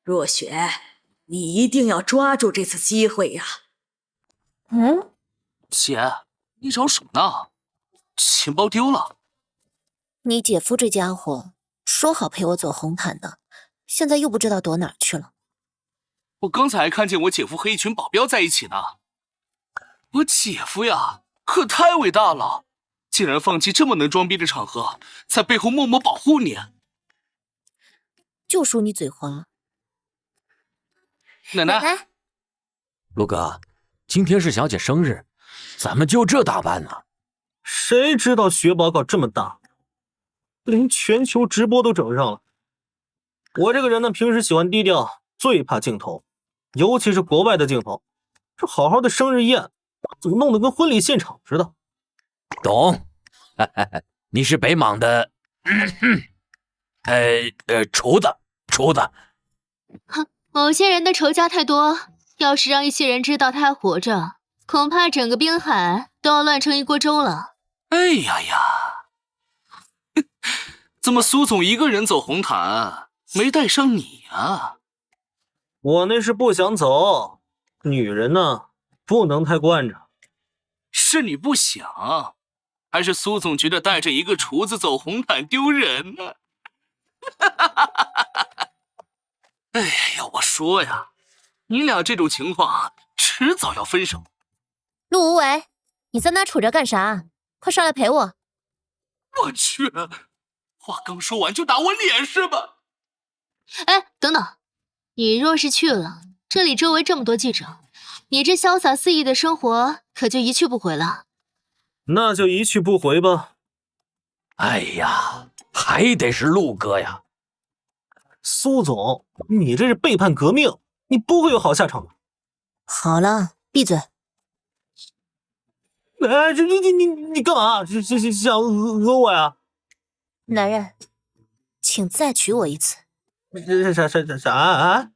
若雪，你一定要抓住这次机会呀！姐，你找什么呢？钱包丢了。你姐夫这家伙说好陪我走红毯的，现在又不知道躲哪儿去了。我刚才还看见我姐夫和一群保镖在一起呢。我姐夫呀，可太伟大了，竟然放弃这么能装逼的场合，在背后默默保护你。就属你嘴滑。奶奶，陆哥，今天是小姐生日，咱们就这打扮呢？谁知道雪宝搞这么大，连全球直播都整上了。我这个人呢，平时喜欢低调，最怕镜头，尤其是国外的镜头。这好好的生日宴，怎么弄得跟婚礼现场似的？懂，你是北莽的，厨子。哼，某些人的仇家太多，要是让一些人知道他还活着，恐怕整个滨海都要乱成一锅粥了。哎呀呀，怎么苏总一个人走红毯，没带上你啊？我那是不想走，女人呢，不能太惯着。是你不想，还是苏总觉得带着一个厨子走红毯丢人呢？哎呀，我说呀，你俩这种情况迟早要分手。陆无为，你在那杵着干啥？快上来陪我！我去，话刚说完就打我脸是吧？哎，等等，你若是去了，这里周围这么多记者，你这潇洒肆意的生活可就一去不回了。那就一去不回吧。哎呀，还得是陆哥呀。苏总，你这是背叛革命，你不会有好下场的。好了，闭嘴！哎，你干嘛？想讹我呀？男人，请再娶我一次。啥啊？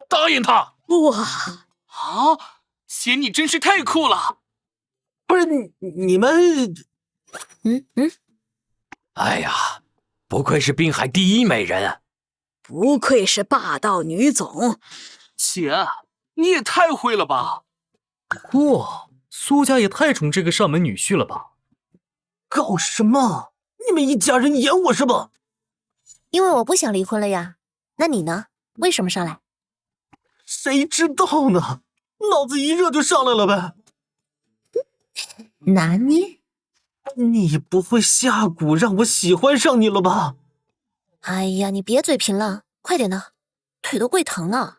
答应他！哇啊，姐你真是太酷了！不是你们，哎呀，不愧是滨海第一美人啊！不愧是霸道女总，姐，你也太会了吧！哇，苏家也太宠这个上门女婿了吧？搞什么？你们一家人演我是吧？因为我不想离婚了呀。那你呢？为什么上来？谁知道呢？脑子一热就上来了呗。拿捏？你不会下蛊让我喜欢上你了吧？哎呀，你别嘴贫了，快点的，腿都跪疼了。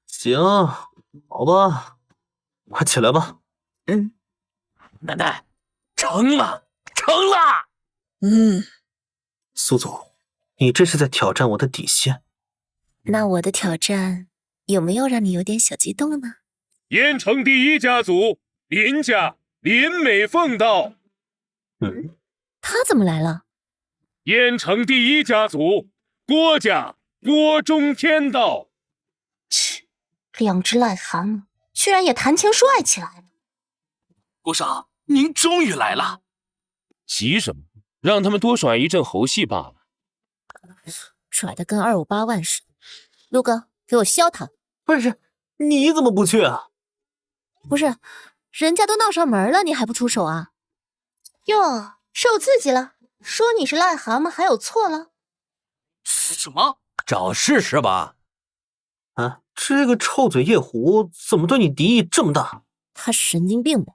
行，好吧，快起来吧。奶奶，成了！苏总，你这是在挑战我的底线。那我的挑战有没有让你有点小激动呢？燕城第一家族林家林美凤到。他怎么来了？燕城第一家族郭家郭中天到。切，两只癞蛤蟆居然也谈情说爱起来了。郭少，您终于来了。急什么？让他们多耍一阵猴戏罢了。拽得跟258万似的。陆哥，给我削他！不是，你怎么不去啊？不是，人家都闹上门了，你还不出手啊？哟，受刺激了？说你是癞蛤蟆还有错了？什么？找事是吧？啊，这个臭嘴夜壶怎么对你敌意这么大？他神经病吧？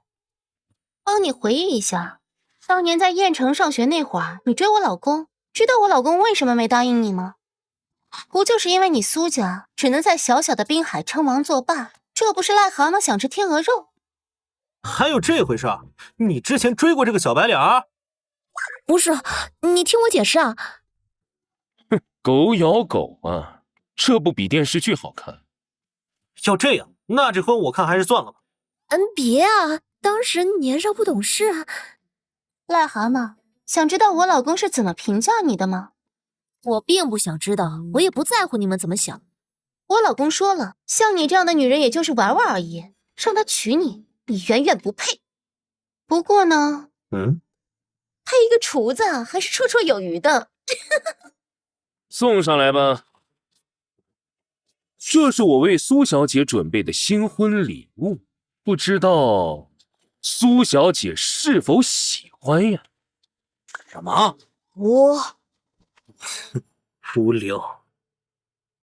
帮你回忆一下，当年在燕城上学那会儿，你追我老公，知道我老公为什么没答应你吗？不就是因为你苏家只能在小小的滨海称王作霸，这不是癞蛤蟆想吃天鹅肉？还有这回事儿？你之前追过这个小白脸儿？不是，你听我解释啊！哼，狗咬狗啊，这不比电视剧好看？要这样，那这婚我看还是算了吧。别啊，当时年少不懂事啊。癞蛤蟆，想知道我老公是怎么评价你的吗？我并不想知道，我也不在乎你们怎么想。我老公说了，像你这样的女人也就是玩玩而已，让他娶你，你远远不配。不过呢，配一个厨子啊，还是绰绰有余的。送上来吧，这是我为苏小姐准备的新婚礼物，不知道苏小姐是否喜欢呀？什么？我无聊。